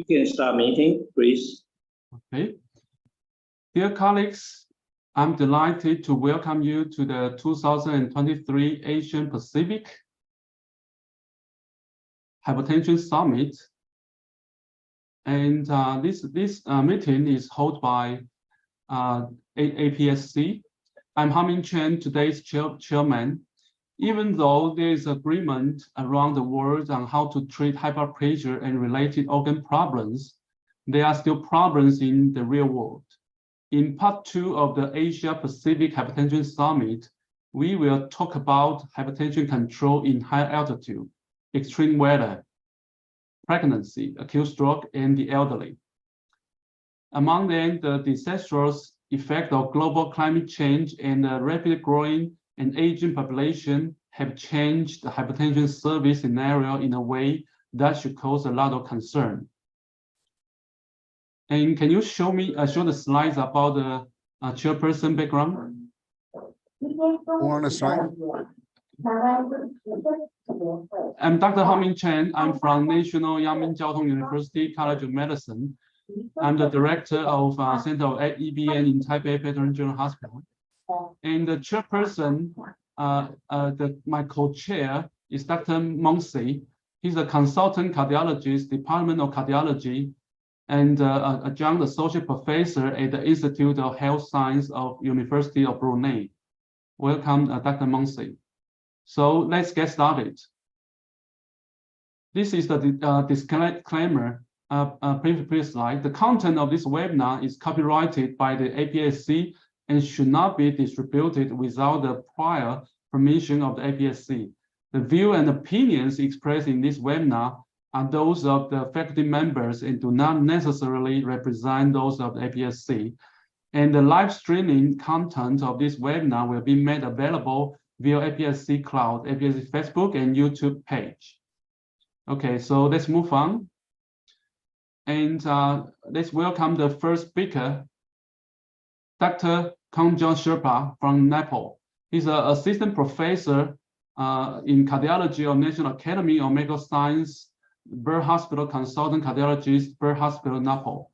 You can start meeting, please. Okay. Dear colleagues, I'm delighted to welcome you to the 2023 Asia-Pacific Hypertension Summit. And this meeting is held by APSC. I'm Ha-Ming Chen, today's chairman. Even though there is agreement around the world on how to treat hyperpressure and related organ problems, there are still problems in the real world. In part 2 of the Asia-Pacific Hypertension Summit, we will talk about hypertension control in high altitude, extreme weather, pregnancy, acute stroke, and the elderly. Among them, the disastrous effect of global climate change and the rapidly growing and aging population have changed the hypertension service scenario in a way that should cause a lot of concern. And can you show the slides about the chairperson background? On a slide. I'm Dr. Ha-Ming Chen. I'm from National Yang-Ming Jiao-Tong University College of Medicine. I'm the director of Center of EBN in Taipei Veteran General Hospital. And the chairperson, my co-chair is Dr. Mengsi. He's a consultant cardiologist, Department of Cardiology, and adjunct associate professor at the Institute of Health Science of University of Brunei. Welcome, Dr. Mengsi. So let's get started. This is the disclaimer. Previous slide. The content of this webinar is copyrighted by the APSC and should not be distributed without the prior permission of the APSC. The view and opinions expressed in this webinar are those of the faculty members and do not necessarily represent those of the APSC. And the live streaming content of this webinar will be made available via APSC Cloud, APSC Facebook, and YouTube page. Okay, so let's move on. And let's welcome the first speaker, Dr. Kongjon Sherpa from Nepal. He's an assistant professor in cardiology of National Academy of Medical Science, Burr Hospital consultant cardiologist, Burr Hospital, Nepal.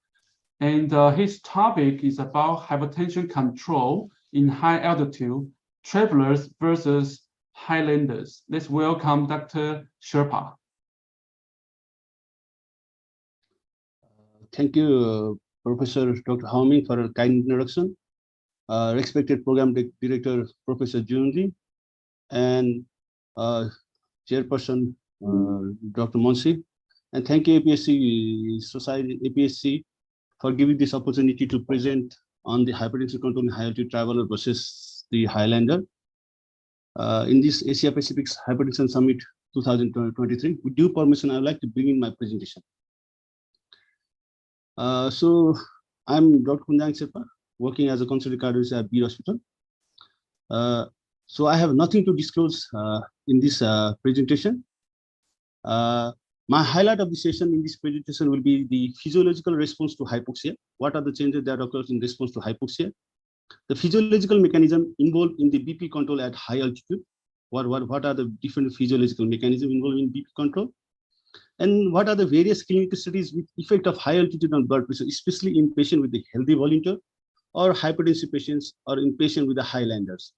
And his topic is about hypertension control in high altitude, travelers versus highlanders. Let's welcome Dr. Sherpa. Thank you, Professor Dr. Ha-Ming, for a kind introduction. Respected Program Director, Professor Junji, and Chairperson, Dr. Monsi. And thank you, APSC for giving this opportunity to present on the hypertension control in high altitude traveler versus the Highlander. In this Asia-Pacific Hypertension Summit 2023, with due permission, I would like to begin my presentation. So I'm Dr. Kunjang Sherpa, working as a consultant cardiologist at Burr Hospital. So I have nothing to disclose in this presentation. My highlight of the session in this presentation will be the physiological response to hypoxia. What are the changes that occur in response to hypoxia? The physiological mechanism involved in the BP control at high altitude. What are the different physiological mechanisms involved in BP control? And what are the various clinical studies with effect of high altitude on blood pressure, especially in patients with a healthy volunteer or hypertensive patients or in patients with the highlanders?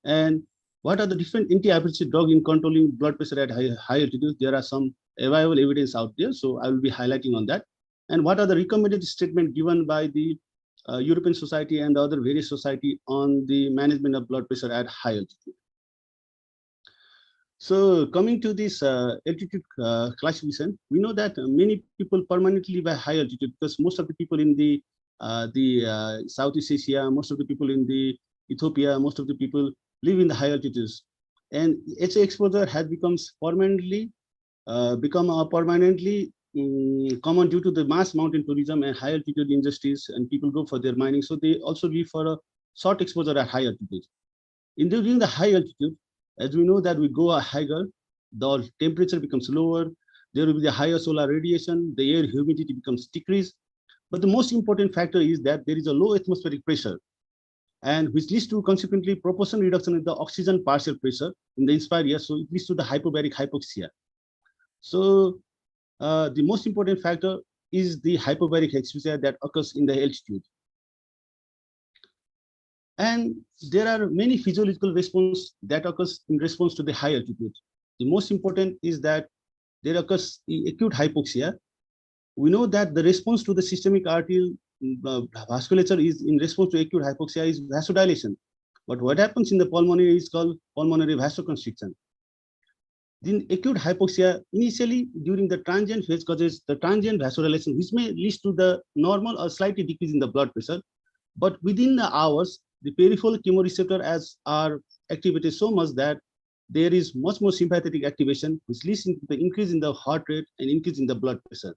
And what are the different anti-hypertensive drugs in controlling blood pressure at high altitude? There are some available evidence out there, so I will be highlighting on that. And what are the recommended statements given by the European Society and the other various society on the management of blood pressure at high altitude? So coming to this altitude classification, we know that many people permanently live at high altitude because most of the people in the Southeast Asia, most of the people in the Ethiopia, most of the people live in the high altitudes. And HA exposure has become permanently common due to the mass mountain tourism and high altitude industries, and people go for their mining. So they also live for a short exposure at high altitude. During the high altitude, as we know that we go higher, the temperature becomes lower, there will be the higher solar radiation, the air humidity becomes decreased. But the most important factor is that there is a low atmospheric pressure, and which leads to consequently proportional reduction in the oxygen partial pressure in the inspired air, so it leads to the hypobaric hypoxia. So the most important factor is the hypobaric asphyxia that occurs in the altitude. And there are many physiological responses that occurs in response to the high altitude. The most important is that there occurs the acute hypoxia. We know that the response to the systemic arterial vasculature is in response to acute hypoxia is vasodilation. But what happens in the pulmonary is called pulmonary vasoconstriction. Then acute hypoxia initially during the transient phase causes the transient vasodilation, which may lead to the normal or slightly decrease in the blood pressure. But within the hours, the peripheral chemoreceptors are activated so much that there is much more sympathetic activation, which leads to the increase in the heart rate and increase in the blood pressure.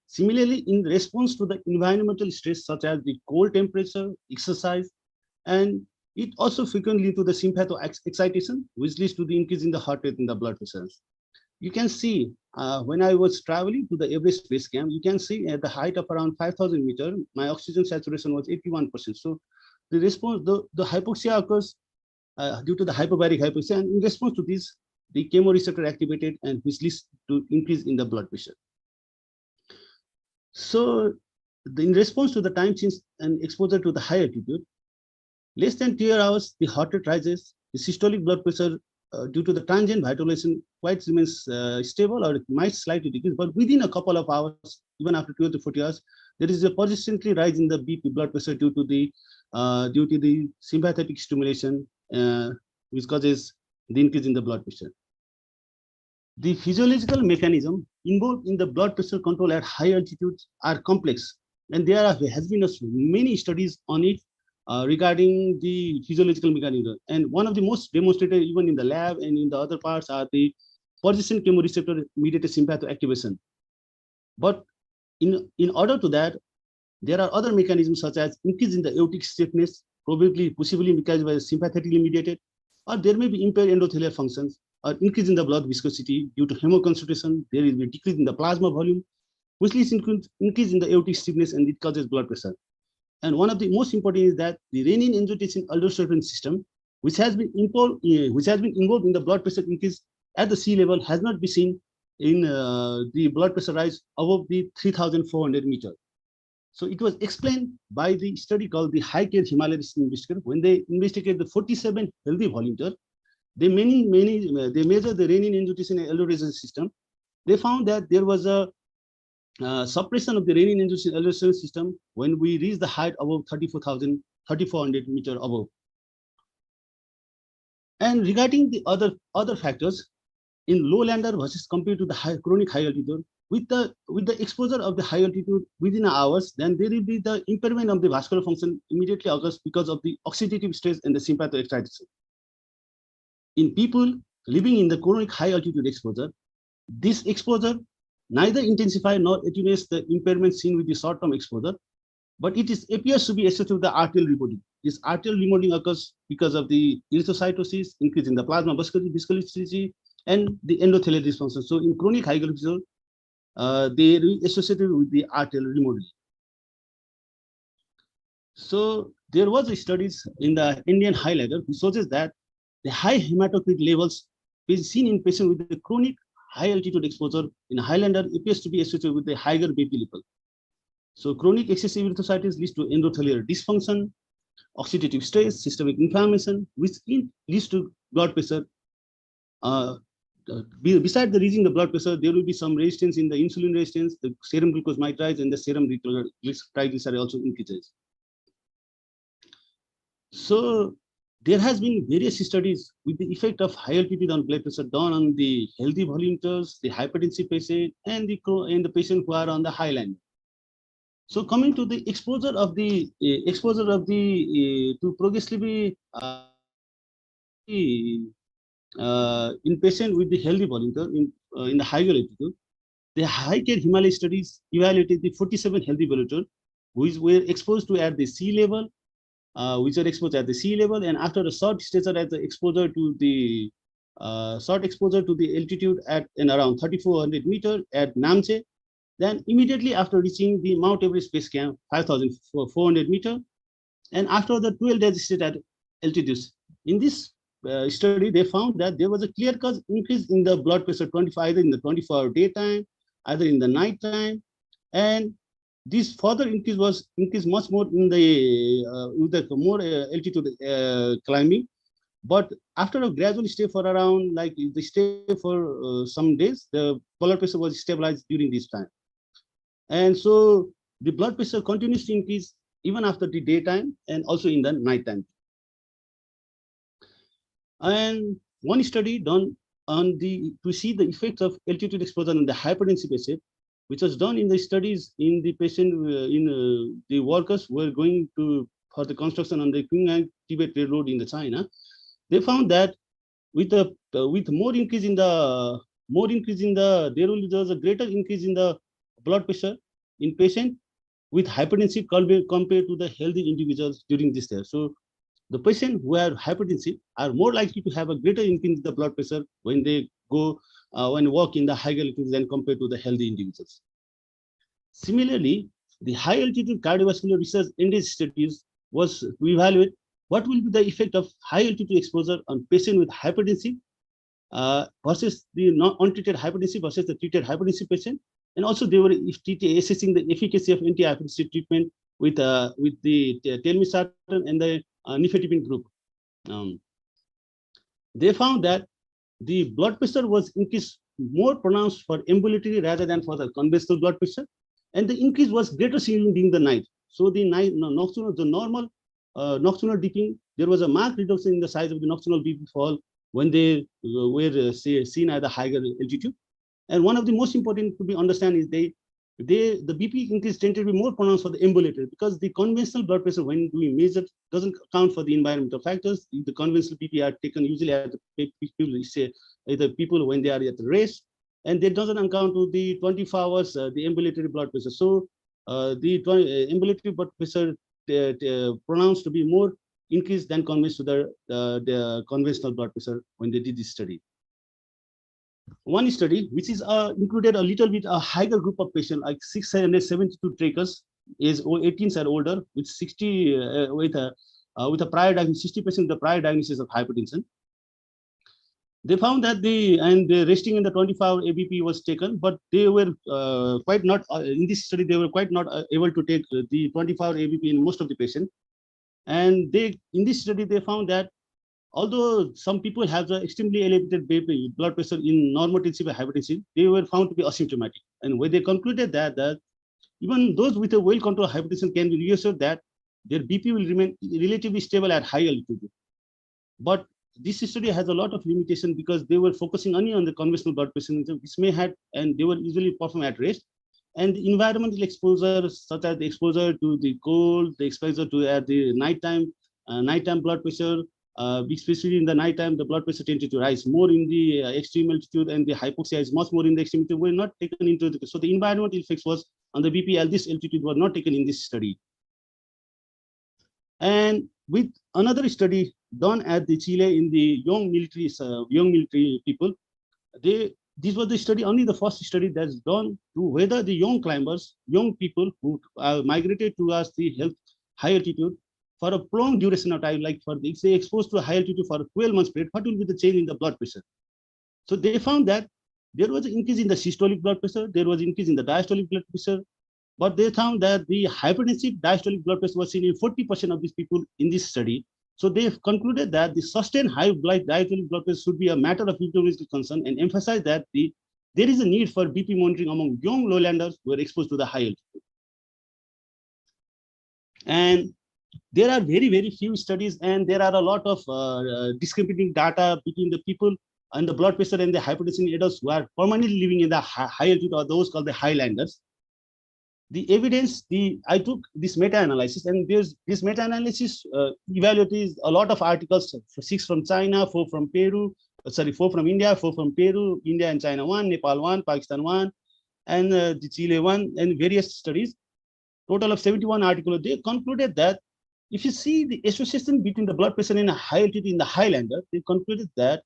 Similarly, in response to the environmental stress, such as the cold temperature, exercise, and it also frequently leads to the sympatho-excitation, which leads to the increase in the heart rate and the blood pressures. You can see when I was traveling to the Everest base camp, you can see at the height of around 5,000 meters, my oxygen saturation was 81%. So the response, the hypoxia occurs due to the hypobaric hypoxia, and in response to this, the chemoreceptor activated and which leads to increase in the blood pressure. So in response to the time change and exposure to the high altitude, less than 2 hours, the heart rate rises, the systolic blood pressure due to the transient vitalization quite remains stable or it might slightly decrease, but within a couple of hours, even after 20 to 40 hours, there is a persistently rise in the BP blood pressure due to the sympathetic stimulation, which causes the increase in the blood pressure. The physiological mechanism involved in the blood pressure control at high altitudes are complex, and there has been many studies on it regarding the physiological mechanism. And one of the most demonstrated even in the lab and in the other parts are the persistent chemoreceptor mediated sympathoactivation. But in order to that, there are other mechanisms such as increase in the aortic stiffness, possibly because by sympathetically mediated, or there may be impaired endothelial functions, or increase in the blood viscosity due to hemoconcentration. There is a decrease in the plasma volume, which leads to increase in the aortic stiffness, and it causes blood pressure. And one of the most important is that the renin-angiotensin-aldosterone system, which has been involved in the blood pressure increase at the sea level, has not been seen in the blood pressure rise above the 3,400 meters. So it was explained by the study called the High Care Himalayas investigator. When they investigated the 47 healthy volunteers, they measured the renin-angiotensin-aldosterone system. They found that there was a suppression of the renin-angiotensin-aldosterone system when we reach the height above 3,400 meters above. And regarding the other factors, in low lander versus compared to the chronic high altitude, with the exposure of the high altitude within hours, then there will be the impairment of the vascular function immediately occurs because of the oxidative stress and the sympathoexcitation. In people living in the chronic high altitude exposure, this exposure neither intensifies nor attenuates the impairment seen with the short-term exposure, but it appears to be associated with the arterial remodeling. This arterial remodeling occurs because of the erythrocytosis, increase in the plasma viscosity, and the endothelial dysfunction. So in chronic high altitude, they are associated with the arterial remodeling. So there was a studies in the Indian Highlander which shows that the high hematocrit levels is seen in patients with the chronic high altitude exposure in Highlander appears to be associated with the higher BP level. So chronic excessive erythrocytosis leads to endothelial dysfunction, oxidative stress, systemic inflammation, which leads to blood pressure. Besides the raising the blood pressure, there will be some resistance in the insulin resistance, the serum glucose might rise, and the serum triglyceride also increases. So there has been various studies with the effect of high altitude on blood pressure done on the healthy volunteers, the hypertensive patient, and the patient who are on the highland. So coming to the exposure of the to progressively in patient with the healthy volunteer in the higher altitude, the High Care Himalaya studies evaluated the 47 healthy volunteers which were exposed to at the sea level, and after a short stature at the exposure to the altitude at around 3,400 meters at Namche, then immediately after reaching the Mount Everest base camp 5,400 meters, and after the 12 days stay at altitude. In this study, they found that there was a clear cause increase in the blood pressure either in the 24-hour daytime, either in the night time, and this further increase was increased much more in the with the more altitude climbing. But after a gradual stay for around like the stay for some days, the blood pressure was stabilized during this time. And so the blood pressure continues to increase even after the daytime and also in the nighttime. And one study done on to see the effects of altitude exposure on the hypertensive patient, which was done in the studies in the patient the workers who were going to for the construction on the Qinghai Tibet Railroad in the China. They found that with more increase in the there was a greater increase in the blood pressure in patient with hypertensive compared to the healthy individuals during this year. So the patient who are hypertensive are more likely to have a greater increase in the blood pressure when they go when walk in the higher altitudes than compared to the healthy individuals. Similarly, the high altitude cardiovascular research in these studies was to evaluate what will be the effect of high altitude exposure on patient with hypertensive versus the untreated hypertensive versus the treated hypertensive patient. And also they were assessing the efficacy of anti-hypertensive treatment with the telmisartan and the nifedipine group. They found that the blood pressure was increased more pronounced for ambulatory rather than for the conventional blood pressure, and the increase was greater seen during the night. So the normal nocturnal dipping, there was a marked reduction in the size of the nocturnal BP fall when they were seen at a higher altitude. And one of the most important to be understand is the BP increase tended to be more pronounced for the ambulatory, because the conventional blood pressure when we measure doesn't account for the environmental factors. The conventional BP are taken usually at the people when they are at rest, and they doesn't account to the 24 hours the ambulatory blood pressure. So the ambulatory blood pressure pronounced to be more increased than conventional the conventional blood pressure when they did this study. One study, which is included a little bit a higher group of patients, like 672 trekkers, is 18 and older, with 60 with a prior diagnosis, 60% of the prior diagnosis of hypertension. They found that the resting in the 24-hour ABP was taken, but they were quite not in this study. They were quite not able to take the 24-hour ABP in most of the patients. And in this study they found that although some people have the extremely elevated blood pressure in normotensive hypertension, they were found to be asymptomatic. And when they concluded that even those with a well-controlled hypertension can be reassured that their BP will remain relatively stable at high altitude. But this study has a lot of limitation because they were focusing only on the conventional blood pressure, which may have, and they were usually performed at rest. And the environmental exposure, such as the exposure to the cold, the exposure to at the nighttime blood pressure, especially in the nighttime, the blood pressure tended to rise more in the extreme altitude, and the hypoxia is much more in the extreme altitude. Were not taken into the, so the environmental effects was on the BP at this altitude were not taken in this study. And with another study done at the Chile in the young military people, this was the study, only the first study that's done to whether the young climbers, young people who migrated towards the high altitude for a prolonged duration of time, like if they exposed to a high altitude for a 12 months period, what will be the change in the blood pressure? So they found that there was an increase in the systolic blood pressure, there was an increase in the diastolic blood pressure, but they found that the hypertensive diastolic blood pressure was seen in 40% of these people in this study. So they concluded that the sustained high diastolic blood pressure should be a matter of epidemiological concern, and emphasized that there is a need for BP monitoring among young lowlanders who are exposed to the high altitude. And there are very, very few studies, and there are a lot of discriminating data between the people and the blood pressure and the hypertension adults who are permanently living in the high altitude, or those called the highlanders. The evidence, I took this meta-analysis, and this meta-analysis evaluates a lot of articles, 6 from China, 4 from Peru, 4 from India, 4 from Peru, India and China 1, Nepal 1, Pakistan 1, and the Chile 1, and various studies. Total of 71 articles. They concluded that if you see the association between the blood pressure in a high altitude in the highlander, they concluded that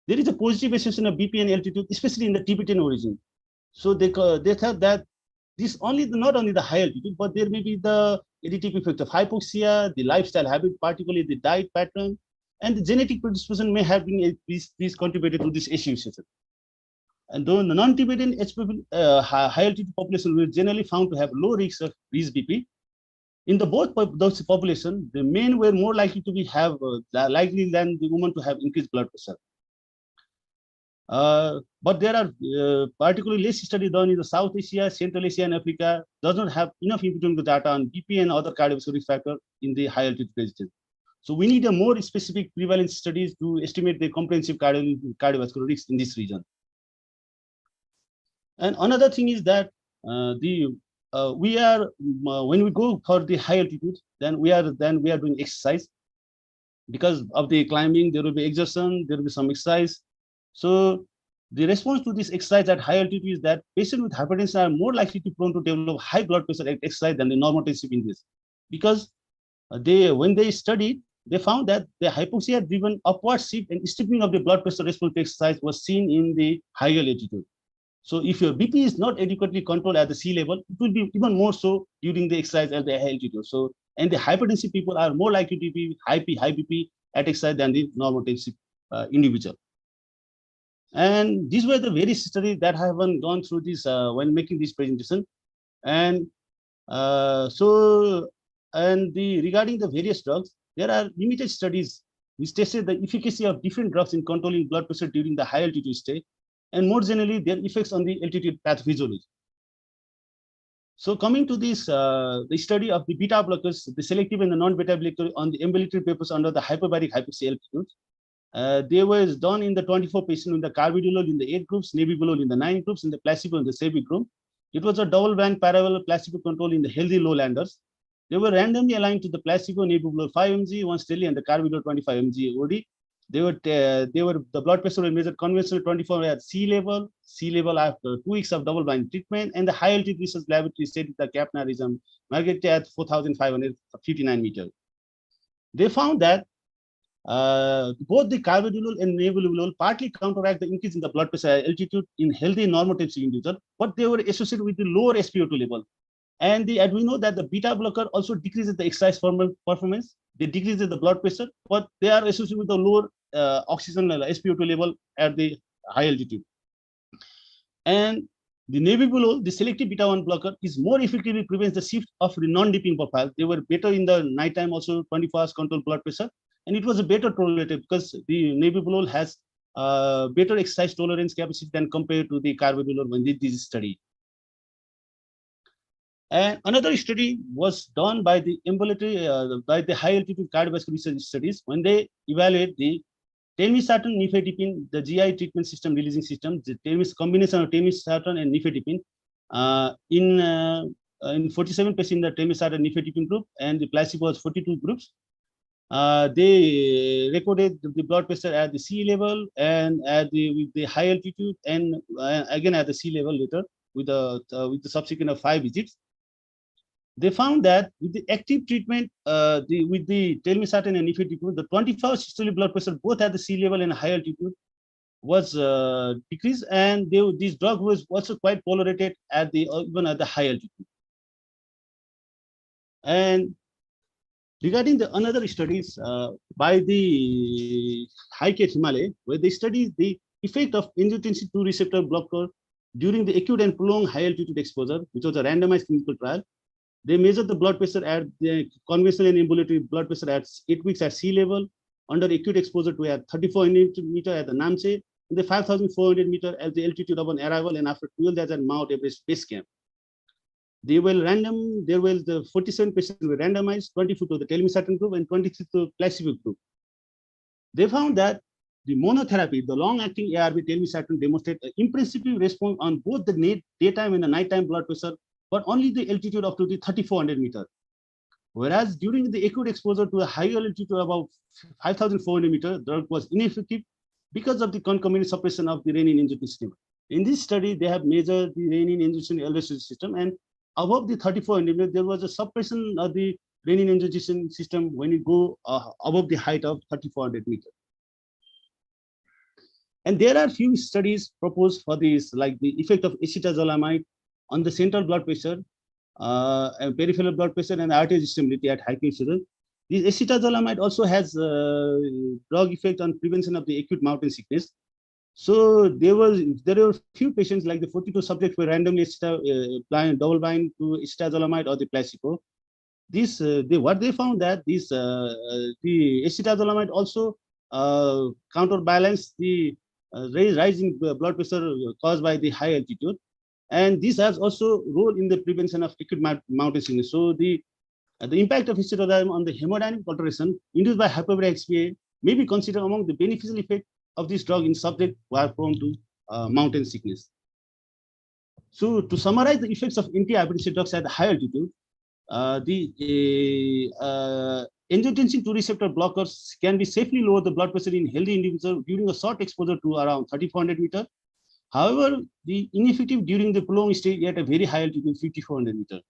there is a positive association of BP and altitude, especially in the Tibetan origin. So they thought that this not only the high altitude, but there may be the additive effect of hypoxia, the lifestyle habit, particularly the diet pattern, and the genetic predisposition may have been these contributed to this association. And though the non-Tibetan high altitude population were generally found to have low risk of reach BP, in the both those population, the men were more likely to likely than the women to have increased blood pressure. But there are particularly less study done in the South Asia, Central Asia, and Africa does not have enough epidemiological data on BP and other cardiovascular risk factor in the high altitude region. So we need a more specific prevalence studies to estimate the comprehensive cardiovascular risk in this region. And another thing is that we are when we go for the high altitude, then we are doing exercise. Because of the climbing, there will be exertion, there will be some exercise. So the response to this exercise at high altitude is that patients with hypertension are more likely to prone to develop high blood pressure at exercise than the normotensive individuals. Because when they studied, they found that the hypoxia-driven upward shift and steepening of the blood pressure response to exercise was seen in the higher altitude. So if your BP is not adequately controlled at the sea level, it will be even more so during the exercise at the high altitude. So, and the hypertensive people are more likely to be high BP at exercise than the normotensive individual. And these were the various studies that I have gone through this when making this presentation. And regarding the various drugs, there are limited studies which tested the efficacy of different drugs in controlling blood pressure during the high altitude stay, and more generally, their effects on the altitude pathophysiology. So coming to this, the study of the beta blockers, the selective and the non-beta blocker on the ambulatory papers under the hyperbaric hypoxia altitude, they were done in the 24 patients in the carvedilol in the 8 groups, nebivolol in the 9 groups, and the placebo in the 7 group. It was a double-blind parallel placebo control in the healthy lowlanders. They were randomly aligned to the placebo, nebivolol 5 mg once daily, and the carvedilol 25 mg OD. The blood pressure was measured conventional 24 at sea level after 2 weeks of double-blind treatment, and the high altitude research laboratory studied the capnarism Margaret at 4,559 meters. They found that both the carvedilol and nebivolol partly counteract the increase in the blood pressure at altitude in healthy normotensive individuals, but they were associated with the lower SpO2 level. And we know that the beta blocker also decreases the exercise performance. They decrease the blood pressure, but they are associated with the lower oxygen SpO2 level at the high altitude. And the nebivolol, the selective beta-1 blocker, is more effectively prevents the shift of the non-dipping profile. They were better in the nighttime, also 24 hours control blood pressure, and it was a better tolerated because the nebivolol has better exercise tolerance capacity than compared to the carvedilol when they did this study. And another study was done by the ambulatory, by the high altitude cardiovascular research studies when they evaluate the telmisartan, nifedipine, the GI treatment system releasing system, the combination of telmisartan and nifedipine in 47 patients in the telmisartan nifedipine group, and the placebo was 42 groups. They recorded the blood pressure at the sea level and with the high altitude, and again at the sea level later with the subsequent of 5 visits. They found that with the active treatment, with the telmisartan and nifedipine, the 24-hour systolic blood pressure both at the sea level and high altitude was decreased, and this drug was also quite tolerated at even at the high altitude. And regarding the another studies by the High-K Himalaya, where they studied the effect of angiotensin II receptor blocker during the acute and prolonged high altitude exposure, which was a randomized clinical trial. They measured the blood pressure at the conventional and ambulatory blood pressure at 8 weeks at sea level, under acute exposure to at 3400 meter at the Namche, and the 5,400 meter at the altitude of an arrival, and after 12 days at Mount Everest base camp. They were random. There was the 47 patients were randomized, 24 to the telmisartan group and 23 to placebo group. They found that the monotherapy, the long-acting ARB telmisartan, demonstrated an impressive response on both the daytime and the nighttime blood pressure, but only the altitude up to the 3,400 meters. Whereas during the acute exposure to a higher altitude about 5,400 meters, the drug was ineffective because of the concomitant suppression of the renin-angiotensin system. In this study, they have measured the renin-angiotensin elevation system, and above the 3,400 meters, there was a suppression of the renin-angiotensin system when you go above the height of 3,400 meters. And there are few studies proposed for this, like the effect of acetazolamide on the central blood pressure, and peripheral blood pressure, and arterial stability at high children. This acetazolamide also has drug effect on prevention of the acute mountain sickness. So there were few patients, like the 42 subjects were randomly double blind to acetazolamide or the placebo. What they found that the acetazolamide also counterbalance the rising blood pressure caused by the high altitude, and this has also role in the prevention of acute mountain sickness. So the impact of acetazolamide on the hemodynamic alteration induced by hyperbaric XPA may be considered among the beneficial effects of this drug in subjects who are prone to mountain sickness. So to summarize the effects of anti-hypertensive drugs at high altitude, angiotensin II receptor blockers can be safely lower the blood pressure in healthy individuals during a short exposure to around 3,400 meters. However, the ineffective during the prolonged stay at a very high altitude, 5,400 meters.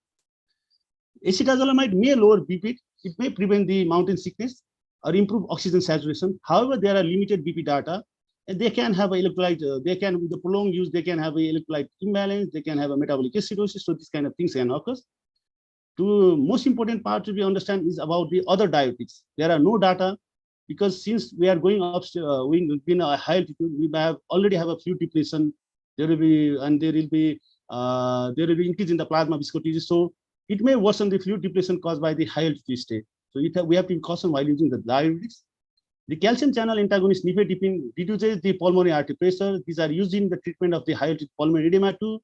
Acetazolamide may lower BP. It may prevent the mountain sickness or improve oxygen saturation. However, there are limited BP data, and they can have electrolyte. With the prolonged use, they can have a electrolyte imbalance. They can have a metabolic acidosis. So these kind of things can occur. The most important part to be understand is about the other diuretics. There are no data because since we are going up, we've been a high altitude, we already have a fluid depletion. There will be increase in the plasma viscosity. So it may worsen the fluid depletion caused by the high altitude state. So we have to be cautious while using the diuretics. The calcium channel antagonist nifedipine reduces the pulmonary artery pressure. These are used in the treatment of the high altitude pulmonary edema too.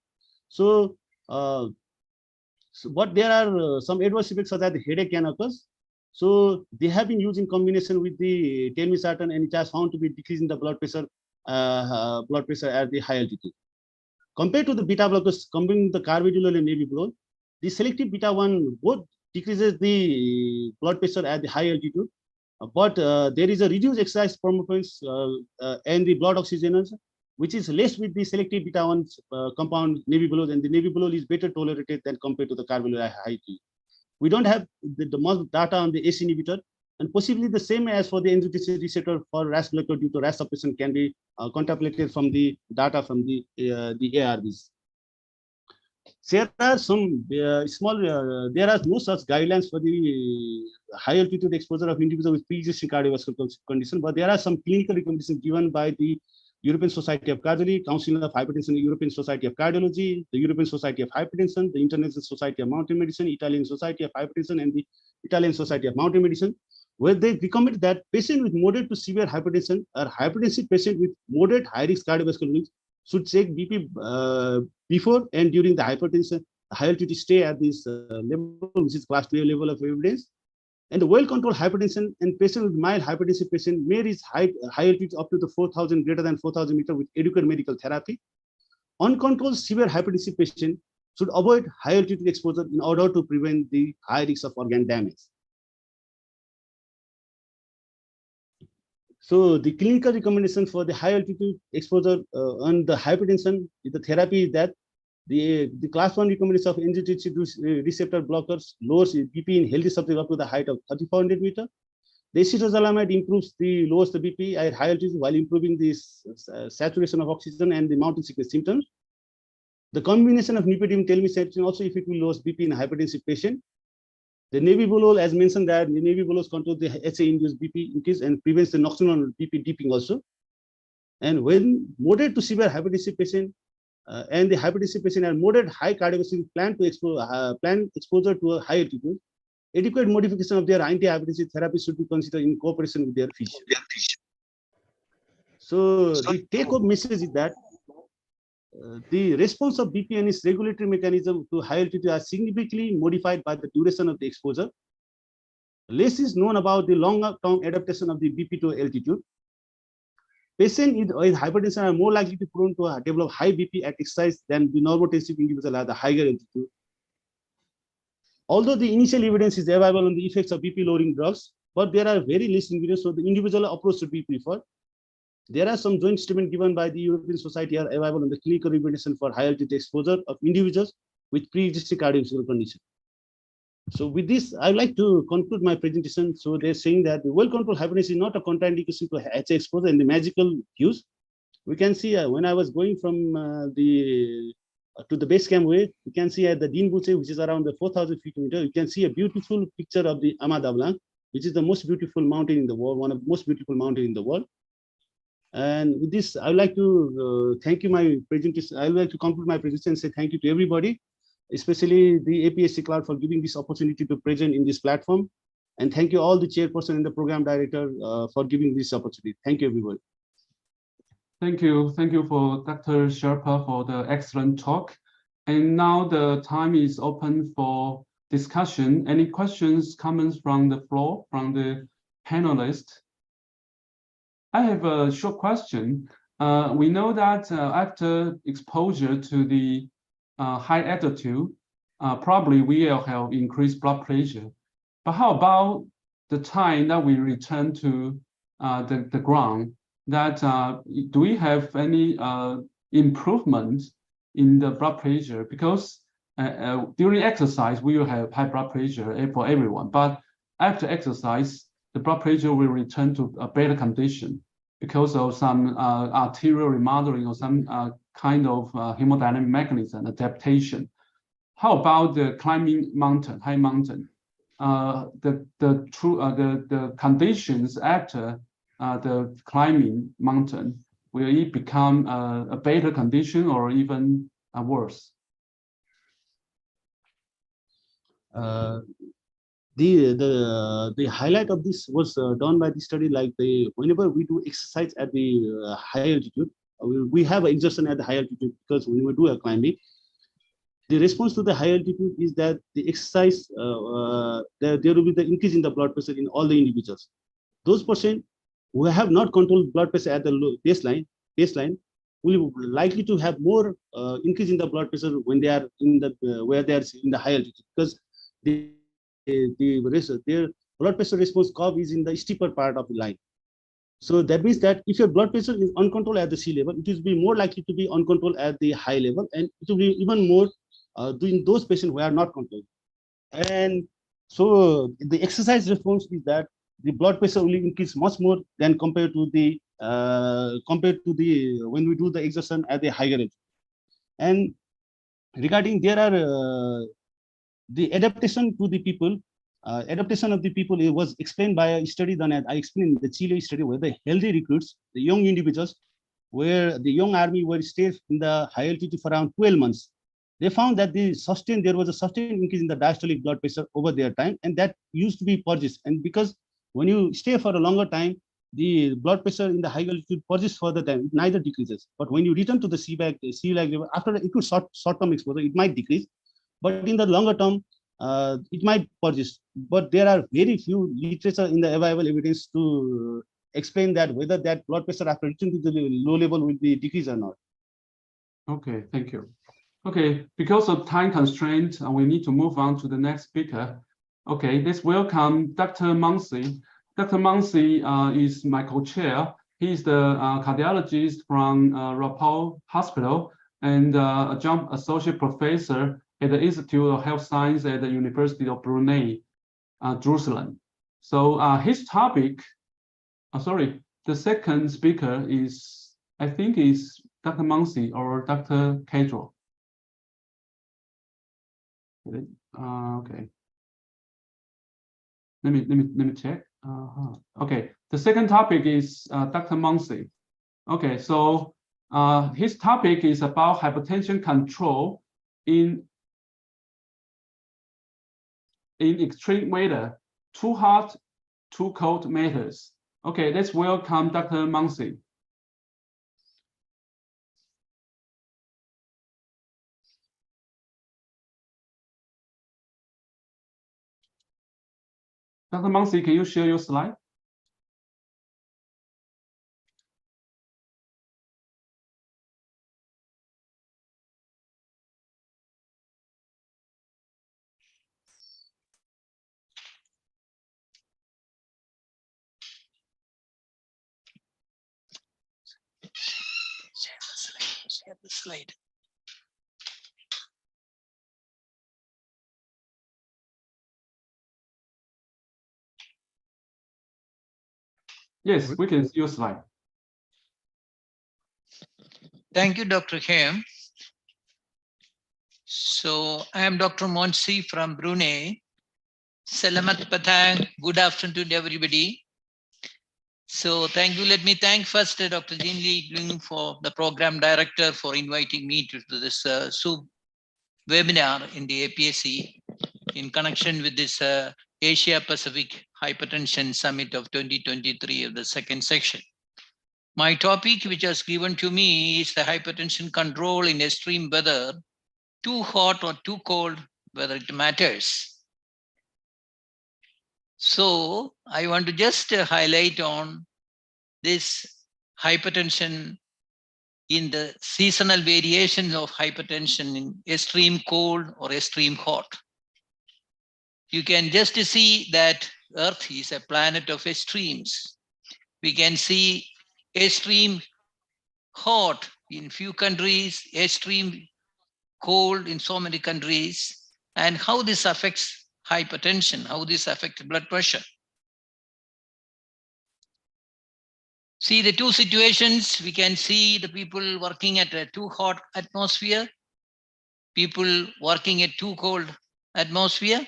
So but there are some adverse effects such as the headache can occur. So they have been used in combination with the telmisartan, and it has found to be decreasing the blood pressure at the high altitude. Compared to the beta blockers, combining the carvedilol and nebivolol, the selective beta 1 both decreases the blood pressure at the high altitude, but there is a reduced exercise performance and the blood oxygenation, which is less with the selective beta 1 compound nebivolol, and the nebivolol is better tolerated than compared to the carvedilol at high altitude. We don't have the most data on the ACE inhibitor, and possibly the same as for the angiotensin receptor for RAS blocker due to RAS suppression can be contemplated from the data from the ARBs. There are some there are no such guidelines for the high altitude exposure of individuals with pre-existing cardiovascular condition, but there are some clinical recommendations given by the European Society of Cardiology, Council of Hypertension, the European Society of Cardiology, the European Society of Hypertension, the International Society of Mountain Medicine, Italian Society of Hypertension, and the Italian Society of Mountain Medicine, where they recommend that patients with moderate to severe hypertension or hypertensive patient with moderate high-risk cardiovascular disease should check BP before and during the hypertension high altitude stay at this level, which is class 2 level of evidence. And the well-controlled hypertension and patient with mild hypertensive patient may reach high altitude up to the 4,000, greater than 4,000 meters with adequate medical therapy. Uncontrolled severe hypertensive patient should avoid high altitude exposure in order to prevent the high risk of organ damage. So the clinical recommendation for the high altitude exposure on the hypertension is the therapy that the class 1 recommendation of angiotensin receptor blockers lowers BP in healthy subjects up to the height of 3,400 meters. The acetazolamide lowers the BP at high altitude while improving the saturation of oxygen and the mountain sickness symptoms. The combination of nifedipine telmisartan also effectively lowers BP in a hypertensive patient. The nebivolol, as mentioned, that the nebivolol controls the HA-induced BP increase and prevents the nocturnal BP dipping also. And when moderate to severe hypertensive patient and the hypertensive patient are moderate high cardiovascular plan exposure to a high altitude, adequate modification of their anti-hypertensive therapy should be considered in cooperation with their physician. So the take-home message is that the response of BP and its regulatory mechanism to high altitude are significantly modified by the duration of the exposure. Less is known about the long-term adaptation of the BP to altitude. Patients with hypertension are more likely to prone to develop high BP at exercise than the normotensive individual at the higher altitude. Although the initial evidence is available on the effects of BP lowering drugs, but there are very less evidence, so the individual approach should be preferred. There are some joint statements given by the European Society are available on the clinical recommendation for high altitude exposure of individuals with pre-existing cardiovascular condition. So with this, I'd like to conclude my presentation. So they're saying that the well-controlled hypertension is not a contraindication to HA exposure in the magical views. We can see when I was going from to the base camp way, you can see at the Dean Boucher, which is around the 4,000 feet meter, you can see a beautiful picture of the Amas Dablak, which is the most beautiful mountain in the world, one of the most beautiful mountains in the world. And with this, I would like to thank you my presentation. I would like to conclude my presentation and say thank you to everybody, especially the APSC Cloud for giving this opportunity to present in this platform. And thank you all the chairperson and the program director for giving this opportunity. Thank you, everybody. Thank you. Thank you for Dr. Sherpa for the excellent talk. And now the time is open for discussion. Any questions, comments from the floor, from the panelists? I have a short question. We know that after exposure to the high altitude, probably we will have increased blood pressure. But how about the time that we return to the ground? That do we have any improvement in the blood pressure? Because during exercise, we will have high blood pressure for everyone. But after exercise, the blood pressure will return to a better condition because of some arterial remodeling or some kind of hemodynamic mechanism adaptation. How about the climbing mountain, high mountain? The conditions after the climbing mountain, will it become a better condition or even worse? The highlight of this was done by the study, like whenever we do exercise at the high altitude, we have exertion at the high altitude, because when we do a climbing, the response to the high altitude is that the exercise, there will be the increase in the blood pressure in all the individuals. Those person who have not controlled blood pressure at the baseline will likely to have more increase in the blood pressure when they are in the where they are in the high altitude, because their blood pressure response curve is in the steeper part of the line. So that means that if your blood pressure is uncontrolled at the sea level, it will be more likely to be uncontrolled at the high level, and it will be even more in those patients who are not controlled. And so the exercise response is that the blood pressure will increase much more than compared to the when we do the exertion at the higher altitude. And regarding there are the adaptation to the people, adaptation of the people, it was explained by a study done at, I explained the Chile study, where the healthy recruits, the young individuals, where the young army were stayed in the high altitude for around 12 months. They found that there was a sustained increase in the diastolic blood pressure over their time, and that used to be persists. And because when you stay for a longer time, the blood pressure in the high altitude persists for the time, it neither decreases. But when you return to the sea level, after a short-term exposure, it might decrease. But in the longer term, it might persist. But there are very few literature in the available evidence to explain that whether that blood pressure after reaching to the low level will be decreased or not. Okay, thank you. Okay, because of time constraint, we need to move on to the next speaker. Okay, let's welcome Dr. Muncy. Dr. Muncy is my co-chair. He's the cardiologist from Rapal Hospital and a adjunct associate professor at the Institute of Health Science at the University of Brunei, Jerusalem. So his topic, the second speaker is, I think, is Dr. Muncy or Dr. Kedro. Okay. Let me check. Okay, the second topic is Dr. Muncy. Okay, so his topic is about hypertension control in extreme weather, too hot, too cold matters. Okay, let's welcome Dr. Muncy. Dr. Muncy, can you share your slide? Share the slide. Yes, we can see your slide. Thank you, Dr. Khem. So I am Dr. Muncy from Brunei. Selamat petang. Good afternoon to everybody. So thank you. Let me thank first Dr. Jean Lee Ling for the program director for inviting me to this webinar in the APSC in connection with this Asia-Pacific Hypertension Summit of 2023 of the second section. My topic, which was given to me, is the hypertension control in extreme weather, too hot or too cold, whether it matters. So I want to just highlight on this hypertension in the seasonal variations of hypertension in extreme cold or extreme hot. You can just see that Earth is a planet of extremes. We can see extreme hot in few countries, extreme cold in so many countries, and how this affects hypertension, how this affects blood pressure. See the two situations, we can see the people working at a too hot atmosphere, people working at too cold atmosphere.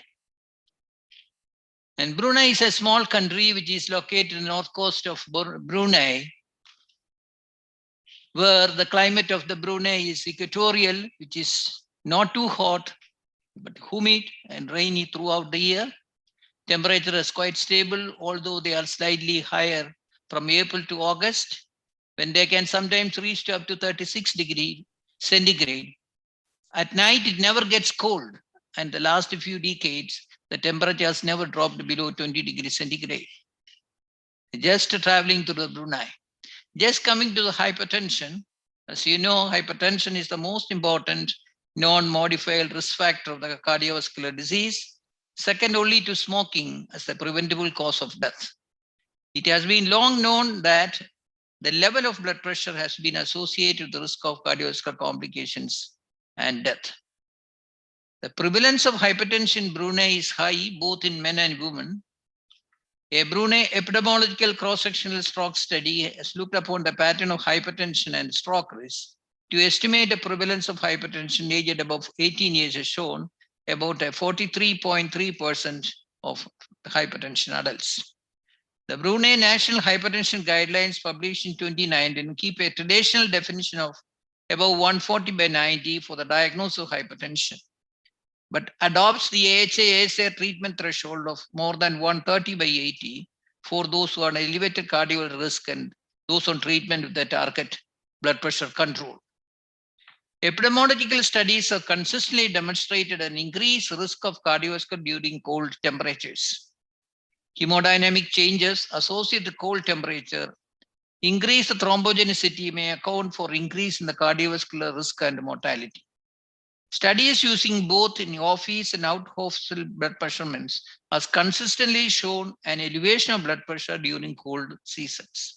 And Brunei is a small country which is located in the north coast of Brunei, where the climate of the Brunei is equatorial, which is not too hot, but humid and rainy throughout the year. Temperature is quite stable, although they are slightly higher from April to August, when they can sometimes reach to up to 36 degrees centigrade. At night, it never gets cold. And the last few decades, the temperature has never dropped below 20 degrees centigrade. Just traveling to the Brunei. Just coming to the hypertension, as you know, hypertension is the most important non-modifiable risk factor of the cardiovascular disease, second only to smoking as the preventable cause of death. It has been long known that the level of blood pressure has been associated with the risk of cardiovascular complications and death. The prevalence of hypertension in Brunei is high, both in men and women. A Brunei epidemiological cross-sectional stroke study has looked upon the pattern of hypertension and stroke risk. To estimate the prevalence of hypertension aged above 18 years has shown about a 43.3% of hypertension adults. The Brunei National Hypertension Guidelines published in 2019 keep a traditional definition of above 140/90 for the diagnosis of hypertension, but adopts the AHA treatment threshold of more than 130/80 for those who are on elevated cardiovascular risk and those on treatment with the target blood pressure control. Epidemiological studies have consistently demonstrated an increased risk of cardiovascular during cold temperatures. Hemodynamic changes associated with cold temperature, increased thrombogenicity may account for increase in the cardiovascular risk and mortality. Studies using both in office and out-hospital blood measurements has consistently shown an elevation of blood pressure during cold seasons.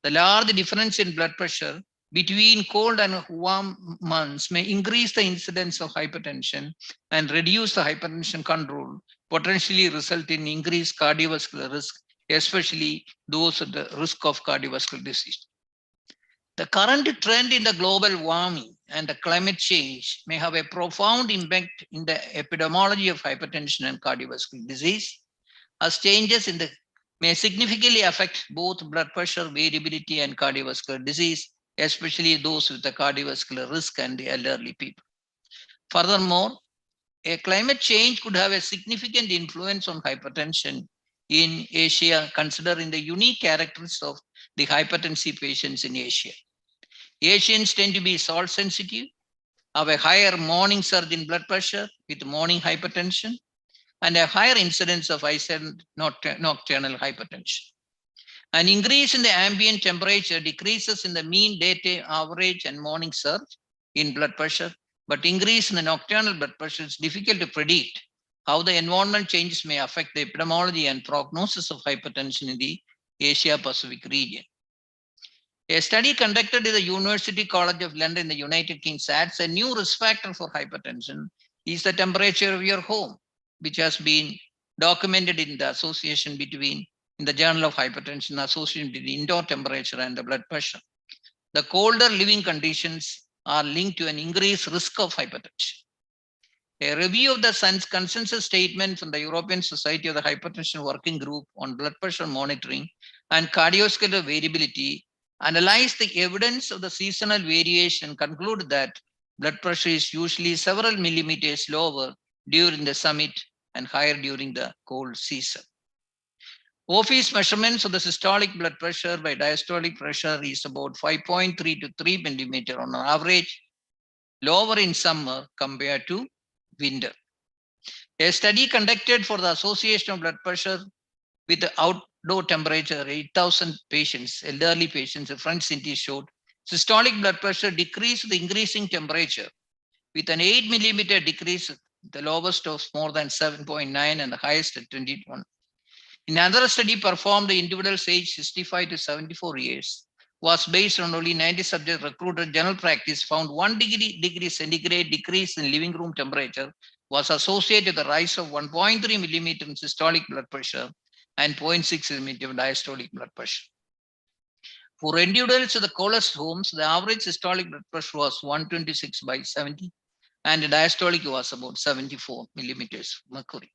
The large difference in blood pressure between cold and warm months may increase the incidence of hypertension and reduce the hypertension control, potentially result in increased cardiovascular risk, especially those at the risk of cardiovascular disease. The current trend in the global warming and the climate change may have a profound impact in the epidemiology of hypertension and cardiovascular disease, as changes in the may significantly affect both blood pressure variability and cardiovascular disease, especially those with the cardiovascular risk and the elderly people. Furthermore, a climate change could have a significant influence on hypertension in Asia, considering the unique characteristics of the hypertensive patients in Asia. Asians tend to be salt sensitive, have a higher morning surge in blood pressure with morning hypertension, and a higher incidence of nocturnal hypertension. An increase in the ambient temperature decreases in the mean daytime average and morning surge in blood pressure, but increase in the nocturnal blood pressure is difficult to predict how the environment changes may affect the epidemiology and prognosis of hypertension in the Asia-Pacific region. A study conducted at the University College of London in the United Kingdom adds a new risk factor for hypertension is the temperature of your home, which has been documented in the association between, in the Journal of Hypertension, associated with the indoor temperature and the blood pressure. The colder living conditions are linked to an increased risk of hypertension. A review of the consensus statement from the European Society of the Hypertension Working Group on blood pressure monitoring and cardiovascular variability analyzed the evidence of the seasonal variation and concluded that blood pressure is usually several millimeters lower during the summit and higher during the cold season. Office measurements of the systolic blood pressure by diastolic pressure is about 5.3 to 3 millimeter on average, lower in summer compared to winter. A study conducted for the Association of Blood Pressure with the outdoor temperature, 8,000 patients, elderly patients, in French city showed systolic blood pressure decreased with increasing temperature with an 8 millimeter decrease, the lowest of more than 7.9 and the highest at 21. In another study performed, the individuals aged 65 to 74 years was based on only 90 subjects recruited. General practice found 1 degree centigrade decrease in living room temperature was associated with a rise of 1.3 millimeter in systolic blood pressure and 0.6 millimeter diastolic blood pressure. For individuals in the coldest homes, the average systolic blood pressure was 126 by 70 and the diastolic was about 74 millimeters mercury.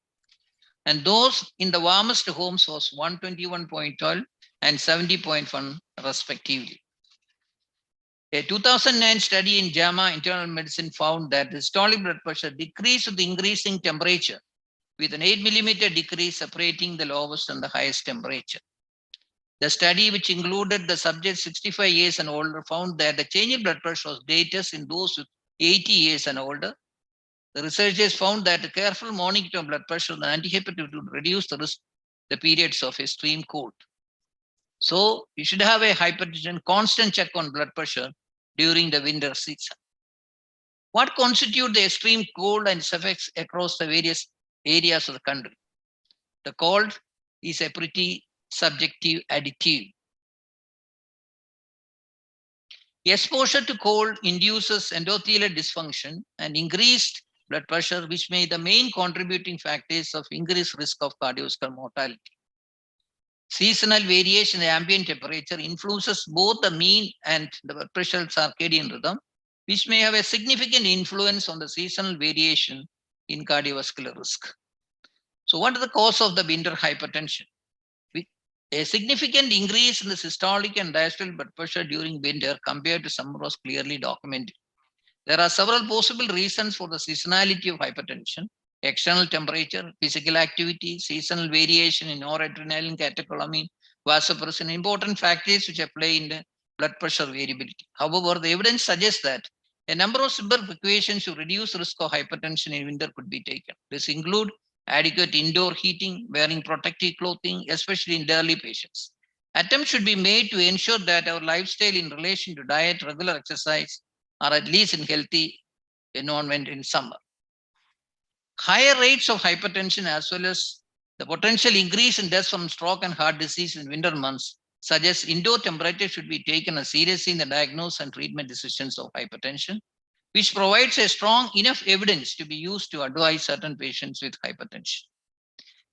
And those in the warmest homes was 121.12 and 70.1 respectively. A 2009 study in JAMA Internal Medicine found that the systolic blood pressure decreased with increasing temperature with an 8 millimeter decrease separating the lowest and the highest temperature. The study, which included the subjects 65 years and older, found that the change in blood pressure was greatest in those with 80 years and older. The researchers found that careful monitoring of blood pressure and antihypertensive would reduce the risk, the periods of extreme cold. So you should have a hypertension constant check on blood pressure during the winter season. What constitutes the extreme cold and its effects across the various areas of the country? The cold is a pretty subjective additive. Exposure to cold induces endothelial dysfunction and increased blood pressure, which may be the main contributing factors of increased risk of cardiovascular mortality. Seasonal variation in ambient temperature influences both the mean and the blood pressure circadian rhythm, which may have a significant influence on the seasonal variation in cardiovascular risk. So what is the cause of the winter hypertension? A significant increase in the systolic and diastolic blood pressure during winter compared to summer was clearly documented. There are several possible reasons for the seasonality of hypertension: external temperature, physical activity, seasonal variation in noradrenaline, catecholamine, vasopressin, important factors which play in the blood pressure variability. However, the evidence suggests that a number of simple precautions to reduce risk of hypertension in winter could be taken. This include adequate indoor heating, wearing protective clothing, especially in elderly patients. Attempts should be made to ensure that our lifestyle in relation to diet, regular exercise, are at least in healthy environment in summer. Higher rates of hypertension as well as the potential increase in deaths from stroke and heart disease in winter months suggests indoor temperature should be taken as seriously in the diagnosis and treatment decisions of hypertension, which provides a strong enough evidence to be used to advise certain patients with hypertension.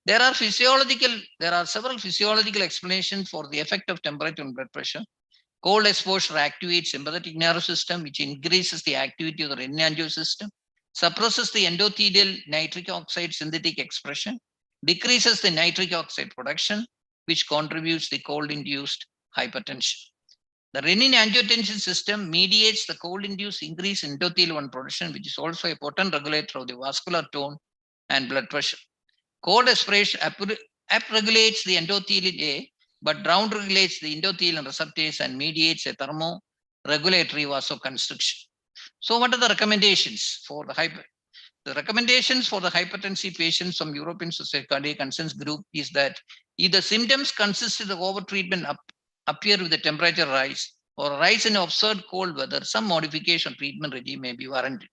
There are several physiological explanations for the effect of temperature on blood pressure. Cold exposure activates sympathetic nervous system, which increases the activity of the renin-angiotensin system, suppresses the endothelial nitric oxide synthetic expression, decreases the nitric oxide production, which contributes to the cold-induced hypertension. The renin-angiotensin system mediates the cold-induced increase in endothelial-1 production, which is also a potent regulator of the vascular tone and blood pressure. Cold exposure upregulates the endothelial A, but downregulates the endothelial receptors and mediates a thermoregulatory vasoconstriction. So what are the recommendations for the The recommendations for the hypertensive patients from European Society Cardiac Concerns Group is that if the symptoms consisted of overtreatment appear with the temperature rise or rise in observed cold weather, some modification of treatment regime may be warranted.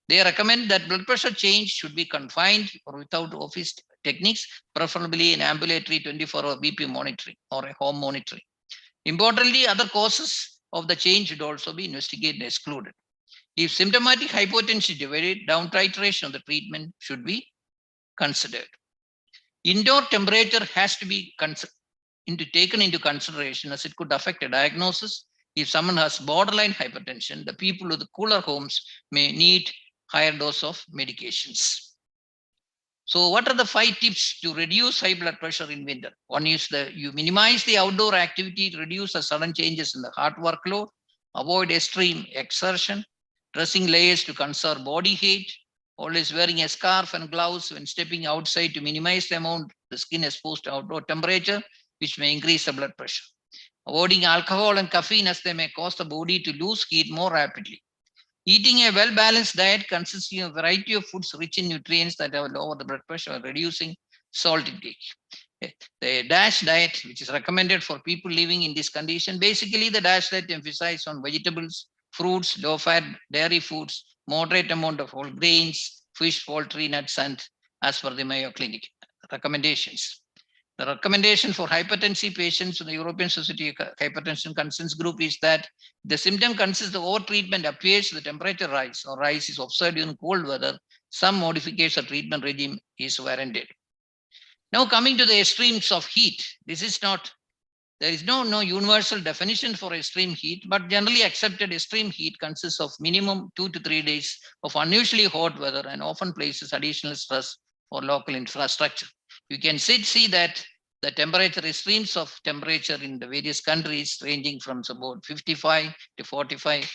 They recommend that blood pressure change should be confined or without office techniques, preferably in ambulatory 24-hour BP monitoring or a home monitoring. Importantly, other causes of the change should also be investigated and excluded. If symptomatic hypotension is divided, down titration of the treatment should be considered. Indoor temperature has to be taken into consideration as it could affect a diagnosis. If someone has borderline hypertension, the people with the cooler homes may need higher dose of medications. So what are the 5 tips to reduce high blood pressure in winter? One is you minimize the outdoor activity to reduce the sudden changes in the heart workload, avoid extreme exertion, dressing layers to conserve body heat, always wearing a scarf and gloves when stepping outside to minimize the amount the skin exposed to outdoor temperature, which may increase the blood pressure. Avoiding alcohol and caffeine as they may cause the body to lose heat more rapidly. Eating a well-balanced diet consisting of a variety of foods rich in nutrients that have lower the blood pressure, reducing salt intake. The DASH diet, which is recommended for people living in this condition, basically the DASH diet emphasizes on vegetables, fruits, low-fat dairy foods, moderate amount of whole grains, fish, poultry, nuts, and as per the Mayo Clinic recommendations. The recommendation for hypertensive patients in the European Society of Hypertension Concerns Group is that the symptom consists of overtreatment appears the temperature rise or rise is observed in cold weather, some modification of treatment regime is warranted. Now coming to the extremes of heat, there is no universal definition for extreme heat, but generally accepted extreme heat consists of minimum 2 to 3 days of unusually hot weather and often places additional stress for local infrastructure. You can see that the temperature extremes of temperature in the various countries ranging from about 55 to 45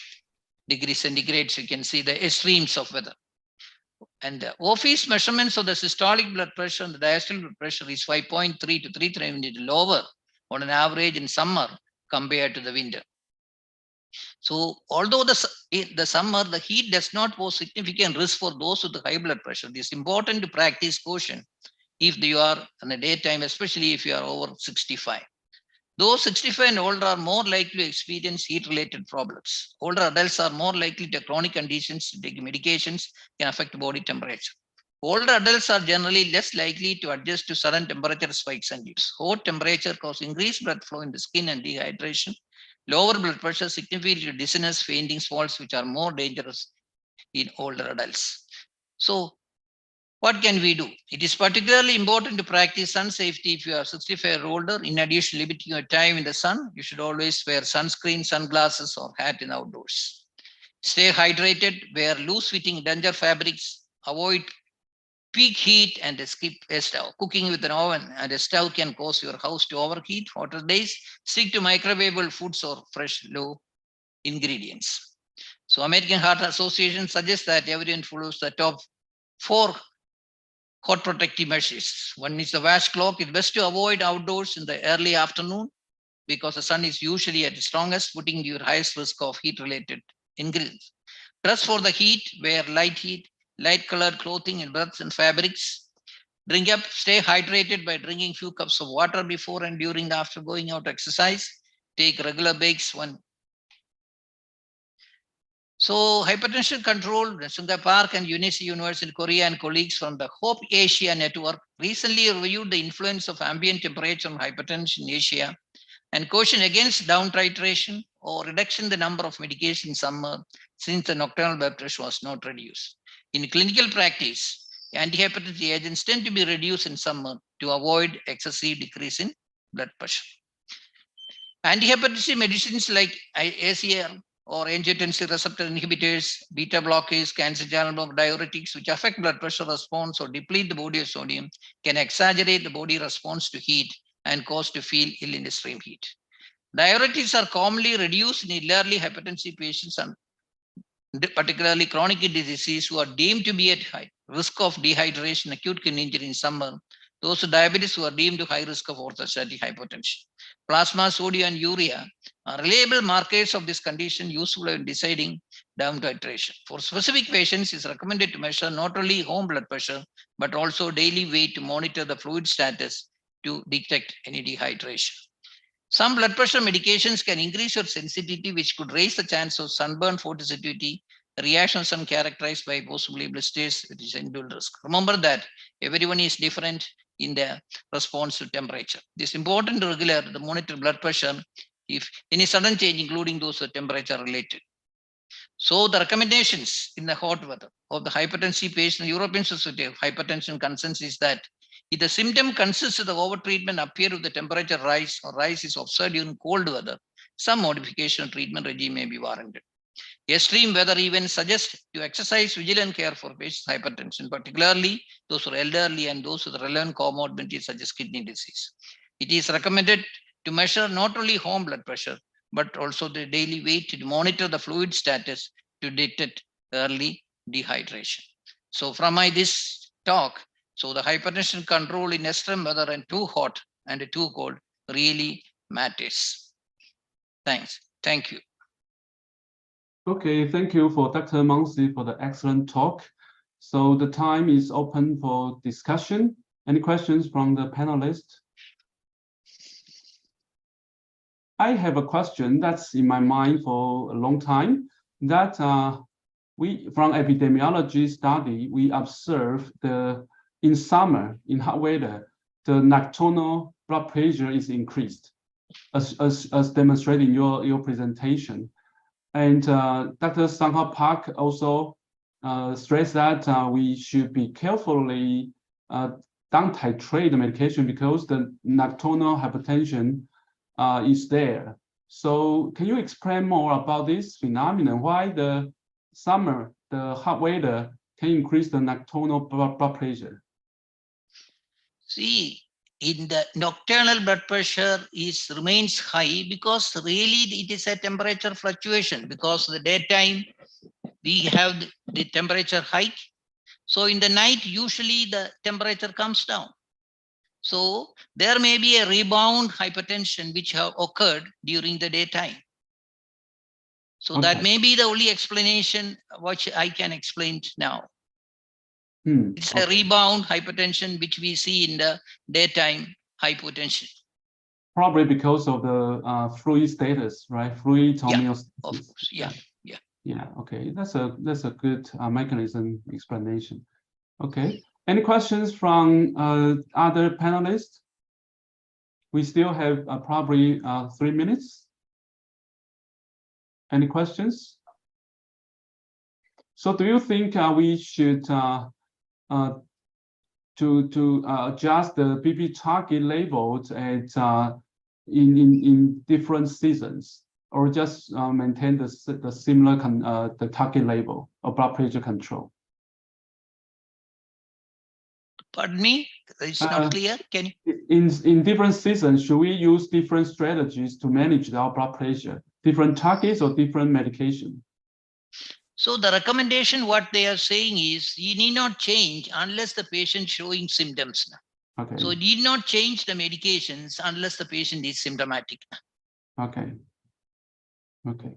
degrees centigrade. You can see the extremes of weather. And the office measurements of the systolic blood pressure and the diastolic blood pressure is 5.3 to 3 minutes lower on an average in summer compared to the winter. So although the summer, the heat does not pose significant risk for those with high blood pressure, it is important to practice caution if you are in the daytime, especially if you are over 65. Those 65 and older are more likely to experience heat-related problems. Older adults are more likely to have chronic conditions, to take medications can affect body temperature. Older adults are generally less likely to adjust to sudden temperature spikes and dips. Hot temperature causes increased blood flow in the skin and dehydration. Lower blood pressure significantly dizziness, fainting, falls, which are more dangerous in older adults. So what can we do? It is particularly important to practice sun safety if you are 65 or older. In addition, limiting your time in the sun, you should always wear sunscreen, sunglasses, or hat in outdoors. Stay hydrated, wear loose-fitting denture fabrics, avoid peak heat and skip a stove. Cooking with an oven and a stove can cause your house to overheat. Hotter days, stick to microwavable foods or fresh, low ingredients. So American Heart Association suggests that everyone follows the top 4 hot protective measures. One is the wash clock. It's best to avoid outdoors in the early afternoon because the sun is usually at its strongest, putting you at highest risk of heat-related ingredients. Dress for the heat, wear light colored clothing and breaths and fabrics. Drink up, stay hydrated by drinking few cups of water before and during after going out to exercise. Take regular breaks when. So hypertension control, Sunga Park and University in Korea and colleagues from the Hope Asia network recently reviewed the influence of ambient temperature on hypertension in Asia and caution against down titration or reduction in the number of medication in summer since the nocturnal blood pressure was not reduced. In clinical practice, antihypertensive agents tend to be reduced in summer to avoid excessive decrease in blood pressure. Antihypertensive medicines like ACR or angiotensin receptor inhibitors, beta blockers, cancer channel diuretics, which affect blood pressure response or deplete the body of sodium, can exaggerate the body response to heat and cause to feel ill in extreme heat. Diuretics are commonly reduced in elderly hypertensive patients and particularly chronic kidney disease who are deemed to be at high risk of dehydration, acute kidney injury in summer. Those with diabetes who are deemed to high risk of orthostatic hypertension. Plasma, sodium, and urea are reliable markers of this condition useful in deciding down titration. For specific patients, it's recommended to measure not only home blood pressure, but also daily weight to monitor the fluid status to detect any dehydration. Some blood pressure medications can increase your sensitivity, which could raise the chance of sunburn photosensitivity, reactions are characterized by possibly blisters, which is individual risk. Remember that everyone is different in their response to temperature. It is important to regularly monitor blood pressure if any sudden change, including those with temperature related. So the recommendations in the hot weather of the hypertensive patient, European Society of Hypertension Concerns is that if the symptom consists of the overtreatment appear with the temperature rise or rise is observed during cold weather, some modification of treatment regime may be warranted. Extreme weather events suggest to exercise vigilant care for patients with hypertension, particularly those who are elderly and those with relevant comorbidities such as kidney disease. It is recommended to measure not only home blood pressure, but also the daily weight to monitor the fluid status to detect early dehydration. So from this talk, so the hypertension control in extreme weather and too hot and too cold really matters. Thanks. Thank you. Okay, thank you for Dr. Mansi for the excellent talk. So the time is open for discussion. Any questions from the panelists? I have a question that's in my mind for a long time, that we, from epidemiology study, we observe in summer, in hot weather, the nocturnal blood pressure is increased, as demonstrated in your presentation. And Dr. Sangha Park also stressed that we should be carefully down titrate the medication because the nocturnal hypertension is there. So can you explain more about this phenomenon? Why the summer, the hot weather can increase the nocturnal blood pressure? See, in the nocturnal blood pressure remains high because really it is a temperature fluctuation, because the daytime we have the temperature hike. So in the night, usually the temperature comes down. So there may be a rebound hypertension which have occurred during the daytime. So that may be the only explanation which I can explain now. It's a rebound hypertension which we see in the daytime hypotension. Probably because of the fluid status, right? Fluid homeostasis. Of course. Yeah. Yeah. Okay. That's a good mechanism explanation. Okay. Any questions from other panelists? We still have probably 3 minutes. Any questions? So do you think we should to adjust the BP target levels at in different seasons, or just maintain the similar the target level of blood pressure control? Pardon me, it's not clear. Can you? In different seasons, should we use different strategies to manage our blood pressure, different targets or different medication? So the recommendation, what they are saying is, you need not change unless the patient showing symptoms. Okay. So you need not change the medications unless the patient is symptomatic. Okay. Okay.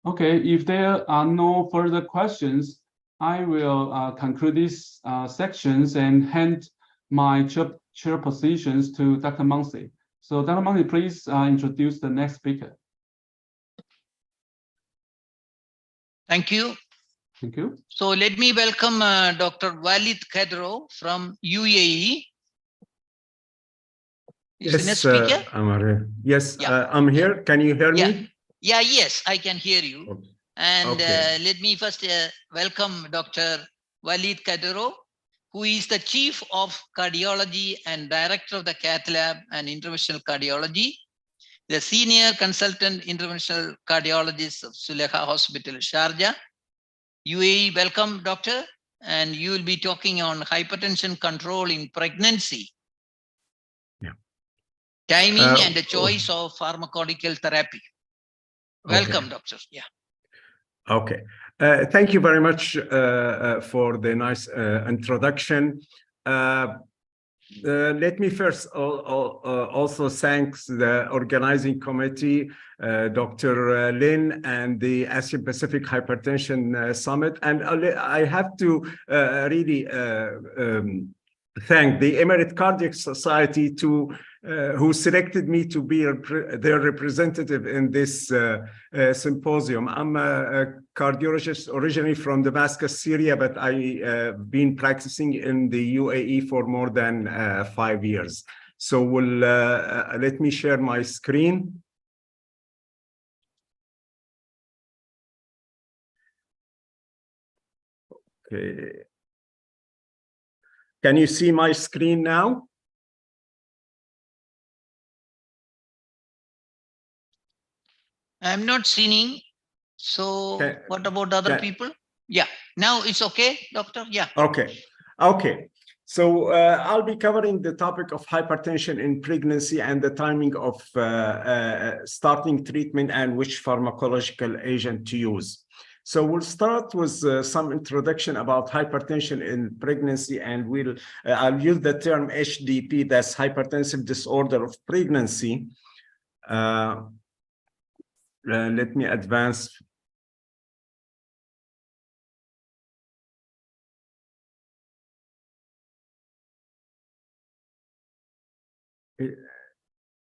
Okay. If there are no further questions, I will conclude these sections and hand my chair positions to Dr. Mansi. So Dr. Mansi, please introduce the next speaker. Thank you. Thank you. So let me welcome Dr. Walid Khadro from UAE. Is the next speaker? Yes, Yeah. I'm here. Can you hear me? Yeah, yes, I can hear you. Okay. And Okay. let me first welcome Dr. Walid Khadro, who is the Chief of Cardiology and Director of the Cath Lab and Interventional Cardiology, the Senior Consultant Interventional Cardiologist of Sulekha Hospital, Sharjah, UAE. Welcome, Doctor. And you will be talking on hypertension control in pregnancy. Yeah. Timing and the choice of pharmacological therapy. Welcome, okay. Doctor. Yeah. Okay. Thank you very much for the nice introduction. Let me first also thank the organizing committee, Dr. Lin, and the Asia-Pacific Hypertension Summit. And I have to really thank the Emirate Cardiac Society who selected me to be their representative in this symposium. I'm a cardiologist originally from Damascus, Syria, but I've been practicing in the UAE for more than 5 years. So let me share my screen. Okay. Can you see my screen now? I'm not seeing So Okay. what about other Okay. people? Yeah, now it's okay, doctor. Yeah. Okay. So I'll be covering the topic of hypertension in pregnancy and the timing of starting treatment and which pharmacological agent to use. So we'll start with some introduction about hypertension in pregnancy, and I'll use the term HDP, that's hypertensive disorder of pregnancy. Let me advance.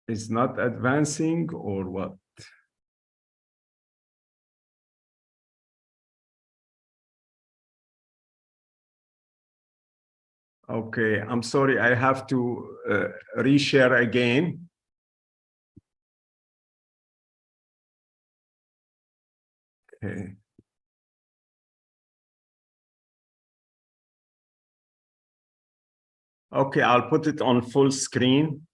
It's not advancing or what? Okay, I'm sorry, I have to reshare again. Okay. Okay, I'll put it on full screen.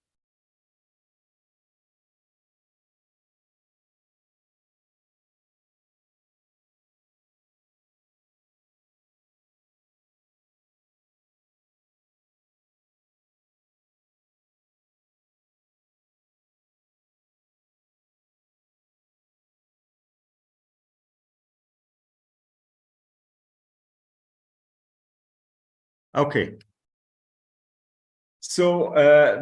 Okay. So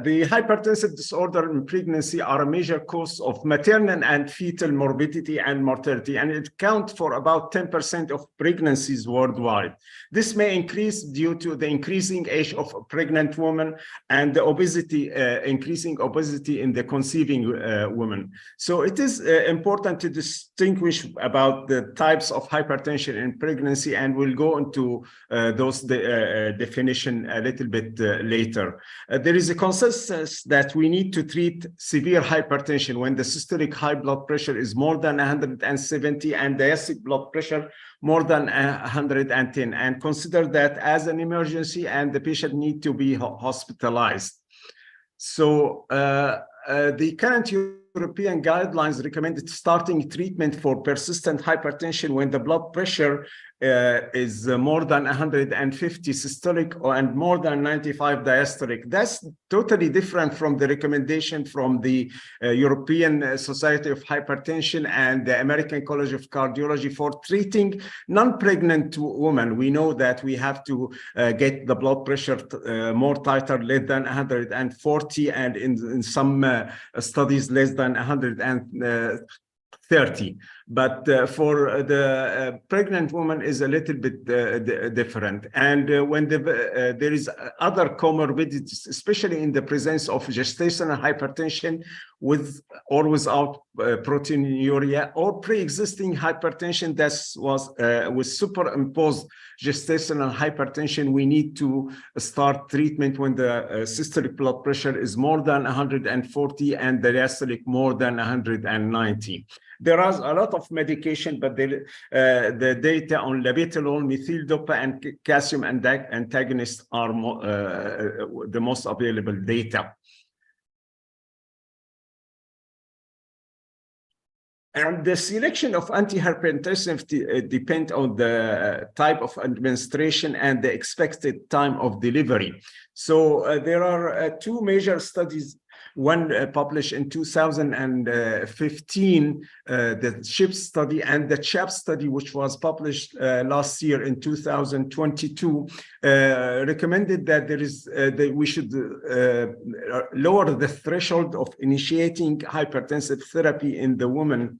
the hypertensive disorder in pregnancy are a major cause of maternal and fetal morbidity and mortality, and it accounts for about 10% of pregnancies worldwide. This may increase due to the increasing age of pregnant women and the obesity, increasing obesity in the conceiving women. So it is important to distinguish about the types of hypertension in pregnancy, and we'll go into those definition a little bit later. There is a consensus that we need to treat severe hypertension when the systolic high blood pressure is more than 170 and diastolic blood pressure more than 110, and consider that as an emergency and the patient need to be hospitalized. So the current European guidelines recommended starting treatment for persistent hypertension when the blood pressure is more than 150 systolic and more than 95 diastolic. That's totally different from the recommendation from the European Society of Hypertension and the American College of Cardiology for treating non-pregnant women. We know that we have to get the blood pressure more tighter, less than 140, and in some studies less than 130. But for the pregnant woman is a little bit different. And when there is other comorbidities, especially in the presence of gestational hypertension with or without proteinuria, or pre-existing hypertension that was with superimposed gestational hypertension, we need to start treatment when the systolic blood pressure is more than 140 and the diastolic more than 190. There is a lot of medication, but the data on labetalol, methyl dopa, and calcium antagonists are the most available data. And the selection of antihypertensive depend on the type of administration and the expected time of delivery. So there are two major studies. One published in 2015, the SHIP study, and the CHAP study, which was published last year in 2022, recommended that we should lower the threshold of initiating hypertensive therapy in the woman,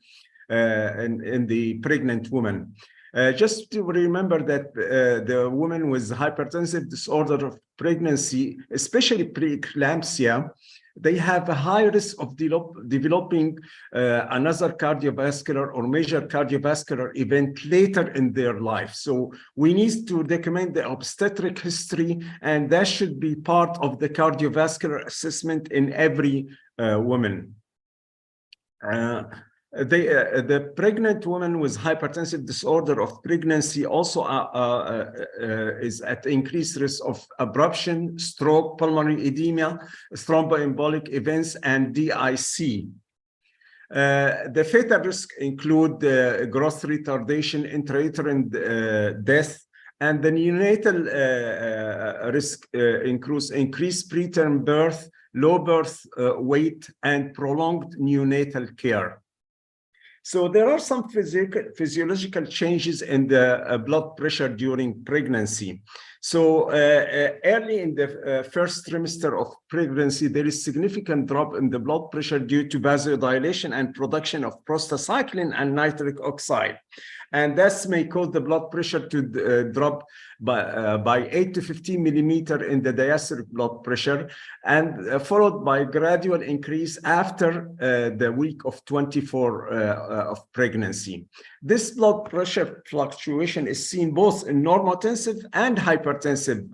in the pregnant woman. Just to remember that the woman with hypertensive disorder of pregnancy, especially preeclampsia, they have a high risk of developing another cardiovascular or major cardiovascular event later in their life. So we need to recommend the obstetric history, and that should be part of the cardiovascular assessment in every woman. The pregnant woman with hypertensive disorder of pregnancy also is at increased risk of abruption, stroke, pulmonary edema, thromboembolic events, and DIC. The fatal risks include growth retardation, intrauterine death, and the neonatal risk includes increased preterm birth, low birth weight, and prolonged neonatal care. So there are some physiological changes in the blood pressure during pregnancy. So early in the first trimester of pregnancy, there is significant drop in the blood pressure due to vasodilation and production of prostacyclin and nitric oxide. And this may cause the blood pressure to drop by 8 to 15 millimeter in the diastolic blood pressure, and followed by gradual increase after the week of 24 of pregnancy. This blood pressure fluctuation is seen both in normotensive and hypertensive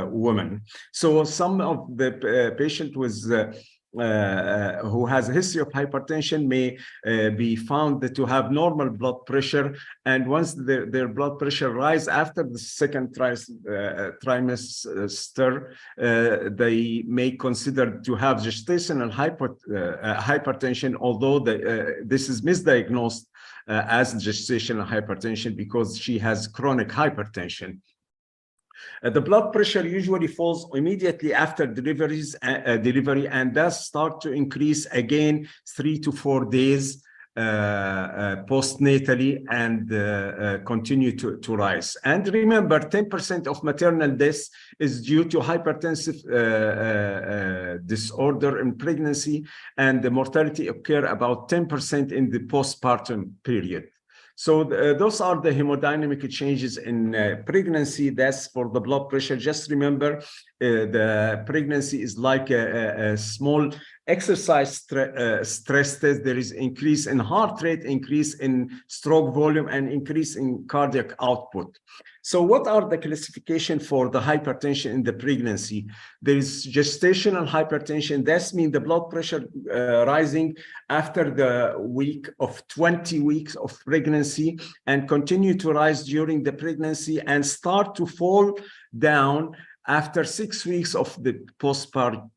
women. So some of the patient with who has a history of hypertension may be found to have normal blood pressure, and once their blood pressure rise after the second trimester, they may consider to have gestational hypertension, although this is misdiagnosed as gestational hypertension because she has chronic hypertension. The blood pressure usually falls immediately after delivery and does start to increase again 3 to 4 days postnatally and continue to rise. And remember, 10% of maternal deaths is due to hypertensive disorder in pregnancy, and the mortality occur about 10% in the postpartum period. So those are the hemodynamic changes in pregnancy. That's for the blood pressure. Just remember, the pregnancy is like a small exercise stress test. There is increase in heart rate, increase in stroke volume, and increase in cardiac output. So what are the classification for the hypertension in the pregnancy? There is gestational hypertension. That means the blood pressure rising after the week of 20 weeks of pregnancy and continue to rise during the pregnancy and start to fall down after 6 weeks of the postpartum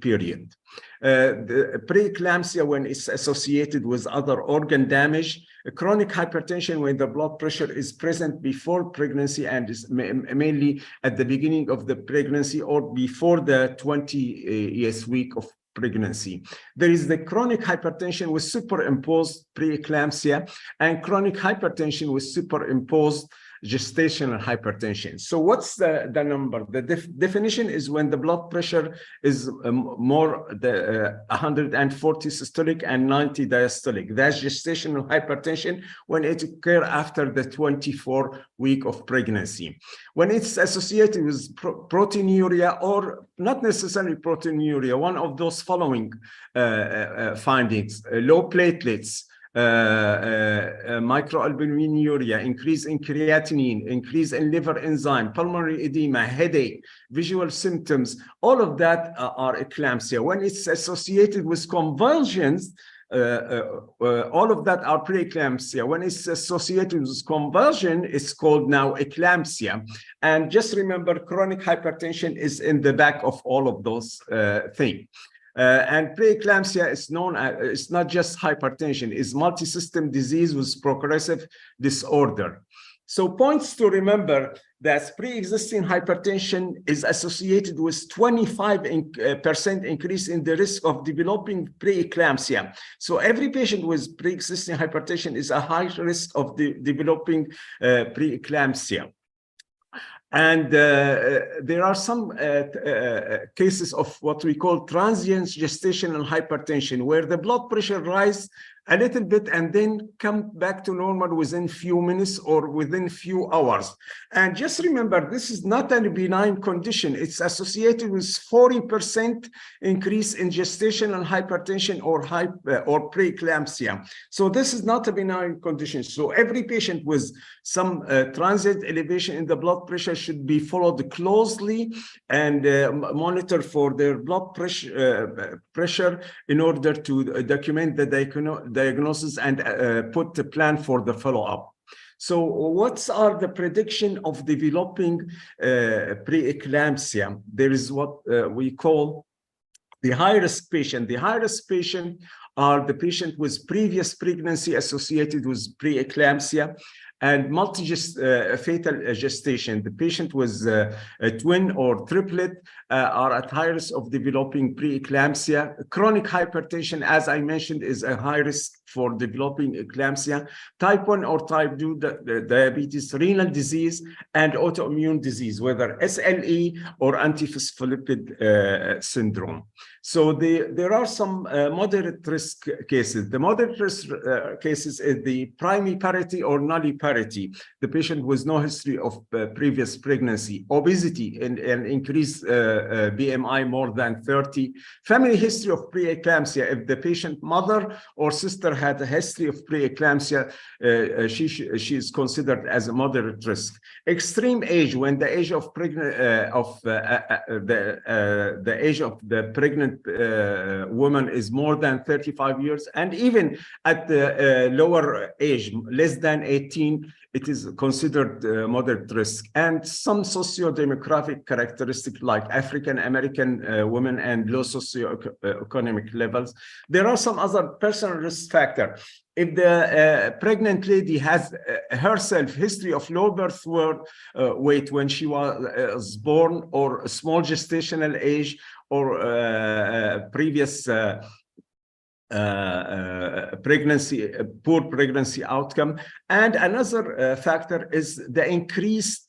period. The preeclampsia, when it's associated with other organ damage, chronic hypertension when the blood pressure is present before pregnancy and is mainly at the beginning of the pregnancy or before the 20th week of pregnancy. There is the chronic hypertension with superimposed preeclampsia and chronic hypertension with superimposed gestational hypertension. So what's the number? The definition is when the blood pressure is more the 140 systolic and 90 diastolic. That's gestational hypertension when it occurs after the 24 week of pregnancy. When it's associated with proteinuria or not necessarily proteinuria, one of those following findings: low platelets, microalbuminuria, increase in creatinine, increase in liver enzyme, pulmonary edema, headache, visual symptoms, all of that are eclampsia. When it's associated with convulsions, all of that are preeclampsia. When it's associated with convulsion, it's called now eclampsia. And just remember, chronic hypertension is in the back of all of those things. And preeclampsia is known as, it's not just hypertension, it's multi-system disease with progressive disorder. So points to remember that pre-existing hypertension is associated with 25% increase in the risk of developing preeclampsia. So every patient with pre-existing hypertension is a high risk of developing preeclampsia. And there are some cases of what we call transient gestational hypertension, where the blood pressure rises a little bit and then come back to normal within few minutes or within few hours. And just remember, this is not a benign condition. It's associated with 40% increase in gestational hypertension or preeclampsia. So this is not a benign condition. So every patient with some transient elevation in the blood pressure should be followed closely and monitor for their blood pressure in order to document the diagnosis and put the plan for the follow-up. So what are the prediction of developing preeclampsia? There is what we call The high-risk patient are the patient with previous pregnancy associated with preeclampsia and fatal gestation. The patient with a twin or triplet are at high risk of developing preeclampsia. Chronic hypertension, as I mentioned, is a high risk for developing eclampsia. Type 1 or type 2 diabetes, renal disease, and autoimmune disease, whether SLE or antiphospholipid syndrome. So there are some moderate risk cases. The moderate risk cases is the primiparity or nulliparity, the patient with no history of previous pregnancy, obesity, and increased BMI more than 30, family history of preeclampsia. If the patient mother or sister had a history of preeclampsia, she is considered as a moderate risk. Extreme age, when the age of the age of the pregnant woman is more than 35 years, and even at the lower age, less than 18, it is considered moderate risk. And some socio-demographic characteristics like African American women and low socioeconomic levels. There are some other personal risk factors. If the pregnant lady has herself history of low birth weight when she was born, or a small gestational age, or previous pregnancy, poor pregnancy outcome. And another factor is the increased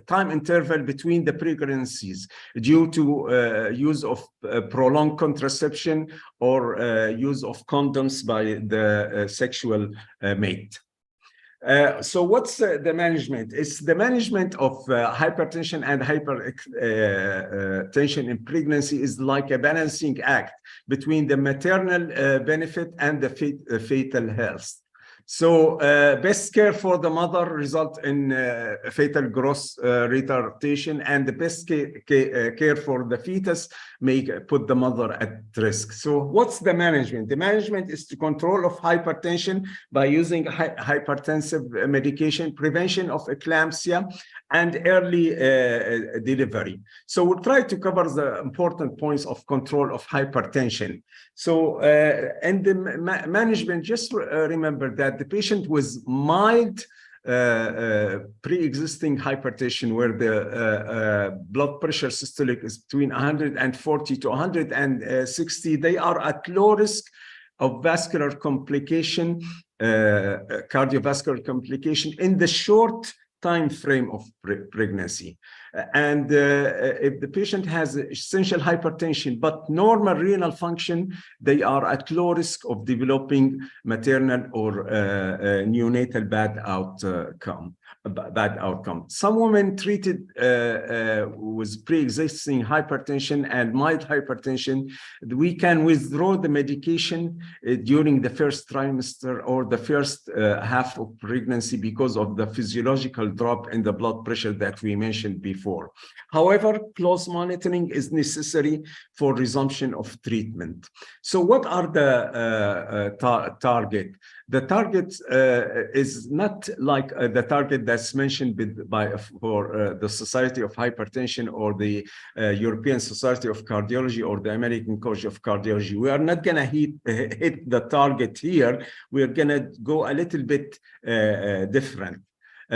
time interval between the pregnancies due to use of prolonged contraception or use of condoms by the sexual mate. So what's the management? It's the management of hypertension and hypertension in pregnancy is like a balancing act between the maternal benefit and the fetal health. So best care for the mother result in fetal growth retardation, and the best care for the fetus may put the mother at risk. So what's the management? The management is to control of hypertension by using hypertensive medication, prevention of eclampsia, and early delivery. So we'll try to cover the important points of control of hypertension. So and the management, just remember that the patient with mild pre-existing hypertension, where the blood pressure systolic is between 140 to 160, they are at low risk of vascular complication, cardiovascular complication in the short time frame of pregnancy. And if the patient has essential hypertension but normal renal function, they are at low risk of developing maternal or neonatal bad outcome. Some women treated with pre-existing hypertension and mild hypertension, we can withdraw the medication during the first trimester or the first half of pregnancy because of the physiological drop in the blood pressure that we mentioned before. However, close monitoring is necessary for resumption of treatment. So what are the target? The target is not like the target that's mentioned for the Society of Hypertension or the European Society of Cardiology or the American College of Cardiology. We are not going to hit the target here. We're going to go a little bit different.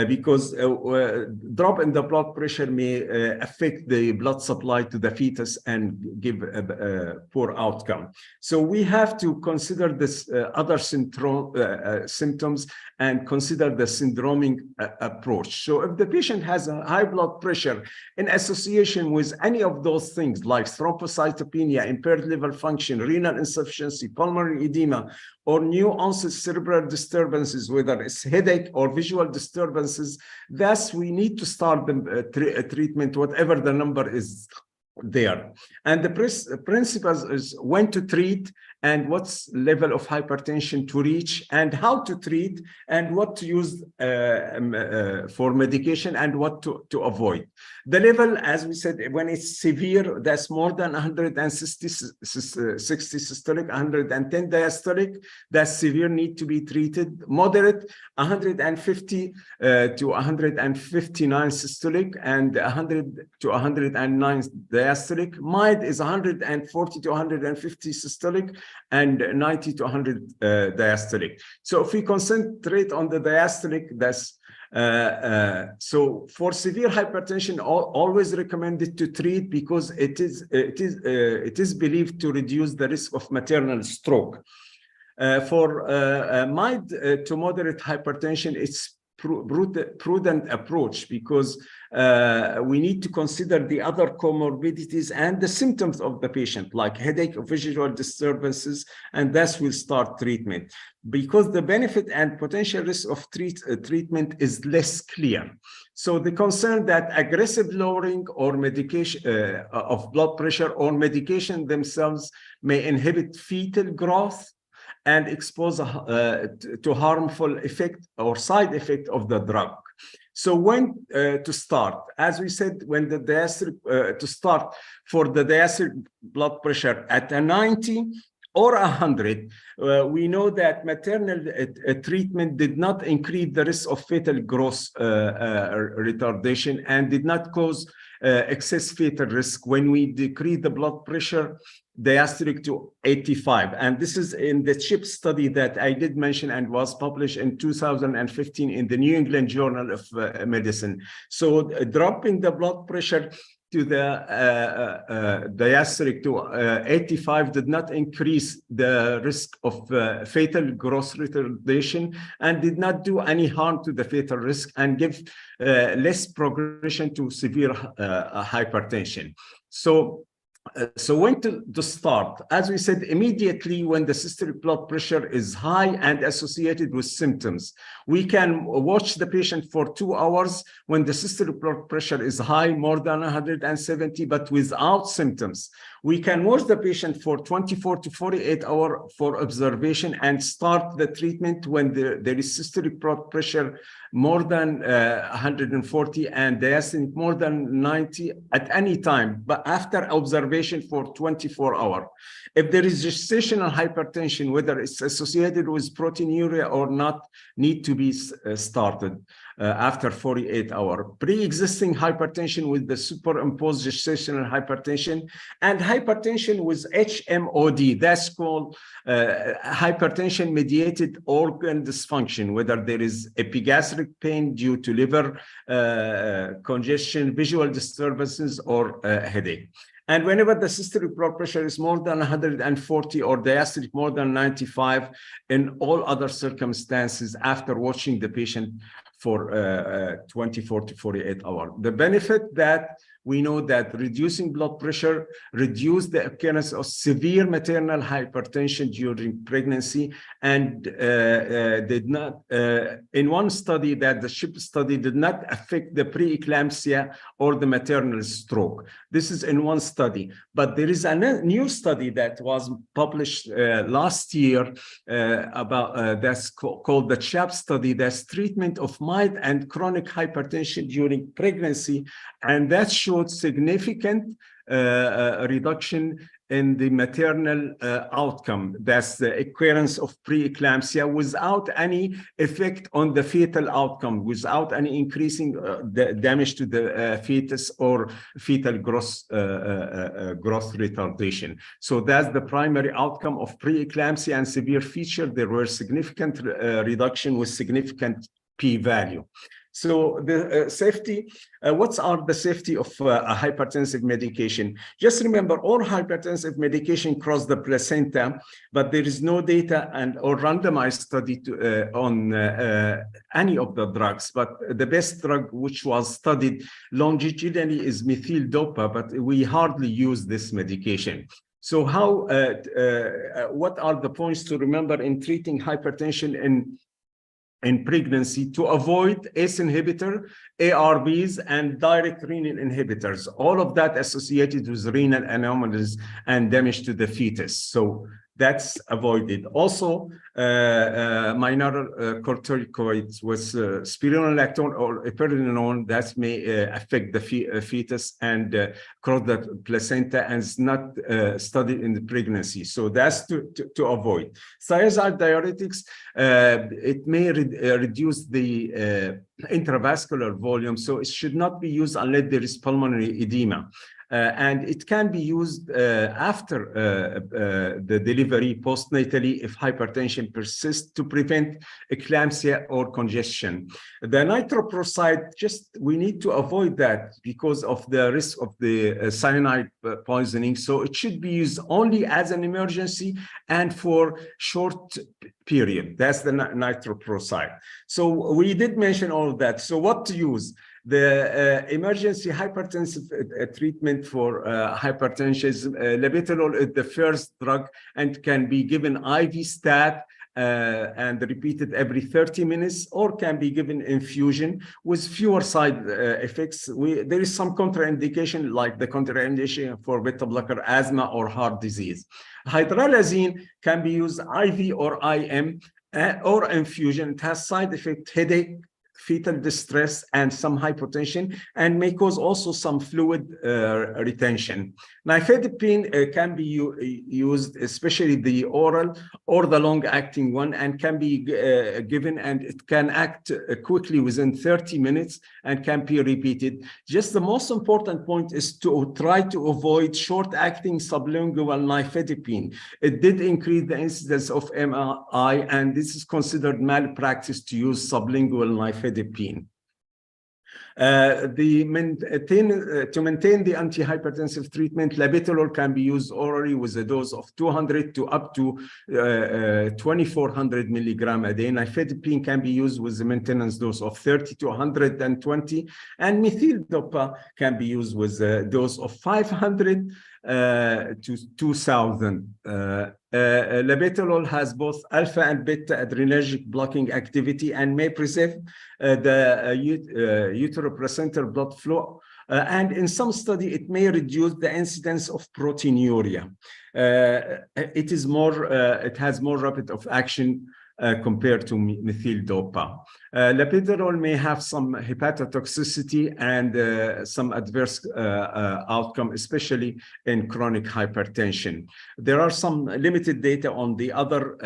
Because drop in the blood pressure may affect the blood supply to the fetus and give a poor outcome. So we have to consider this other symptoms and consider the syndromic approach. So if the patient has a high blood pressure in association with any of those things like thrombocytopenia, impaired liver function, renal insufficiency, pulmonary edema, or new onset cerebral disturbances, whether it's headache or visual disturbances, thus we need to start the treatment, whatever the number is there. And the principles is when to treat and what's level of hypertension to reach, and how to treat, and what to use for medication, and what to avoid. The level, as we said, when it's severe, that's more than 160 systolic, 110 diastolic, that's severe, need to be treated. Moderate, 150 to 159 systolic, and 100 to 109 diastolic. Mild is 140 to 150 systolic, and 90 to 100 diastolic. So if we concentrate on the diastolic, that's so for severe hypertension, always recommended to treat, because it is believed to reduce the risk of maternal stroke. For mild to moderate hypertension, it's prudent approach, because we need to consider the other comorbidities and the symptoms of the patient, like headache or visual disturbances, and thus will start treatment, because the benefit and potential risk of treatment is less clear. So the concern that aggressive lowering or medication of blood pressure or medication themselves may inhibit fetal growth and expose to harmful effect or side effect of the drug. So when to start? As we said, when the diastolic, to start for the diastolic blood pressure at a 90 or 100, we know that maternal treatment did not increase the risk of fetal growth retardation, and did not cause excess fetal risk when we decrease the blood pressure diastolic to 85. And this is in the CHIP study that I did mention and was published in 2015 in the New England Journal of Medicine. So dropping the blood pressure to the diastolic to 85 did not increase the risk of fetal growth retardation, and did not do any harm to the fetal risk, and give less progression to severe hypertension. So when to start? As we said, immediately when the systolic blood pressure is high and associated with symptoms. We can watch the patient for 2 hours when the systolic blood pressure is high, more than 170, but without symptoms. We can watch the patient for 24 to 48 hours for observation, and start the treatment when there is systolic blood pressure more than 140 and diastolic more than 90 at any time, but after observation for 24 hours. If there is gestational hypertension, whether it's associated with proteinuria or not, need to be started after 48 hours. Pre-existing hypertension with the superimposed gestational hypertension, and hypertension with HMOD, that's called hypertension mediated organ dysfunction, whether there is epigastric pain due to liver congestion, visual disturbances, or headache. And whenever the systolic blood pressure is more than 140 or diastolic more than 95, in all other circumstances after watching the patient for 24 to 48 hours. The benefit that we know that reducing blood pressure reduce the occurrence of severe maternal hypertension during pregnancy, and did not, in one study, that the CHIP study, did not affect the preeclampsia or the maternal stroke. This is in one study, but there is a new study that was published last year about that's called the CHAP study. That's treatment of mild and chronic hypertension during pregnancy, and that showed significant reduction in the maternal outcome. That's the occurrence of preeclampsia without any effect on the fetal outcome, without any increasing the damage to the fetus or fetal growth retardation. So that's the primary outcome of preeclampsia and severe feature. There were significant reduction with significant p-value. So the safety, what are the safety of a hypertensive medication? Just remember, all hypertensive medication cross the placenta, but there is no data or randomized study on any of the drugs. But the best drug which was studied longitudinally is methyl dopa, but we hardly use this medication. So how, what are the points to remember in treating hypertension in pregnancy? To avoid ACE inhibitor, ARBs, and direct renin inhibitors, all of that associated with renal anomalies and damage to the fetus. So that's avoided. Also, minor corticoids with spironolactone or epinephrine that may affect the fetus and cross the placenta and is not studied in the pregnancy. So that's to avoid. Thiazide diuretics, it may reduce the intravascular volume, so it should not be used unless there is pulmonary edema. And it can be used after the delivery postnatally if hypertension persists to prevent eclampsia or congestion. The nitroprusside, we need to avoid that because of the risk of the cyanide poisoning. So it should be used only as an emergency and for short period. That's the nitroprusside. So we did mention all of that. So what to use? The emergency hypertensive treatment for hypertension is labetalol is the first drug and can be given IV stat and repeated every 30 minutes, or can be given infusion with fewer side effects. There is some contraindication, like the contraindication for beta blocker, asthma, or heart disease. Hydralazine can be used IV or IM or infusion. It has side effect, headache, fetal distress, and some hypotension, and may cause also some fluid retention. Nifedipine can be used, especially the oral or the long-acting one, and can be given, and it can act quickly within 30 minutes and can be repeated. Just the most important point is to try to avoid short-acting sublingual nifedipine. It did increase the incidence of MI, and this is considered malpractice to use sublingual nifedipine. To maintain the antihypertensive treatment, labetalol can be used orally with a dose of 200 to up to 2,400 milligram a day. Nifedipine can be used with a maintenance dose of 30 to 120, and methyl-dopa can be used with a dose of 500 to 2,000. Labetalol has both alpha and beta adrenergic blocking activity and may preserve the uteroplacental blood flow. And in some study, it may reduce the incidence of proteinuria. It has more rapid of action compared to methyl-dopa. Labetalol may have some hepatotoxicity and some adverse outcome, especially in chronic hypertension. There are some limited data on the other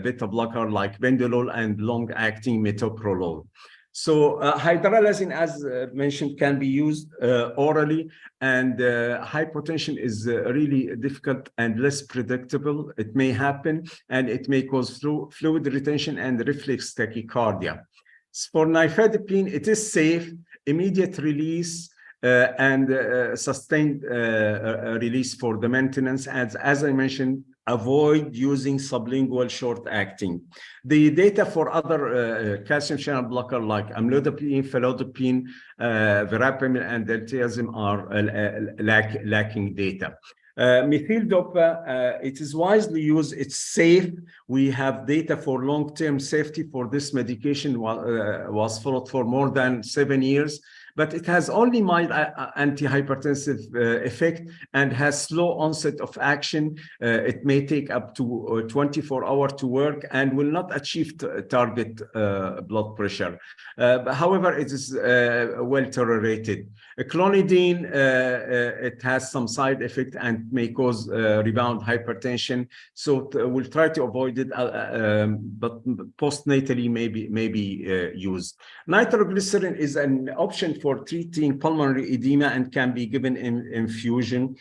beta blocker like bendolol and long-acting metoprolol. So hydralazine, as mentioned, can be used orally, and hypotension is really difficult and less predictable. It may happen, and it may cause fluid retention and reflex tachycardia. For nifedipine, it is safe, immediate release, and sustained release for the maintenance. As I mentioned, avoid using sublingual short-acting. The data for other calcium channel blocker like amlodipine, felodipine, verapamil, and diltiazem are lacking data. Methyl-dopa, it is widely used, it's safe. We have data for long-term safety for this medication was followed for more than 7 years, but it has only mild antihypertensive effect and has slow onset of action. It may take up to 24 hours to work and will not achieve target blood pressure. However, it is well tolerated. Clonidine, it has some side effect and may cause rebound hypertension. So we'll try to avoid it, but postnatally may be used. Nitroglycerin is an option for treating pulmonary edema and can be given in infusion.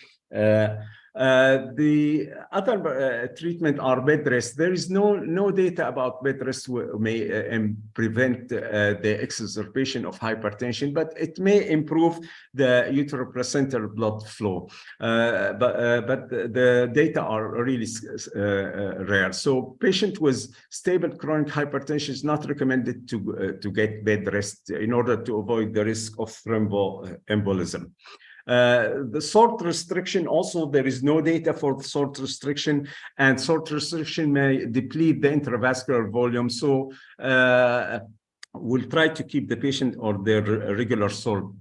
The other treatment are bed rest. There is no data about bed rest may prevent the exacerbation of hypertension, but it may improve the uteroplacental blood flow. But the data are really rare. So patient with stable chronic hypertension is not recommended to get bed rest in order to avoid the risk of thromboembolism. The salt restriction, also there is no data for the salt restriction, and salt restriction may deplete the intravascular volume. So we'll try to keep the patient on their regular salt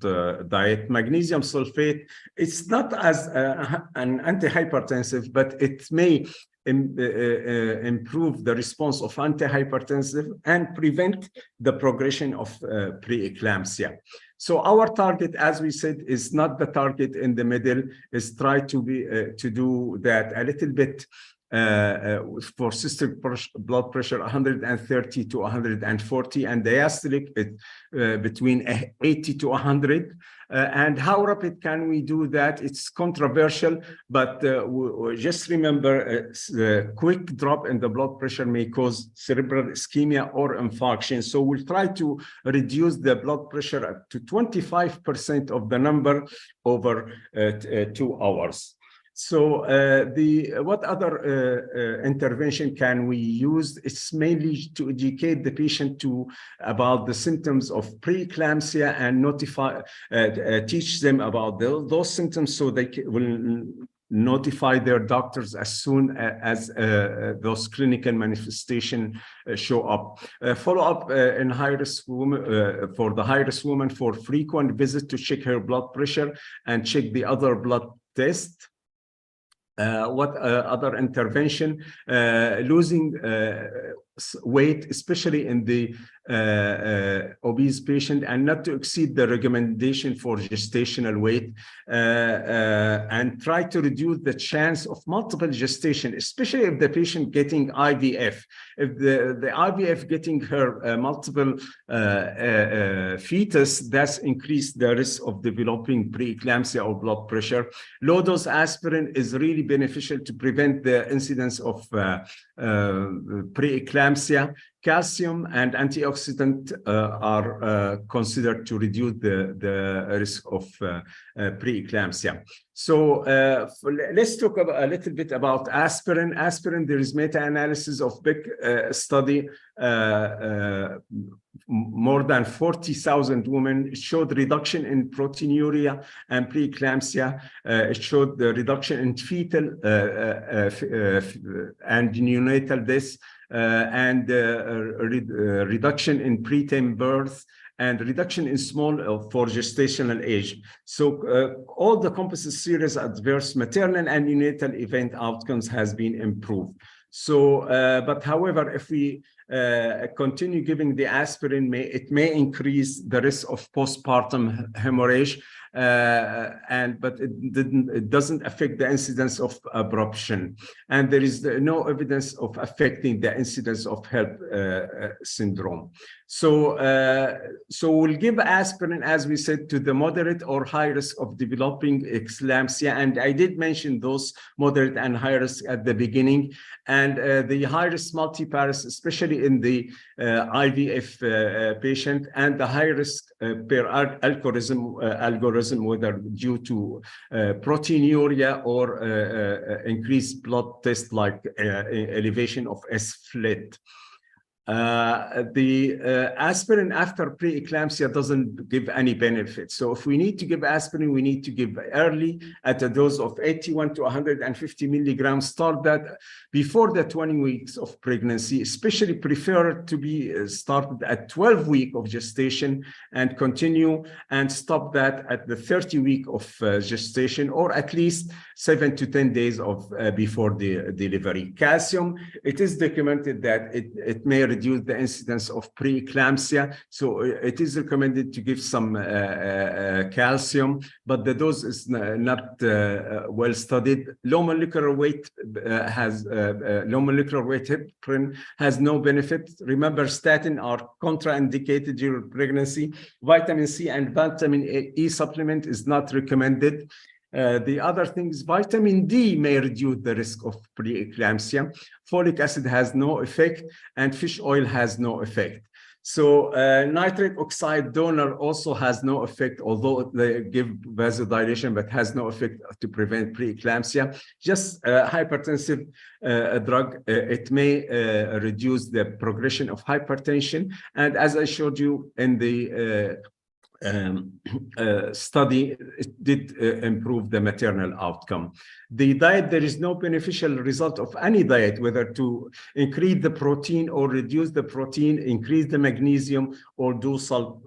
diet. Magnesium sulfate, it's not as an antihypertensive, but it may improve the response of antihypertensive and prevent the progression of preeclampsia. So our target, as we said, is not the target in the middle, is try to be to do that a little bit for systolic blood pressure 130 to 140 and diastolic between 80 to 100. And how rapid can we do that? It's controversial, but just remember the quick drop in the blood pressure may cause cerebral ischemia or infarction. So we'll try to reduce the blood pressure to 25% of the number over 2 hours. So what other intervention can we use? It's mainly to educate the patient about the symptoms of preeclampsia and teach them about those symptoms so they will notify their doctors as soon as those clinical manifestations show up. Follow up in high-risk women for the high-risk woman for frequent visit to check her blood pressure and check the other blood tests. What other intervention? Losing weight, especially in the obese patient, and not to exceed the recommendation for gestational weight, and try to reduce the chance of multiple gestation, especially if the patient getting IVF. If the IVF getting her multiple fetus, that's increased the risk of developing preeclampsia or blood pressure. Low dose aspirin is really beneficial to prevent the incidence of preeclampsia. Calcium and antioxidant are considered to reduce the risk of preeclampsia. So let's talk about, a little bit about aspirin. Aspirin, there is meta-analysis of big study. More than 40,000 women showed reduction in proteinuria and preeclampsia. It showed the reduction in fetal and neonatal deaths, and reduction in preterm birth, and reduction in small for gestational age. So all the composite serious adverse maternal and neonatal event outcomes has been improved. So, but however, if we continue giving the aspirin, it may increase the risk of postpartum hemorrhage, but it doesn't affect the incidence of abruption, and there is no evidence of affecting the incidence of HELLP syndrome. So we'll give aspirin, as we said, to the moderate or high risk of developing eclampsia, and I did mention those moderate and high risk at the beginning, and the high risk multiparas, especially in the IVF patient, and the high risk per algorithm, whether due to proteinuria or increased blood test like elevation of S-FLET. The aspirin after preeclampsia doesn't give any benefit. So if we need to give aspirin, we need to give early at a dose of 81 to 150 milligrams. Start that before the 20 weeks of pregnancy, especially prefer to be started at 12 weeks of gestation, and continue and stop that at the 30 week of gestation, or at least 7 to 10 days of before the delivery. Calcium, it is documented that it may reduce the incidence of preeclampsia, so it is recommended to give some calcium, but the dose is not well studied. Low molecular weight heparin has no benefit. Remember, statin are contraindicated during pregnancy. Vitamin C and vitamin E supplement is not recommended. The other thing is vitamin D may reduce the risk of preeclampsia. Folic acid has no effect, and fish oil has no effect. So nitric oxide donor also has no effect, although they give vasodilation, but has no effect to prevent preeclampsia. Just hypertensive drug, it may reduce the progression of hypertension. And as I showed you in the study did improve the maternal outcome. The diet, there is no beneficial result of any diet, whether to increase the protein or reduce the protein, increase the magnesium, or do salt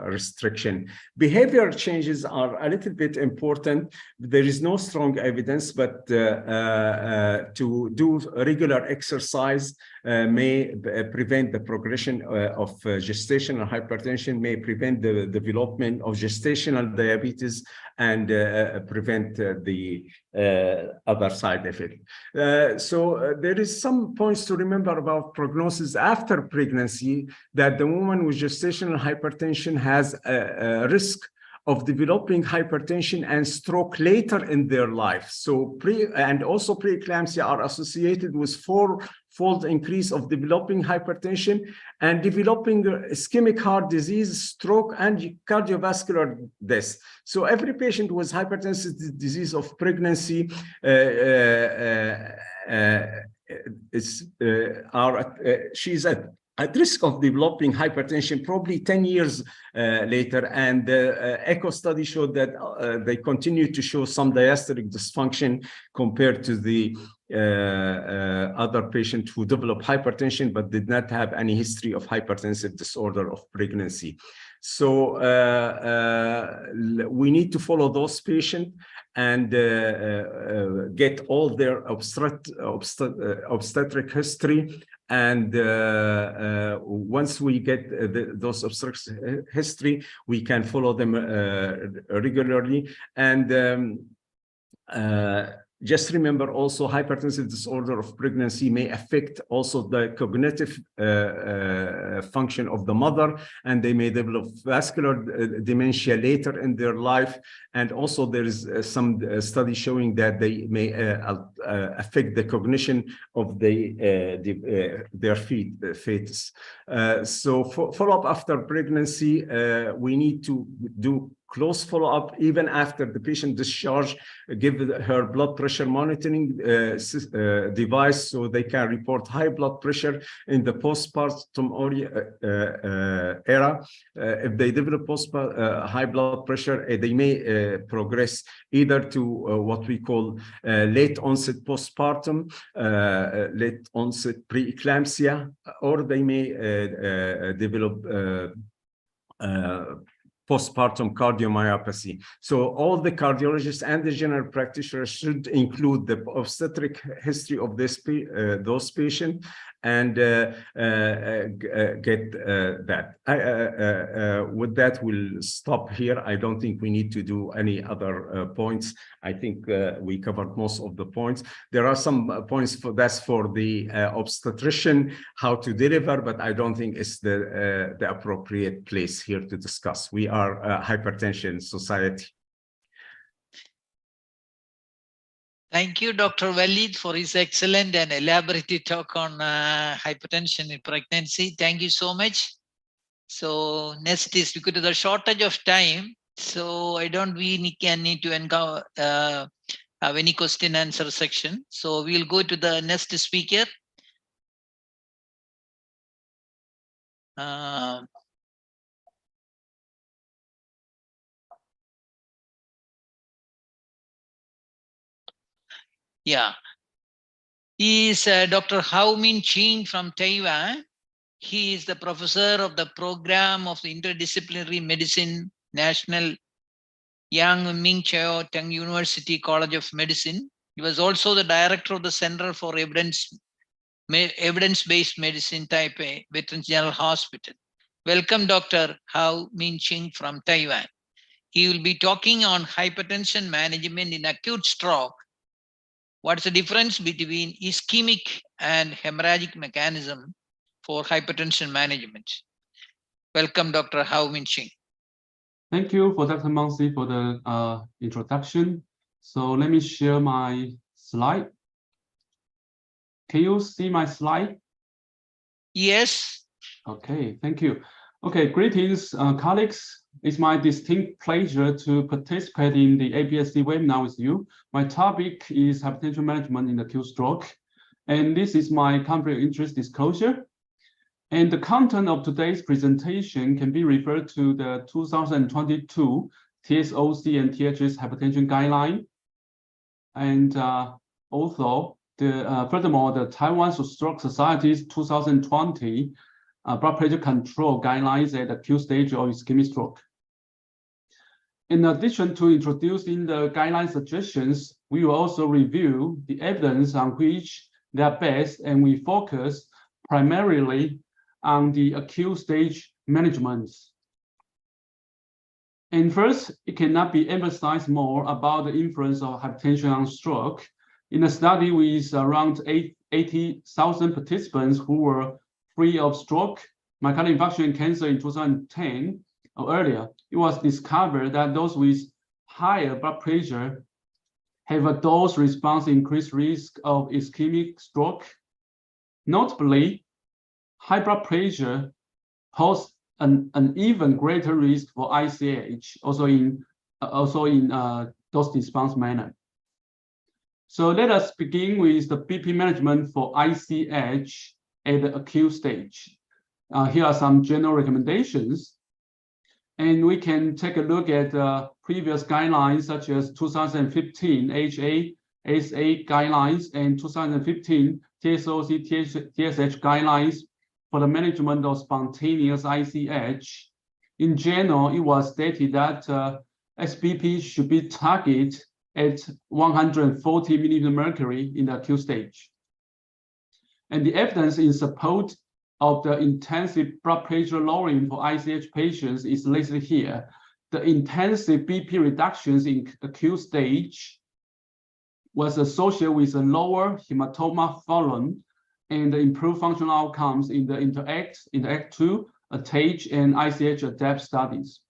restriction. Behavior changes are a little bit important. There is no strong evidence, but to do regular exercise may prevent the progression of gestational hypertension, may prevent the development of gestational diabetes, and prevent the other side effect. So there is some points to remember about prognosis after pregnancy, that the woman with gestational hypertension has a risk of developing hypertension and stroke later in their life. So also preeclampsia are associated with four-fold increase of developing hypertension and developing ischemic heart disease, stroke, and cardiovascular death. So every patient with hypertensive disease of pregnancy she's at risk of developing hypertension probably 10 years later. And the echo study showed that they continue to show some diastolic dysfunction compared to the other patients who developed hypertension but did not have any history of hypertensive disorder of pregnancy. So we need to follow those patients and get all their obstetric history. And once we get those obstetric history, we can follow them regularly. And just remember also, hypertensive disorder of pregnancy may affect also the cognitive function of the mother, and they may develop vascular dementia later in their life. And also there is some study showing that they may affect the cognition of their fetus. So follow-up after pregnancy, we need to do close follow-up even after the patient discharge, give her blood pressure monitoring device so they can report high blood pressure in the postpartum era. If they develop high blood pressure, they may progress either to what we call late onset postpartum, late onset preeclampsia, or they may develop postpartum cardiomyopathy. So all the cardiologists and the general practitioners should include the obstetric history of those patients and get that. With that, we'll stop here. I don't think we need to do any other points. I think we covered most of the points. There are some points that's for the obstetrician, how to deliver, but I don't think it's the appropriate place here to discuss. We are a hypertension society. Thank you, Dr. Walid, for his excellent and elaborate talk on hypertension in pregnancy. Thank you so much. So next is, because of the shortage of time, so I don't really need to have any question answer section. So we'll go to the next speaker. Yeah, he is Dr. Hao Min Ching from Taiwan. He is the professor of the program of the Interdisciplinary Medicine, National Yang Ming Chao Teng University College of Medicine. He was also the director of the Center for Evidence-Based Medicine, Taipei Veterans General Hospital. Welcome, Dr. Hao Min Ching from Taiwan. He will be talking on hypertension management in acute stroke. What's the difference between ischemic and hemorrhagic mechanism for hypertension management? Welcome, Dr. Hao Min Ching. Thank you for Dr. Mansi for the introduction. So let me share my slide. Can you see my slide? Yes. Okay, thank you. Okay, greetings, colleagues. It's my distinct pleasure to participate in the APSC webinar with you. My topic is hypertension management in acute stroke, and this is my conflict of interest disclosure. And the content of today's presentation can be referred to the 2022 TSOC and THS hypertension guideline. And also, furthermore, the Taiwan Stroke Society's 2020 blood pressure control guidelines at acute stage of ischemic stroke. In addition to introducing the guideline suggestions, we will also review the evidence on which they are based, and we focus primarily on the acute stage management. And first, it cannot be emphasized more about the influence of hypertension on stroke. In a study with around 80,000 participants who were free of stroke, myocardial infarction, and cancer in 2010 or earlier, it was discovered that those with higher blood pressure have a dose-response increased risk of ischemic stroke. Notably, high blood pressure poses an even greater risk for ICH, also in dose-response manner. So let us begin with the BP management for ICH at the acute stage. Here are some general recommendations. And we can take a look at previous guidelines such as 2015 HA/ASA guidelines and 2015 TSOC TSH guidelines for the management of spontaneous ICH. In general, it was stated that SBP should be targeted at 140 millimeter mercury in the acute stage. And the evidence in support of the intensive blood pressure lowering for ICH patients is listed here. The intensive BP reductions in acute stage was associated with a lower hematoma volume and the improved functional outcomes in the INTERACT-2, ATTAGE, and ICH ADAPT studies.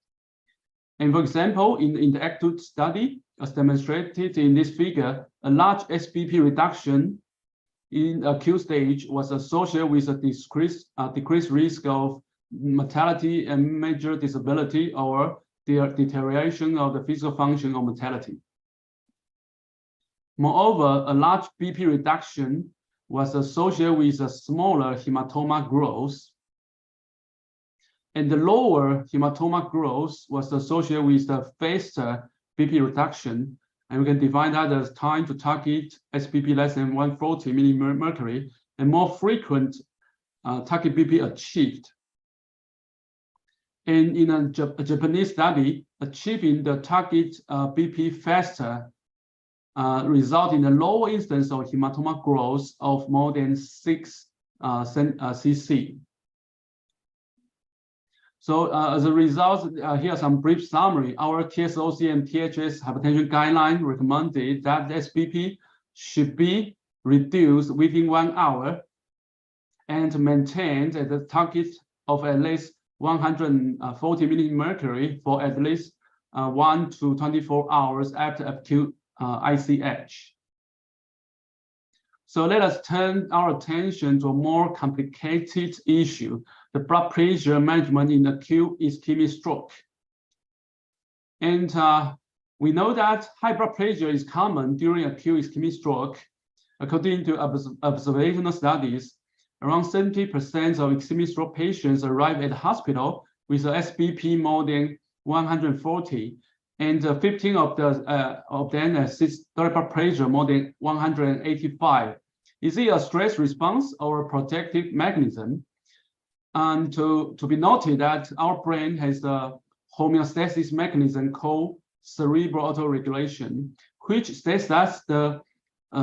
And for example, in the INTERACT-2 study, as demonstrated in this figure, a large SBP reduction in acute stage was associated with a decreased risk of mortality and major disability or the deterioration of the physical function or mortality. Moreover, a large BP reduction was associated with a smaller hematoma growth. And the lower hematoma growth was associated with the faster BP reduction. And we can define that as time to target SBP less than 140 mmHg and more frequent target BP achieved. And in a Japanese study, achieving the target BP faster result in a lower instance of hematoma growth of more than 6 cc. So as a result, here's some brief summary. Our TSOC and THS hypertension guideline recommended that SBP should be reduced within 1 hour and maintained at the target of at least 140 mmHg for at least 1 to 24 hours after acute ICH. So let us turn our attention to a more complicated issue, the blood pressure management in acute ischemic stroke. And we know that high blood pressure is common during acute ischemic stroke. According to observational studies, around 70% of ischemic stroke patients arrive at the hospital with a SBP more than 140, and 15 of them have systolic blood pressure more than 185. Is it a stress response or a protective mechanism? And to be noted that our brain has a homeostasis mechanism called cerebral autoregulation, which states that the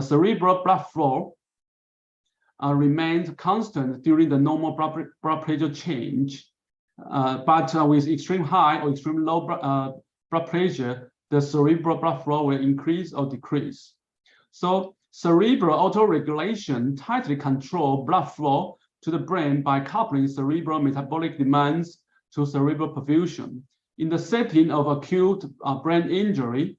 cerebral blood flow remained constant during the normal blood pressure change. But with extreme high or extreme low blood pressure, the cerebral blood flow will increase or decrease. So cerebral autoregulation tightly controls blood flow to the brain by coupling cerebral metabolic demands to cerebral perfusion. In the setting of acute brain injury,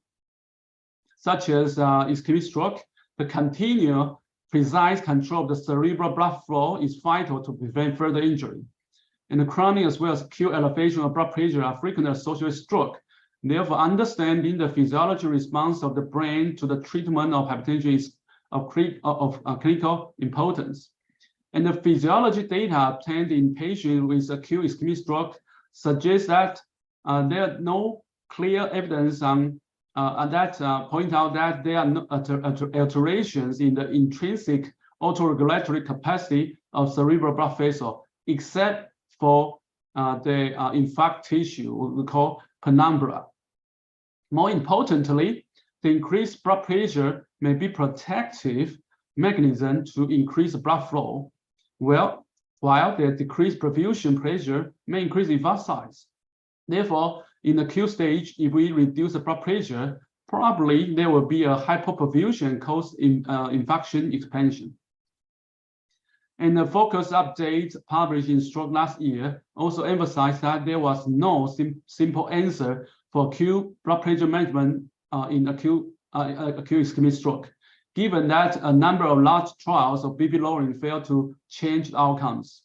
such as ischemic stroke, the continual precise control of the cerebral blood flow is vital to prevent further injury. And the chronic as well as acute elevation of blood pressure are frequently associated with stroke. Therefore, understanding the physiology response of the brain to the treatment of hypertension is of critical importance. And the physiology data obtained in patients with acute ischemic stroke suggests that there are no clear evidence that point out that there are no alterations in the intrinsic autoregulatory capacity of cerebral blood vessel, except for the infarct tissue we call penumbra. More importantly, the increased blood pressure may be protective mechanism to increase blood flow, while the decreased perfusion pressure may increase infarct size. Therefore, in the acute stage, if we reduce the blood pressure, probably there will be a hypoperfusion caused in infarction expansion. And the focus update published in Stroke last year also emphasized that there was no simple answer for acute blood pressure management in acute ischemic stroke, given that a number of large trials of BP lowering failed to change outcomes.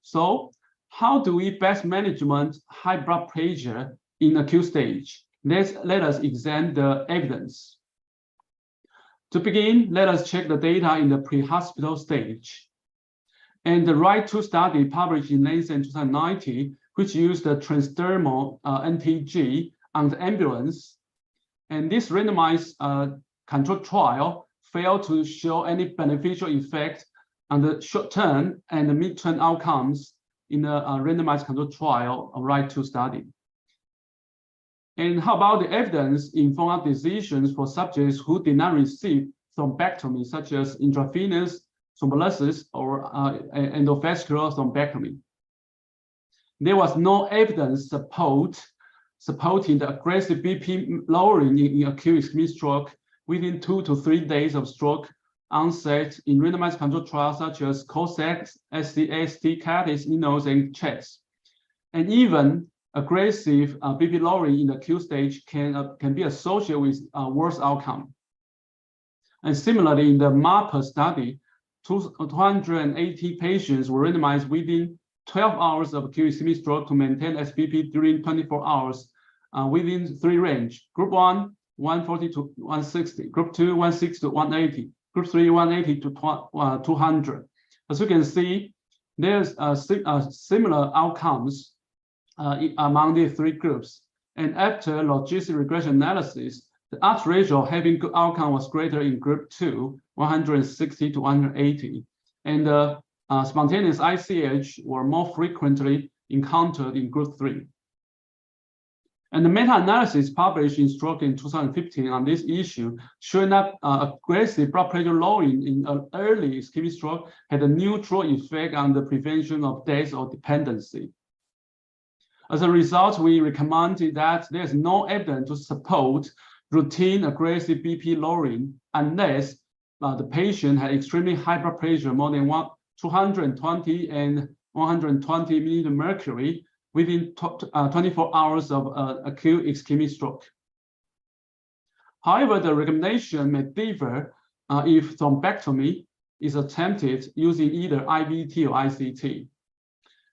So how do we best manage high blood pressure in acute stage? Let us examine the evidence. To begin, let us check the data in the pre-hospital stage. And the RIDE-2 study published in Lancet 2019, which used the transdermal NTG on the ambulance. And this randomized controlled trial failed to show any beneficial effect on the short-term and the mid-term outcomes in a randomized controlled trial of RIDE-2 study. And how about the evidence informed decisions for subjects who did not receive thrombectomy, such as intravenous thrombolysis or endovascular thrombectomy? There was no evidence supporting the aggressive BP lowering in acute ischemic stroke within 2 to 3 days of stroke onset in randomized controlled trials such as COSAC, SCST, CATIS, INOS, and CHESS. And even aggressive BP lowering in the acute stage can be associated with worse outcome. And similarly, in the MAPA study, 280 patients were randomized within 12 hours of acute ischemic stroke to maintain SBP during 24 hours within 3 range. Group 1, 140 to 160. Group 2, 160 to 180. Group 3, 180 to 200. As you can see, there's similar outcomes among the 3 groups. And after logistic regression analysis, the odds ratio of having good outcome was greater in group 2, 160 to 180. And spontaneous ICH were more frequently encountered in group 3. And the meta-analysis published in Stroke in 2015 on this issue showing that aggressive blood pressure lowering in an early ischemic stroke had a neutral effect on the prevention of death or dependency. As a result, we recommended that there's no evidence to support routine aggressive BP lowering unless the patient had extremely high blood pressure, more than 220 and 120 millimeters mercury within 24 hours of acute ischemic stroke. However, the recommendation may differ if thrombectomy is attempted using either IVT or ICT.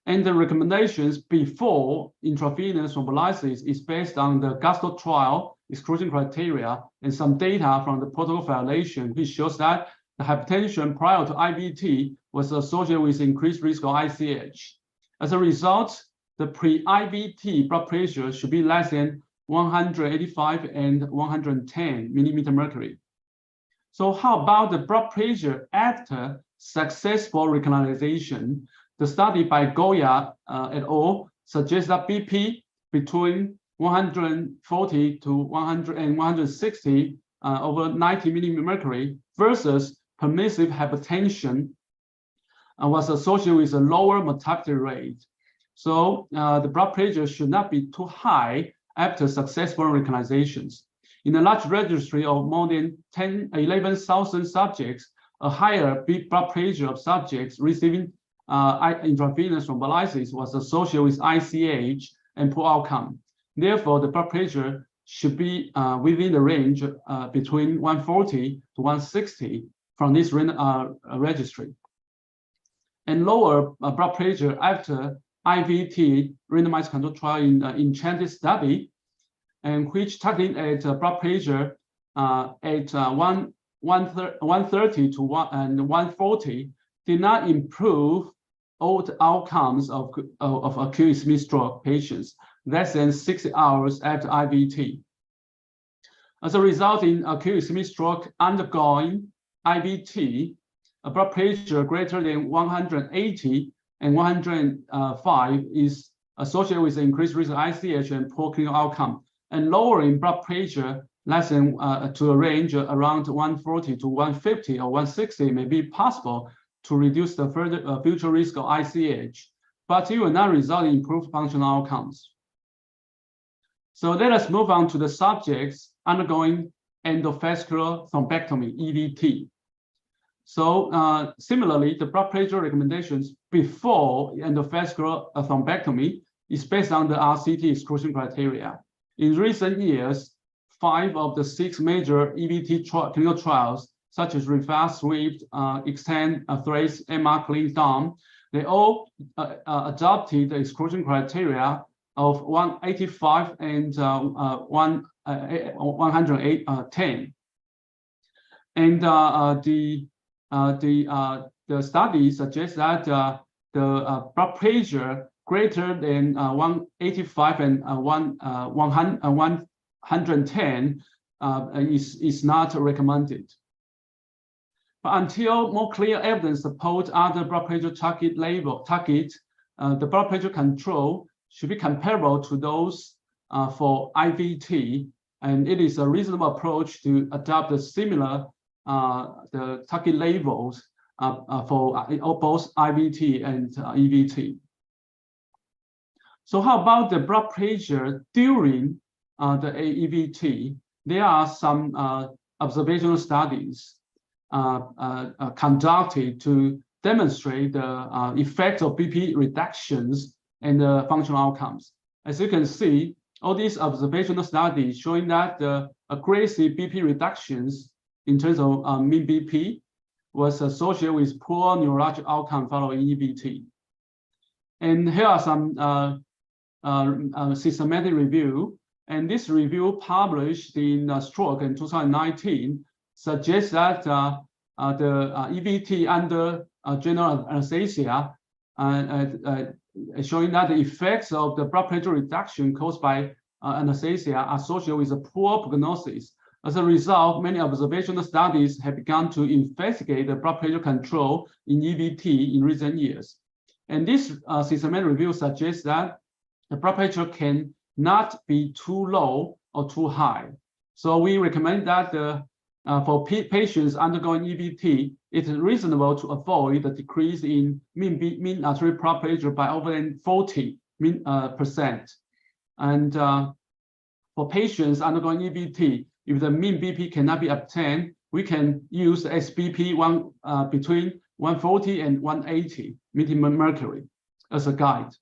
And the recommendations before intravenous thrombolysis is based on the GUSTO trial exclusion criteria and some data from the protocol violation, which shows that the hypertension prior to IVT was associated with increased risk of ICH. As a result, the pre-IVT blood pressure should be less than 185 and 110 millimeter mercury. So how about the blood pressure after successful recanalization? The study by Goya et al. Suggests that BP between 140 to 100 and 160 over 90 millimeter mercury versus permissive hypertension was associated with a lower mortality rate. So the blood pressure should not be too high after successful recanalizations. In a large registry of more than 11,000 subjects, a higher blood pressure of subjects receiving intravenous thrombolysis was associated with ICH and poor outcome. Therefore, the blood pressure should be within the range between 140 to 160 from this registry. And lower blood pressure after IVT randomized control trial in Enchanted study, and which targeting at blood pressure at 130 to 140 did not improve all the outcomes of acute ischemic stroke patients less than 60 hours after IVT. As a result, in acute ischemic stroke undergoing IVT, a blood pressure greater than 180 and 105 is associated with increased risk of ICH and poor clinical outcome. And lowering blood pressure less than to a range around 140 to 150 or 160 may be possible to reduce the further future risk of ICH, but it will not result in improved functional outcomes. So let us move on to the subjects undergoing endovascular thrombectomy, EVT. So similarly, the blood pressure recommendations before endovascular thrombectomy is based on the RCT exclusion criteria. In recent years, 5 of the 6 major EVT clinical trials, such as REFAST, SWIFT, Extend, THRACE, MR, CLEAN, DOM, they all adopted the exclusion criteria of 185 and 110. And the study suggests that the blood pressure greater than 185 and 110 is not recommended. But until more clear evidence supports other blood pressure target, the blood pressure control should be comparable to those for IVT, and it is a reasonable approach to adopt a similar the target labels for both IVT and EVT. So how about the blood pressure during the EVT? There are some observational studies conducted to demonstrate the effect of BP reductions and the functional outcomes. As you can see, all these observational studies showing that the aggressive BP reductions in terms of mean BP was associated with poor neurologic outcome following EVT. And here are some systematic review. And this review published in Stroke in 2019 suggests that the EVT under general anesthesia showing that the effects of the blood pressure reduction caused by anesthesia are associated with a poor prognosis. As a result, many observational studies have begun to investigate the blood pressure control in EVT in recent years. And this systematic review suggests that the blood pressure can not be too low or too high. So we recommend that for patients undergoing EVT, it is reasonable to avoid the decrease in mean arterial blood pressure by over than 40%. And for patients undergoing EVT, if the mean BP cannot be obtained, we can use SBP between 140 and 180 mmHg as a guide.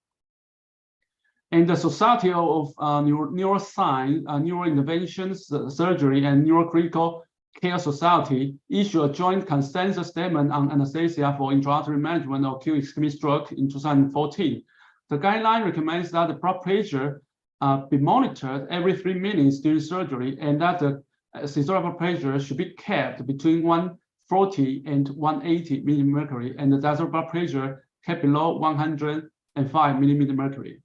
And the Society of Neuroscience, Neurointerventions Surgery, and Neurocritical Care Society issued a joint consensus statement on anesthesia for intraarterial management of acute ischemic stroke in 2014. The guideline recommends that the blood pressure be monitored every 3 minutes during surgery, and that the systolic blood pressure should be kept between 140 and 180 mmHg, and the diastolic blood pressure kept below 105 mmHg.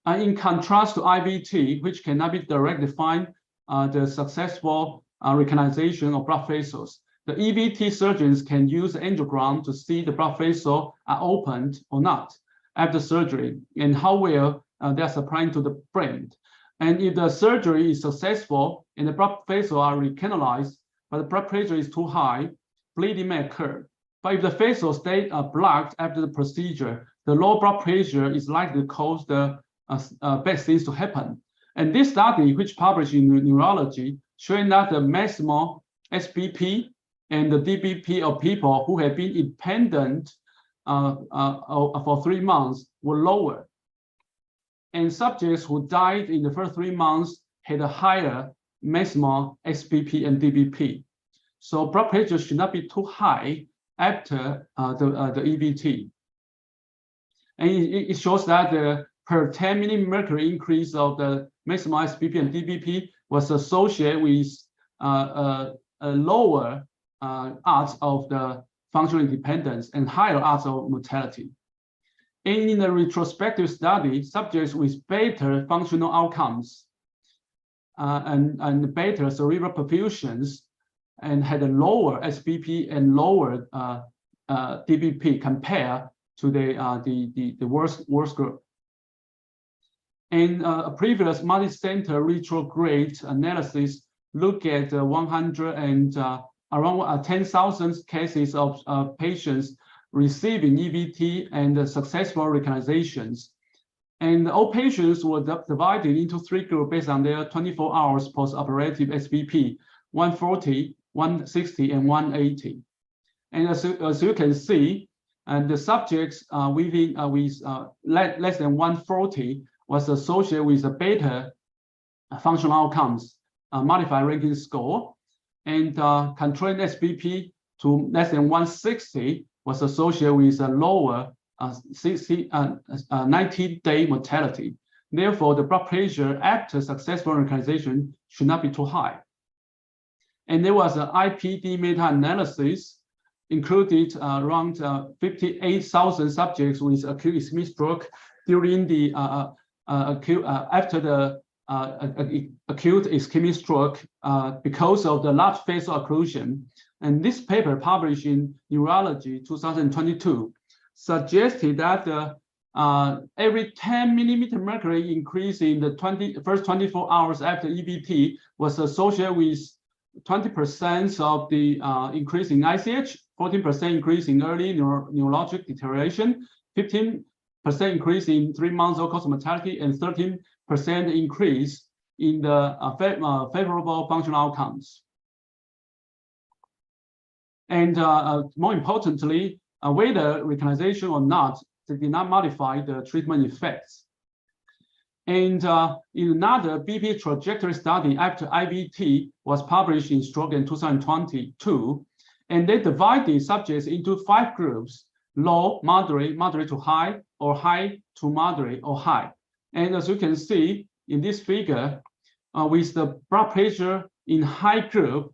In contrast to IVT, which cannot be directly defined the successful recognition of blood vessels, the EVT surgeons can use angiogram to see the blood vessels are opened or not after surgery, and how well they are supplying to the brain. And if the surgery is successful and the blood vessels are recanalized, but the blood pressure is too high, bleeding may occur. But if the vessels stay blocked after the procedure, the low blood pressure is likely to cause the bad things to happen. And this study, which published in Neurology, showing that the maximal SBP and the DBP of people who have been independent for 3 months were lower. And subjects who died in the first 3 months had a higher maximal SBP and DBP. So blood pressure should not be too high after the EVT. And it shows that the per 10 mmHg increase of the maximal SBP and DBP was associated with a lower odds of the functional independence and higher odds of mortality. And in the retrospective study, subjects with better functional outcomes and better cerebral perfusions and had a lower SBP and lower DBP compared to the worst group. And a previous multi-center retrograde analysis looked at around 10,000 cases of patients receiving EVT and successful recognizations. And all patients were divided into 3 groups based on their 24 hours post-operative SBP, 140, 160, and 180. And as you can see, the subjects with less than 140 was associated with a better functional outcomes, modified ranking score, and controlling SBP to less than 160 was associated with a lower 90-day mortality. Therefore, the blood pressure after successful recognition should not be too high. And there was an IPD meta-analysis included around 58,000 subjects with acute ischemic stroke during the after the acute ischemic stroke because of the large vessel occlusion. And this paper published in Neurology 2022 suggested that every 10 millimeter mercury increase in the first 24 hours after EVT was associated with 20% of the increase in ICH, 14% increase in early neurologic deterioration, 15% increase in 3 months all-cause mortality, and 13% increase in the favorable functional outcomes. And more importantly, whether recognition or not, they did not modify the treatment effects. And in another BP trajectory study after IVT was published in Stroke in 2022, and they divided subjects into 5 groups: low, moderate, moderate to high, or high to moderate or high. And as you can see in this figure, with the blood pressure in high group,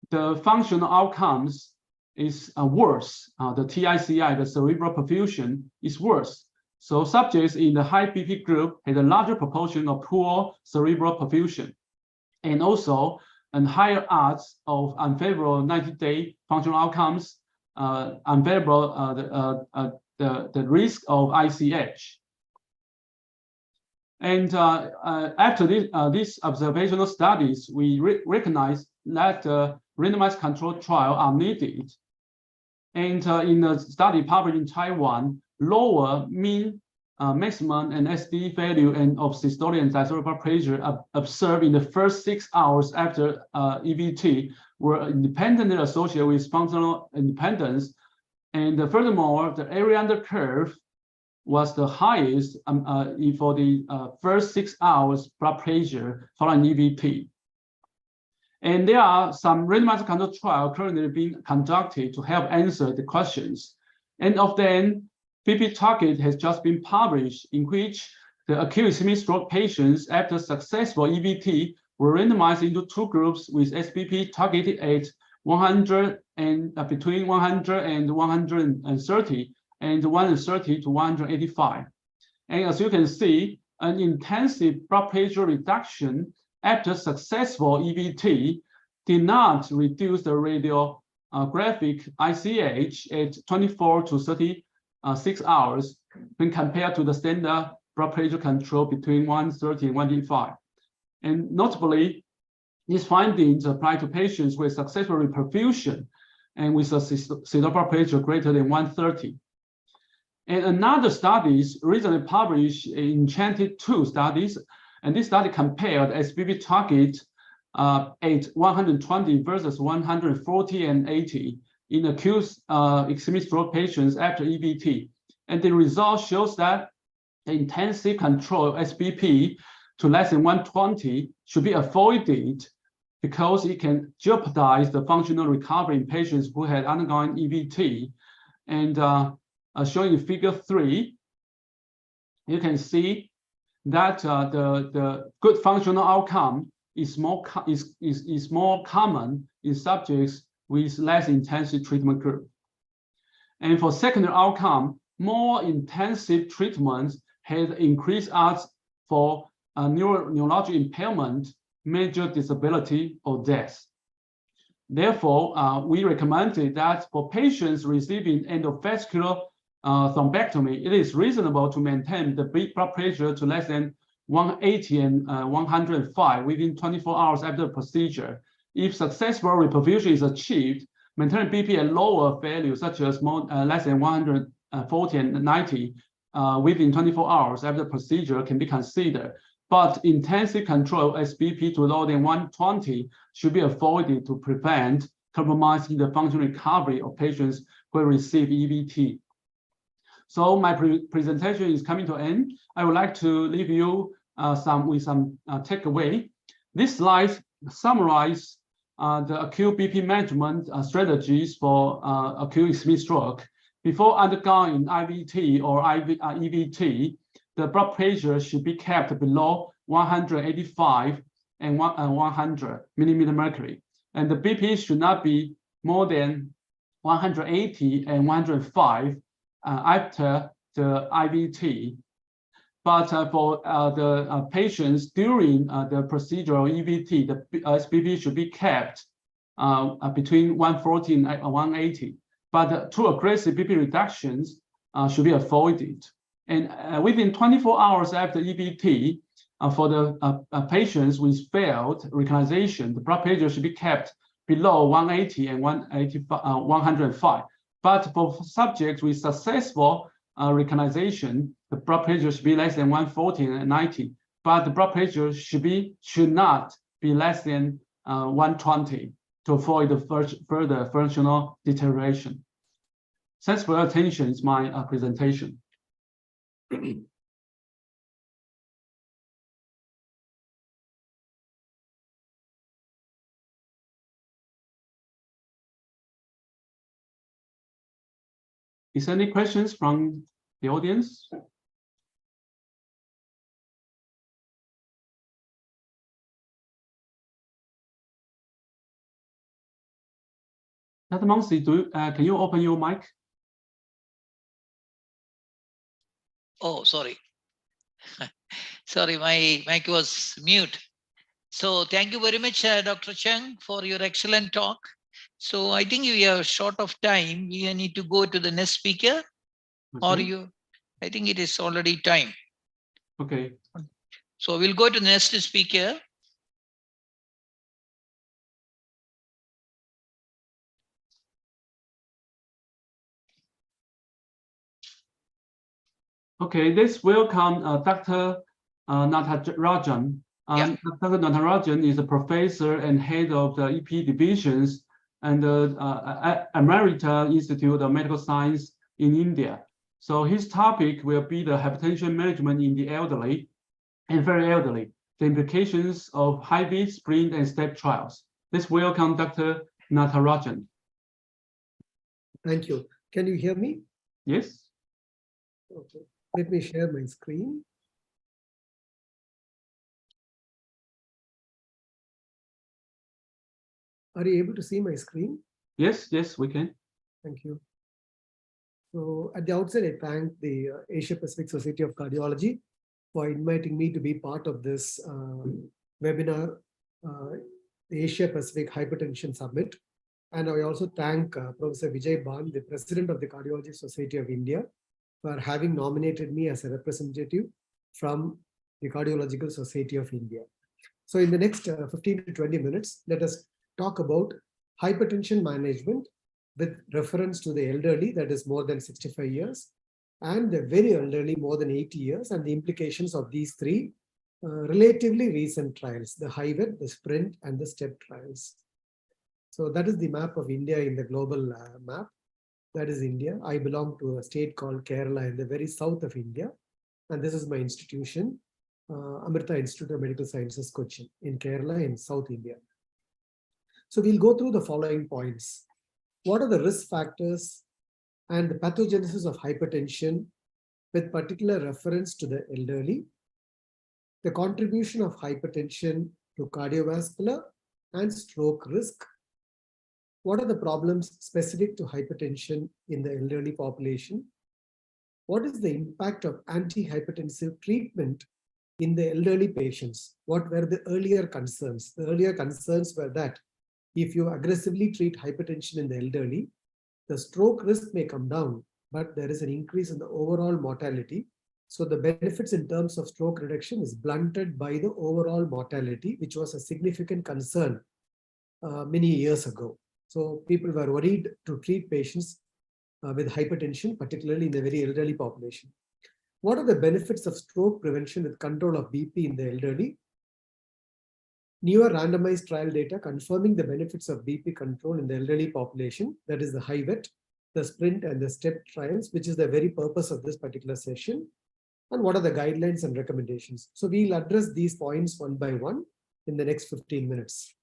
the functional outcomes is worse. The TICI, the cerebral perfusion, is worse. So subjects in the high BP group had a larger proportion of poor cerebral perfusion, and also higher odds of unfavorable 90-day functional outcomes, unfavorable the risk of ICH. And after these observational studies, we recognize that randomized controlled trial are needed. And in a study published in Taiwan, lower mean, maximum, and SD value and of systolic and diastolic blood pressure observed in the first 6 hours after EVT were independently associated with functional independence. And furthermore, the area under curve was the highest for the first 6 hours blood pressure following EVT. And there are some randomized controlled trials currently being conducted to help answer the questions. And of them, BP target has just been published, in which the acute ischemic stroke patients after successful EVT were randomized into 2 groups with SBP targeted at 100 and between 100 and 130, and 130 to 185. And as you can see, an intensive blood pressure reduction after successful EVT did not reduce the radiographic ICH at 24 to 36 hours when compared to the standard blood pressure control between 130 and 185. And notably, these findings apply to patients with successful reperfusion and with a systolic blood pressure greater than 130. And another studies recently published in Enchanted 2 studies, and this study compared SBP target at 120 versus 140 and 80 in acute ischemic stroke patients after EVT. And the result shows that the intensive control of SBP to less than 120 should be avoided because it can jeopardize the functional recovery in patients who had undergone EVT. And showing in figure 3, you can see that the good functional outcome is more common in subjects with less intensive treatment group. And for secondary outcome, more intensive treatments had increased odds for neurologic impairment, major disability, or death. Therefore, we recommended that for patients receiving endovascular thrombectomy, it is reasonable to maintain the blood pressure to less than 180 and 105 within 24 hours after the procedure. If successful reperfusion is achieved, maintaining BP at lower values such as less than 140 and 90 within 24 hours after the procedure can be considered. But intensive control as BP to lower than 120 should be avoided to prevent compromising the functional recovery of patients who receive EVT. So my presentation is coming to an end. I would like to leave you with some takeaway. This slide summarizes the acute BP management strategies for acute ischemic stroke. Before undergoing IVT or EVT, the blood pressure should be kept below 185 and 100 millimeter mercury. And the BP should not be more than 180 and 105 after the IVT. But for the patients during the procedure or EVT, the SBP should be kept between 140 and 180. But too aggressive BP reductions should be avoided. And within 24 hours after EVT, for the patients with failed recanalization, the blood pressure should be kept below 180 and 105. But for subjects with successful recanalization, the blood pressure should be less than 140 and 90. But the blood pressure should not be less than 120 to avoid the further functional deterioration. Thanks for your attention. It's my presentation. Is there any questions from the audience? Dr. Monsi, can you open your mic? Oh, sorry. Sorry, my mic was mute. So thank you very much, Dr. Cheng, for your excellent talk. So I think we are short of time. We need to go to the next speaker. Okay. Or I think it is already time. Okay. So we'll go to the next speaker. Okay, let's welcome Dr. Natarajan. Yeah. Dr. Natarajan is a professor and head of the EP divisions and the Emerita Institute of Medical Science in India. So his topic will be the hypertension management in the elderly and very elderly, the implications of high-beat, sprint, and step trials. Let's welcome Dr. Natarajan. Thank you. Can you hear me? Yes. Okay. Let me share my screen. Are you able to see my screen? Yes, yes, we can. Thank you. So at the outset, I thank the Asia-Pacific Society of Cardiology for inviting me to be part of this webinar, the Asia-Pacific Hypertension Summit. And I also thank Professor Vijay Ban, the President of the Cardiology Society of India, for having nominated me as a representative from the Cardiological Society of India. So in the next 15 to 20 minutes, let us talk about hypertension management with reference to the elderly, that is more than 65 years, and the very elderly, more than 80 years, and the implications of these three relatively recent trials, the HIVET, the SPRINT, and the STEP trials. So that is the map of India in the global map. That is India. I belong to a state called Kerala in the very south of India. And this is my institution, Amrita Institute of Medical Sciences, Cochin, in Kerala in South India. So we'll go through the following points. What are the risk factors and the pathogenesis of hypertension with particular reference to the elderly, the contribution of hypertension to cardiovascular and stroke risk, What are the problems specific to hypertension in the elderly population? What is the impact of antihypertensive treatment in the elderly patients? What were the earlier concerns? The earlier concerns were that if you aggressively treat hypertension in the elderly, the stroke risk may come down, but there is an increase in the overall mortality. So the benefits in terms of stroke reduction is blunted by the overall mortality, which was a significant concern many years ago. So people were worried to treat patients with hypertension, particularly in the very elderly population. What are the benefits of stroke prevention with control of BP in the elderly? Newer randomized trial data confirming the benefits of BP control in the elderly population, that is the HIVET, the SPRINT and the STEP trials, which is the very purpose of this particular session. And what are the guidelines and recommendations? So we'll address these points one by one in the next 15 minutes.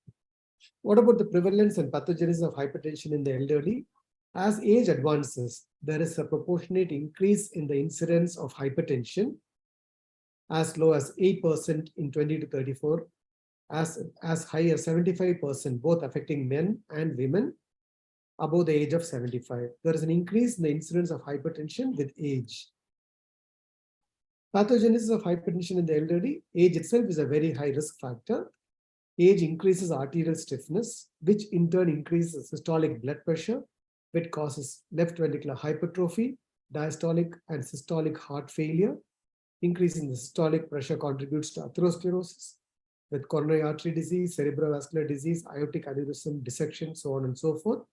What about the prevalence and pathogenesis of hypertension in the elderly? As age advances, there is a proportionate increase in the incidence of hypertension, as low as 8% in 20 to 34, as high as 75%, both affecting men and women above the age of 75. There is an increase in the incidence of hypertension with age. Pathogenesis of hypertension in the elderly, age itself is a very high risk factor. Age increases arterial stiffness, which in turn increases systolic blood pressure, which causes left ventricular hypertrophy, diastolic and systolic heart failure. Increasing the systolic pressure contributes to atherosclerosis, with coronary artery disease, cerebrovascular disease, aortic aneurysm, dissection, so on and so forth,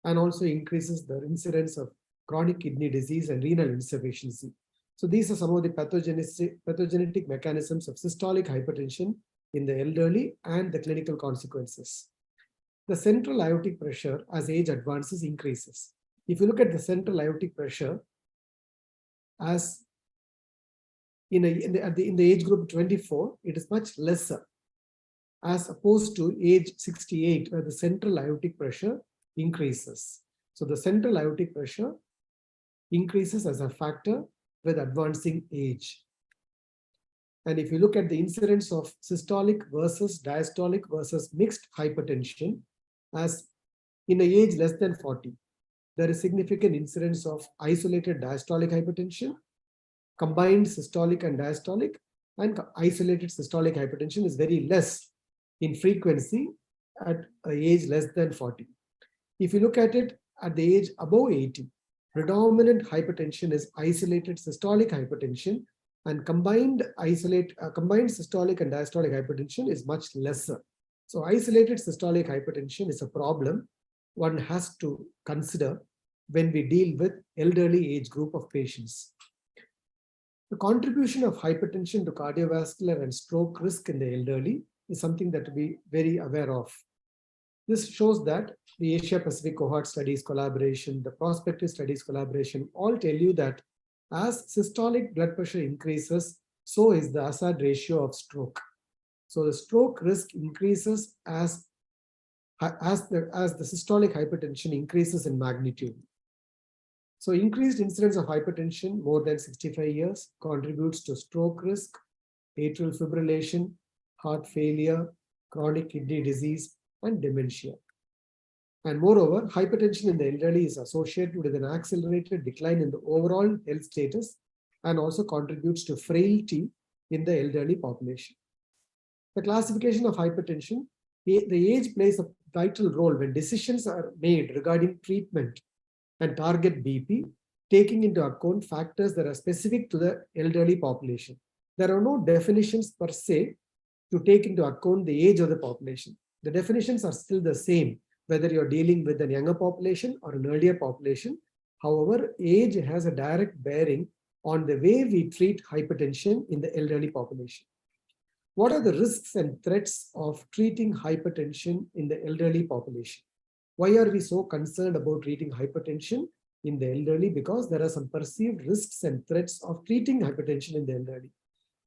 and also increases the incidence of chronic kidney disease and renal insufficiency. So these are some of the pathogenetic mechanisms of systolic hypertension in the elderly and the clinical consequences. The central aortic pressure as age advances increases. If you look at the central aortic pressure as in the age group 24, it is much lesser as opposed to age 68, where the central aortic pressure increases. So the central aortic pressure increases as a factor with advancing age. And if you look at the incidence of systolic versus diastolic versus mixed hypertension, as in an age less than 40, there is significant incidence of isolated diastolic hypertension, combined systolic and diastolic, and isolated systolic hypertension is very less in frequency at an age less than 40. If you look at it at the age above 80, predominant hypertension is isolated systolic hypertension, and combined systolic and diastolic hypertension is much lesser. So isolated systolic hypertension is a problem one has to consider when we deal with elderly age group of patients. The contribution of hypertension to cardiovascular and stroke risk in the elderly is something that to be very aware of. This shows that the Asia-Pacific cohort studies collaboration, the prospective studies collaboration, all tell you that as systolic blood pressure increases, so is the hazard ratio of stroke. So the stroke risk increases as the systolic hypertension increases in magnitude. So increased incidence of hypertension more than 65 years contributes to stroke risk, atrial fibrillation, heart failure, chronic kidney disease, and dementia. And moreover, hypertension in the elderly is associated with an accelerated decline in the overall health status and also contributes to frailty in the elderly population. The classification of hypertension, the age plays a vital role when decisions are made regarding treatment and target BP, taking into account factors that are specific to the elderly population. There are no definitions per se to take into account the age of the population. The definitions are still the same, whether you're dealing with a younger population or an earlier population. However, age has a direct bearing on the way we treat hypertension in the elderly population. What are the risks and threats of treating hypertension in the elderly population? Why are we so concerned about treating hypertension in the elderly? Because there are some perceived risks and threats of treating hypertension in the elderly.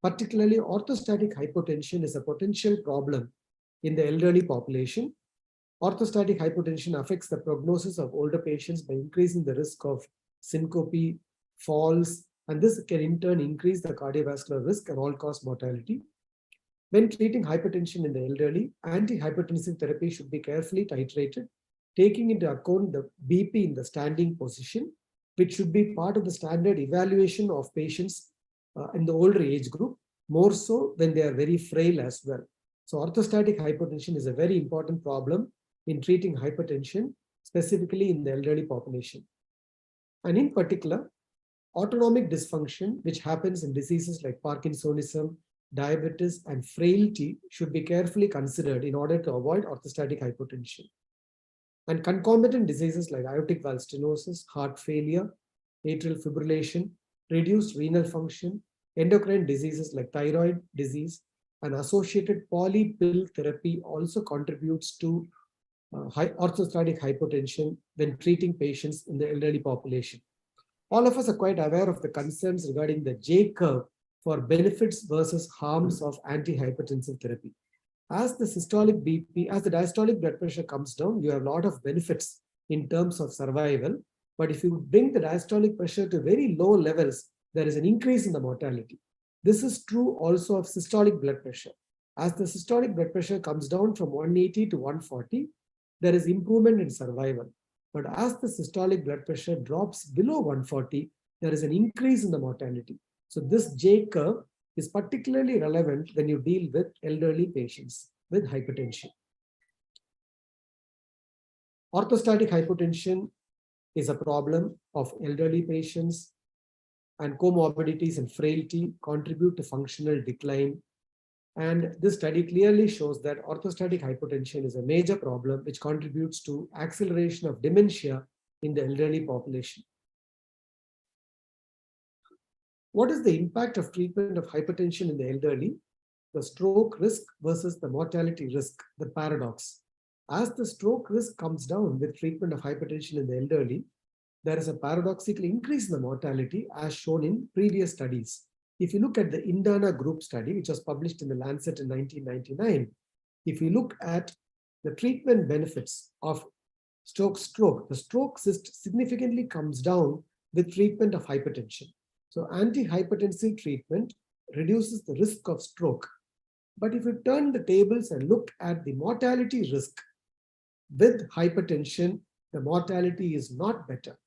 Particularly, orthostatic hypotension is a potential problem in the elderly population. Orthostatic hypotension affects the prognosis of older patients by increasing the risk of syncope, falls, and this can in turn increase the cardiovascular risk and all-cause mortality. When treating hypertension in the elderly, antihypertensive therapy should be carefully titrated taking into account the BP in the standing position, which should be part of the standard evaluation of patients in the older age group, more so when they are very frail as well. So orthostatic hypotension is a very important problem in treating hypertension, specifically in the elderly population. And in particular, autonomic dysfunction, which happens in diseases like Parkinsonism, diabetes, and frailty, should be carefully considered in order to avoid orthostatic hypotension. And concomitant diseases like aortic valve stenosis, heart failure, atrial fibrillation, reduced renal function, endocrine diseases like thyroid disease, and associated polypill therapy also contributes to orthostatic hypotension when treating patients in the elderly population. All of us are quite aware of the concerns regarding the J-curve for benefits versus harms of antihypertensive therapy. As the systolic BP, as the diastolic blood pressure comes down, you have a lot of benefits in terms of survival. But if you bring the diastolic pressure to very low levels, there is an increase in the mortality. This is true also of systolic blood pressure. As the systolic blood pressure comes down from 180 to 140, there is improvement in survival. But as the systolic blood pressure drops below 140, there is an increase in the mortality. So this J curve is particularly relevant when you deal with elderly patients with hypertension. Orthostatic hypotension is a problem of elderly patients, and comorbidities and frailty contribute to functional decline. And this study clearly shows that orthostatic hypotension is a major problem which contributes to acceleration of dementia in the elderly population. What is the impact of treatment of hypertension in the elderly? The stroke risk versus the mortality risk, the paradox. As the stroke risk comes down with treatment of hypertension in the elderly, there is a paradoxical increase in the mortality as shown in previous studies. If you look at the Indana group study, which was published in the Lancet in 1999, if you look at the treatment benefits of stroke, the stroke significantly comes down with treatment of hypertension. So antihypertensive treatment reduces the risk of stroke. But if you turn the tables and look at the mortality risk with hypertension, the mortality is not better.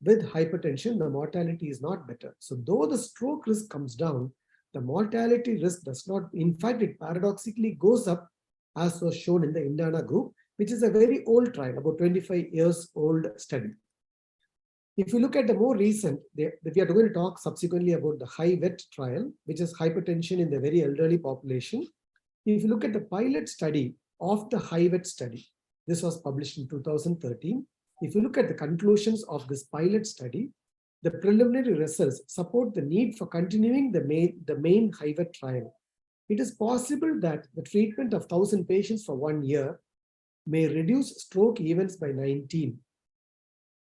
With hypertension, the mortality is not better. So though the stroke risk comes down, the mortality risk does not. In fact, it paradoxically goes up, as was shown in the Indana group, which is a very old trial, about 25 years old study. If you look at the more recent, we are going to talk subsequently about the HIVET trial, which is hypertension in the very elderly population. If you look at the pilot study of the HIVET study, this was published in 2013. If you look at the conclusions of this pilot study, the preliminary results support the need for continuing the main HIVET trial. It is possible that the treatment of 1,000 patients for 1 year may reduce stroke events by 19,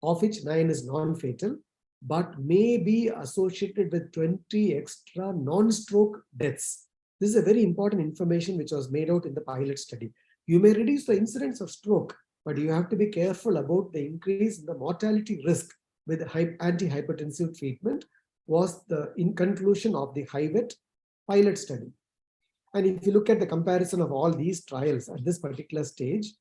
of which 9 is non-fatal, but may be associated with 20 extra non-stroke deaths. This is a very important information which was made out in the pilot study. You may reduce the incidence of stroke, but you have to be careful about the increase in the mortality risk with antihypertensive treatment, was the in conclusion of the HIVET pilot study. And if you look at the comparison of all these trials at this particular stage,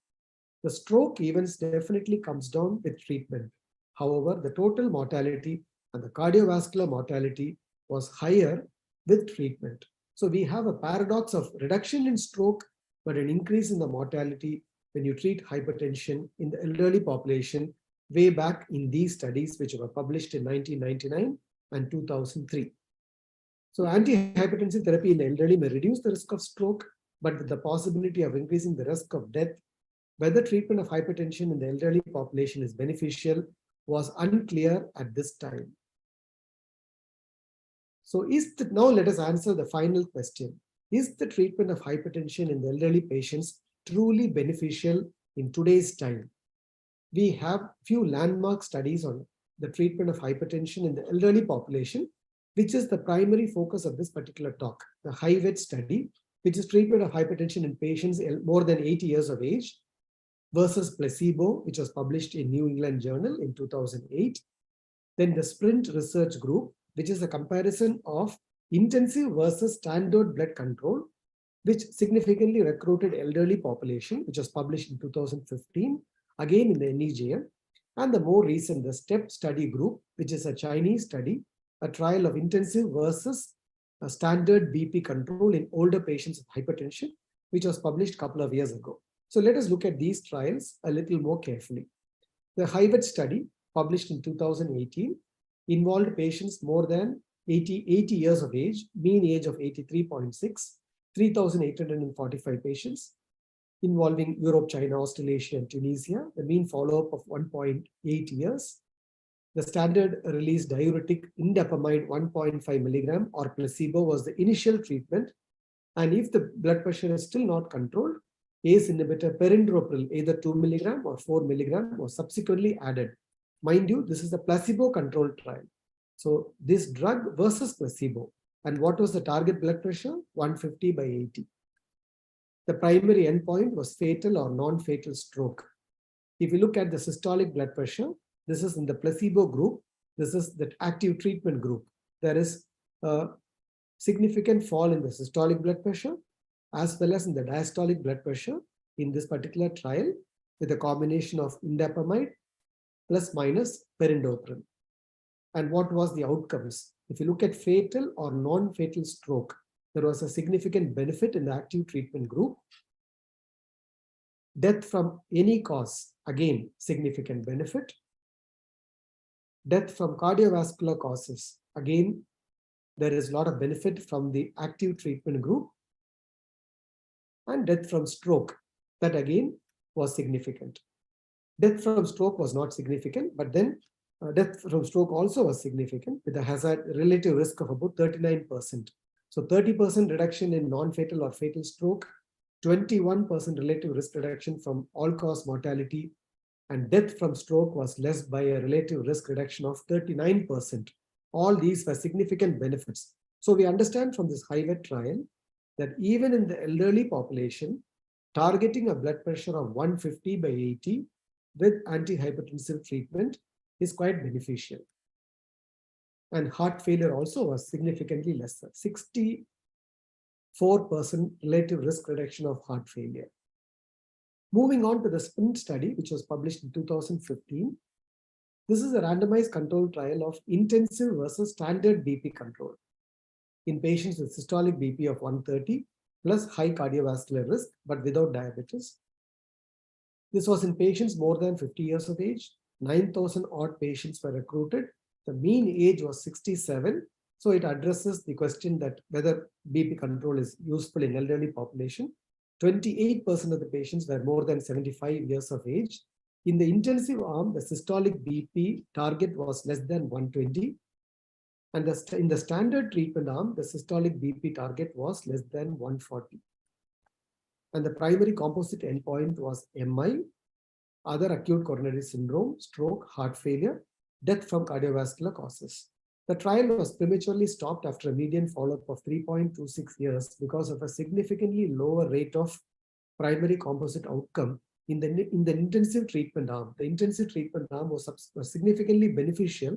the stroke events definitely comes down with treatment. However, the total mortality and the cardiovascular mortality was higher with treatment. So we have a paradox of reduction in stroke, but an increase in the mortality when you treat hypertension in the elderly population way back in these studies, which were published in 1999 and 2003. So antihypertensive therapy in the elderly may reduce the risk of stroke, but with the possibility of increasing the risk of death. Whether treatment of hypertension in the elderly population is beneficial was unclear at this time. So now let us answer the final question. Is the treatment of hypertension in the elderly patients truly beneficial in today's time? We have few landmark studies on the treatment of hypertension in the elderly population, which is the primary focus of this particular talk. The HIVET study, which is treatment of hypertension in patients more than 80 years of age, versus placebo, which was published in New England Journal in 2008. Then the SPRINT research group, which is a comparison of intensive versus standard blood control which significantly recruited elderly population, which was published in 2015, again in the NEJM, and the more recent, the STEP study group, which is a Chinese study, a trial of intensive versus a standard BP control in older patients with hypertension, which was published a couple of years ago. So let us look at these trials a little more carefully. The HIVET study, published in 2018, involved patients more than 80 years of age, mean age of 83.6, 3,845 patients, involving Europe, China, Australasia, and Tunisia, the mean follow-up of 1.8 years. The standard release diuretic indapamide 1.5 milligram or placebo was the initial treatment. And if the blood pressure is still not controlled, ACE inhibitor perindopril, either 2 milligram or 4 milligram, was subsequently added. Mind you, this is a placebo-controlled trial. So this drug versus placebo. And what was the target blood pressure? 150 by 80. The primary endpoint was fatal or non-fatal stroke. If you look at the systolic blood pressure, this is in the placebo group. This is the active treatment group. There is a significant fall in the systolic blood pressure as well as in the diastolic blood pressure in this particular trial with a combination of indapamide plus minus perindopril. And what was the outcomes? If you look at fatal or non-fatal stroke, there was a significant benefit in the active treatment group. Death from any cause, again, significant benefit. Death from cardiovascular causes, again, there is a lot of benefit from the active treatment group. And death from stroke, that again was significant. Death from stroke was not significant, but then death from stroke also was significant with a hazard relative risk of about 39%. So 30% reduction in non-fatal or fatal stroke, 21% relative risk reduction from all-cause mortality, and death from stroke was less by a relative risk reduction of 39%. All these were significant benefits. So we understand from this HIVET trial that even in the elderly population, targeting a blood pressure of 150 by 80 with antihypertensive treatment is quite beneficial. And heart failure also was significantly lesser, 64% relative risk reduction of heart failure. Moving on to the SPRINT study, which was published in 2015. This is a randomized controlled trial of intensive versus standard BP control in patients with systolic BP of 130 plus high cardiovascular risk, but without diabetes. This was in patients more than 50 years of age. 9,000 odd patients were recruited. The mean age was 67. So it addresses the question that whether BP control is useful in elderly population. 28% of the patients were more than 75 years of age. In the intensive arm, the systolic BP target was less than 120. And in the standard treatment arm, the systolic BP target was less than 140. And the primary composite endpoint was MI, other acute coronary syndrome, stroke, heart failure, death from cardiovascular causes. The trial was prematurely stopped after a median follow-up of 3.26 years because of a significantly lower rate of primary composite outcome in the intensive treatment arm. The intensive treatment arm was significantly beneficial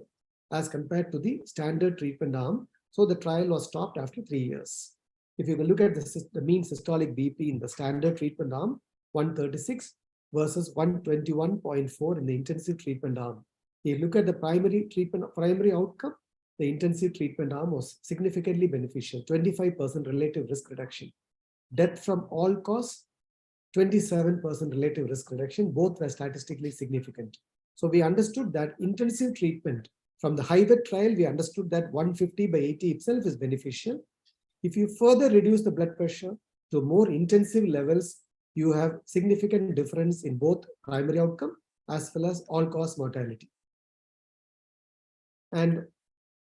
as compared to the standard treatment arm. So the trial was stopped after 3 years. If you can look at the mean systolic BP in the standard treatment arm, 136 versus 121.4 in the intensive treatment arm. If you look at the primary outcome, the intensive treatment arm was significantly beneficial, 25% relative risk reduction. Death from all cause, 27% relative risk reduction, both were statistically significant. So we understood that intensive treatment from the HIVET trial, we understood that 150 by 80 itself is beneficial. If you further reduce the blood pressure to more intensive levels, you have significant difference in both primary outcome as well as all-cause mortality. And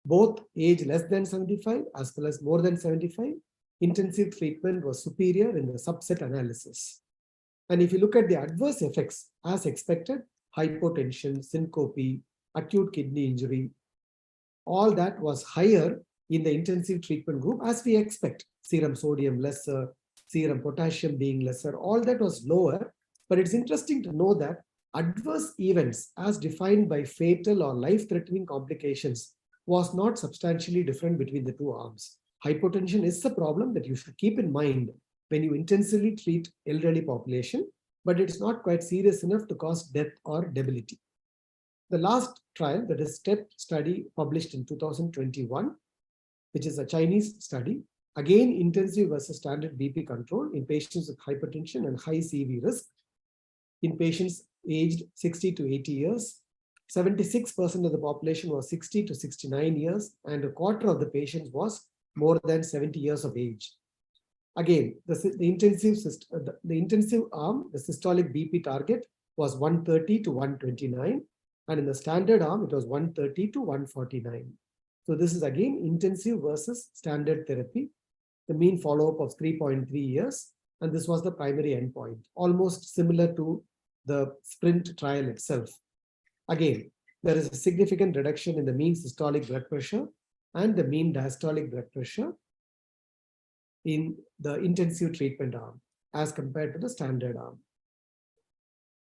both age less than 75 as well as more than 75, intensive treatment was superior in the subset analysis. And if you look at the adverse effects as expected, hypotension, syncope, acute kidney injury, all that was higher in the intensive treatment group as we expect. Serum sodium lesser, serum potassium being lesser, all that was lower. But it's interesting to know that adverse events as defined by fatal or life-threatening complications was not substantially different between the two arms. Hypotension is the problem that you should keep in mind when you intensively treat elderly population, but it's not quite serious enough to cause death or debility. The last trial, that is STEP study published in 2021, which is a Chinese study, again intensive versus standard BP control in patients with hypertension and high CV risk, in patients aged 60 to 80 years. 76% of the population was 60 to 69 years, and a quarter of the patients was more than 70 years of age. Again, the intensive arm, the systolic BP target was 130 to 129, and in the standard arm, it was 130 to 149. So this is again intensive versus standard therapy, the mean follow-up of 3.3 years, and this was the primary endpoint, almost similar to the SPRINT trial itself. Again, there is a significant reduction in the mean systolic blood pressure and the mean diastolic blood pressure in the intensive treatment arm as compared to the standard arm.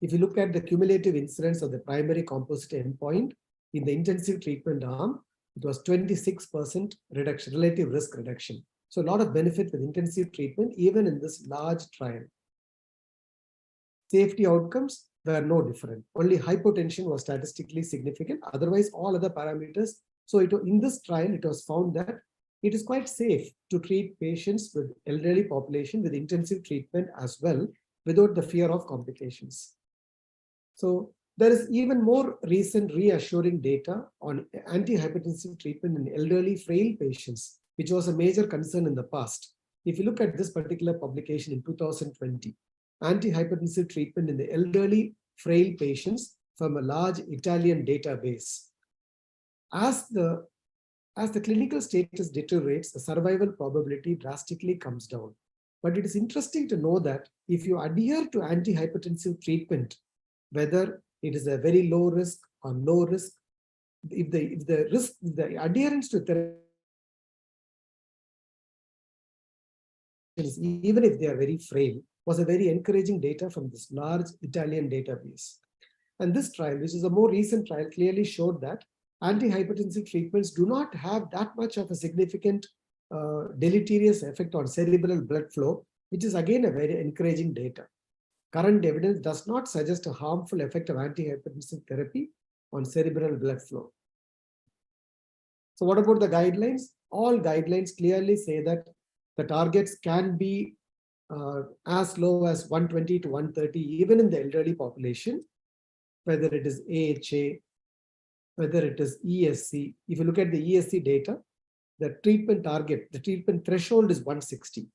If you look at the cumulative incidence of the primary composite endpoint in the intensive treatment arm, it was 26% reduction, relative risk reduction. So a lot of benefit with intensive treatment, even in this large trial. Safety outcomes were no different. Only hypotension was statistically significant. Otherwise, all other parameters. So in this trial, it was found that it is quite safe to treat patients with elderly population with intensive treatment as well, without the fear of complications. So there is even more recent reassuring data on antihypertensive treatment in elderly frail patients, which was a major concern in the past. If you look at this particular publication in 2020, antihypertensive treatment in the elderly frail patients from a large Italian database. As the clinical status deteriorates, the survival probability drastically comes down. But it is interesting to know that if you adhere to antihypertensive treatment, whether it is a very low risk or low risk, if the adherence to therapy, even if they are very frail, was a very encouraging data from this large Italian database. And this trial, which is a more recent trial, clearly showed that antihypertensive treatments do not have that much of a significant deleterious effect on cerebral blood flow, which is again a very encouraging data. Current evidence does not suggest a harmful effect of antihypertensive therapy on cerebral blood flow. So what about the guidelines? All guidelines clearly say that the targets can be as low as 120 to 130, even in the elderly population, whether it is AHA, whether it is ESC. If you look at the ESC data, the treatment target, the treatment threshold is 160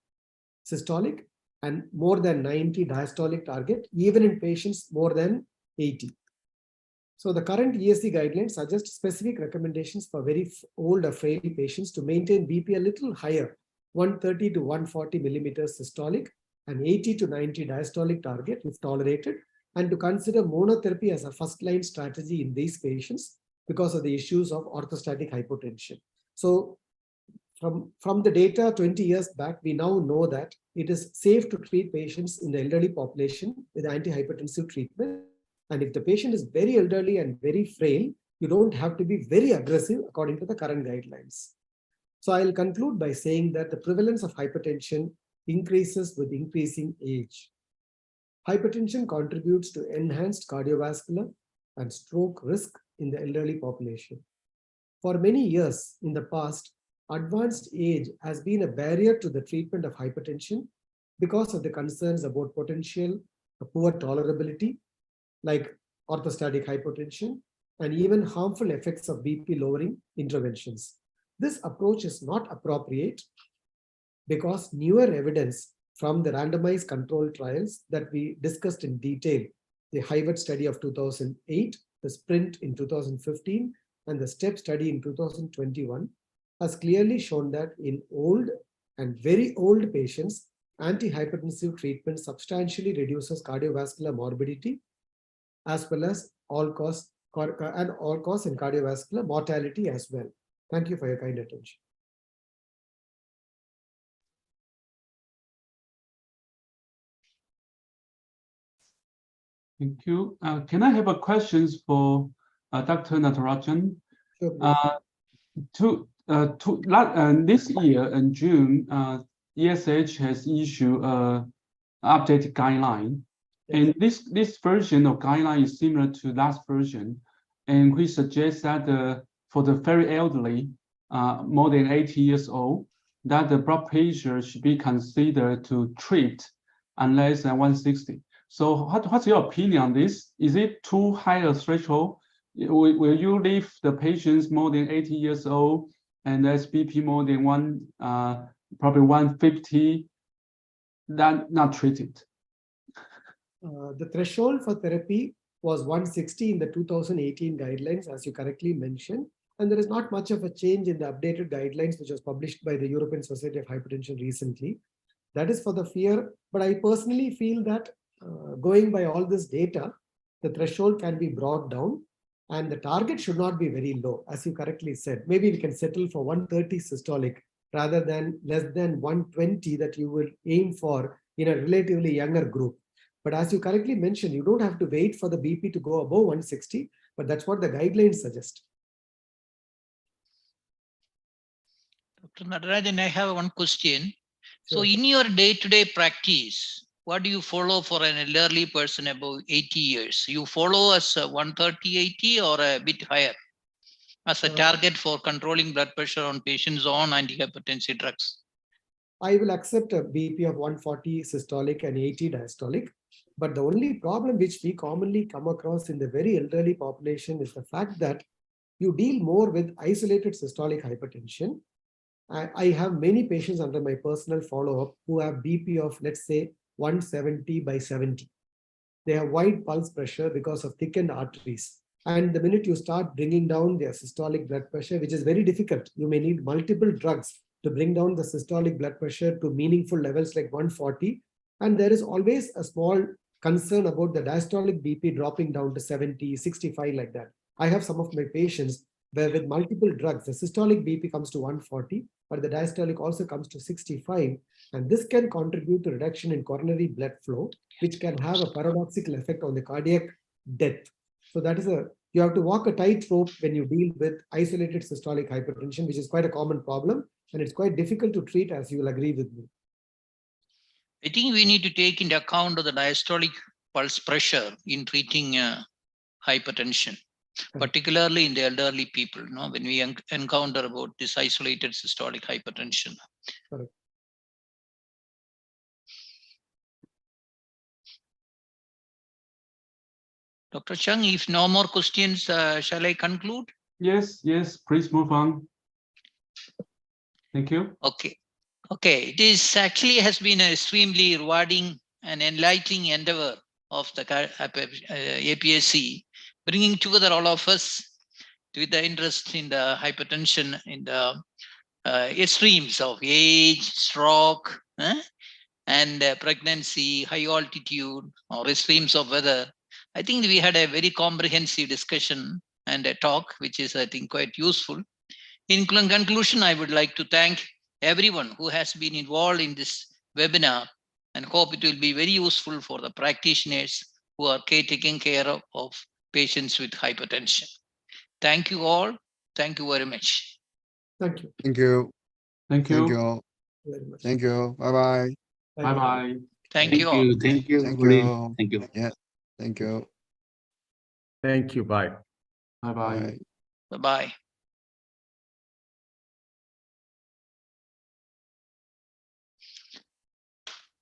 systolic and more than 90 diastolic target, even in patients more than 80. So the current ESC guidelines suggest specific recommendations for very old or frail patients to maintain BP a little higher, 130 to 140 millimeters systolic and 80 to 90 diastolic target if tolerated, and to consider monotherapy as a first-line strategy in these patients because of the issues of orthostatic hypotension. So from the data 20 years back, we now know that it is safe to treat patients in the elderly population with antihypertensive treatment. And if the patient is very elderly and very frail, you don't have to be very aggressive according to the current guidelines. So I'll conclude by saying that the prevalence of hypertension increases with increasing age. Hypertension contributes to enhanced cardiovascular and stroke risk in the elderly population. For many years in the past, advanced age has been a barrier to the treatment of hypertension because of the concerns about potential poor tolerability, like orthostatic hypotension, and even harmful effects of BP lowering interventions. This approach is not appropriate because newer evidence from the randomized controlled trials that we discussed in detail, the Harvard study of 2008, the SPRINT in 2015, and the STEP study in 2021, has clearly shown that in old and very old patients, antihypertensive treatment substantially reduces cardiovascular morbidity, as well as all-cause and cardiovascular mortality as well. Thank you for your kind attention. Thank you. Can I have a questions for Dr. Natarajan? Sure, This year in June, ESH has issued an updated guideline. And this version of guideline is similar to last version, and we suggest that for the very elderly, more than 80 years old, that the blood pressure should be considered to treat unless than 160. So what's your opinion on this? Is it too high a threshold? Will you leave the patients more than 80 years old and SBP more than probably 150, that not treated? The threshold for therapy was 160 in the 2018 guidelines, as you correctly mentioned. And there is not much of a change in the updated guidelines, which was published by the European Society of Hypertension recently. That is for the fear. But I personally feel that going by all this data, the threshold can be brought down and the target should not be very low, as you correctly said. Maybe we can settle for 130 systolic rather than less than 120 that you will aim for in a relatively younger group. But as you correctly mentioned, you don't have to wait for the BP to go above 160, but that's what the guidelines suggest. Dr. Natarajan, I have one question. So Sure. in your day-to-day practice, what do you follow for an elderly person above 80 years? You follow as 130/80 or a bit higher as a target for controlling blood pressure on patients on antihypertensive drugs? I will accept a BP of 140 systolic and 80 diastolic. But the only problem which we commonly come across in the very elderly population is the fact that you deal more with isolated systolic hypertension. I have many patients under my personal follow-up who have BP of, let's say, 170/70. They have wide pulse pressure because of thickened arteries. And the minute you start bringing down their systolic blood pressure, which is very difficult, you may need multiple drugs to bring down the systolic blood pressure to meaningful levels like 140. And there is always a small concern about the diastolic BP dropping down to 70, 65 like that. I have some of my patients where with multiple drugs, the systolic BP comes to 140, but the diastolic also comes to 65. And this can contribute to reduction in coronary blood flow, which can have a paradoxical effect on the cardiac death. So that is you have to walk a tightrope when you deal with isolated systolic hypertension, which is quite a common problem. And it's quite difficult to treat, as you will agree with me. I think we need to take into account of the diastolic pulse pressure in treating hypertension, particularly in the elderly people, when we encounter about this isolated systolic hypertension. Correct. Dr. Chung, if no more questions, shall I conclude? Yes, please move on. Thank you. Okay. It is actually has been an extremely rewarding and enlightening endeavor of the APSC, bringing together all of us with the interest in the hypertension, in the extremes of age, stroke, and pregnancy, high altitude, or extremes of weather. I think we had a very comprehensive discussion and a talk, which is, I think, quite useful. In conclusion, I would like to thank everyone who has been involved in this webinar and hope it will be very useful for the practitioners who are taking care of patients with hypertension. Thank you all. Thank you very much. Thank you. Thank you. Thank Thank you. you all. Very much. Thank you. Bye-bye. Bye-bye. Thank you all. Thank you. Thank Good evening. you. Thank you. Yeah. Thank you. Thank you. Bye. Bye-bye. Bye. Bye-bye.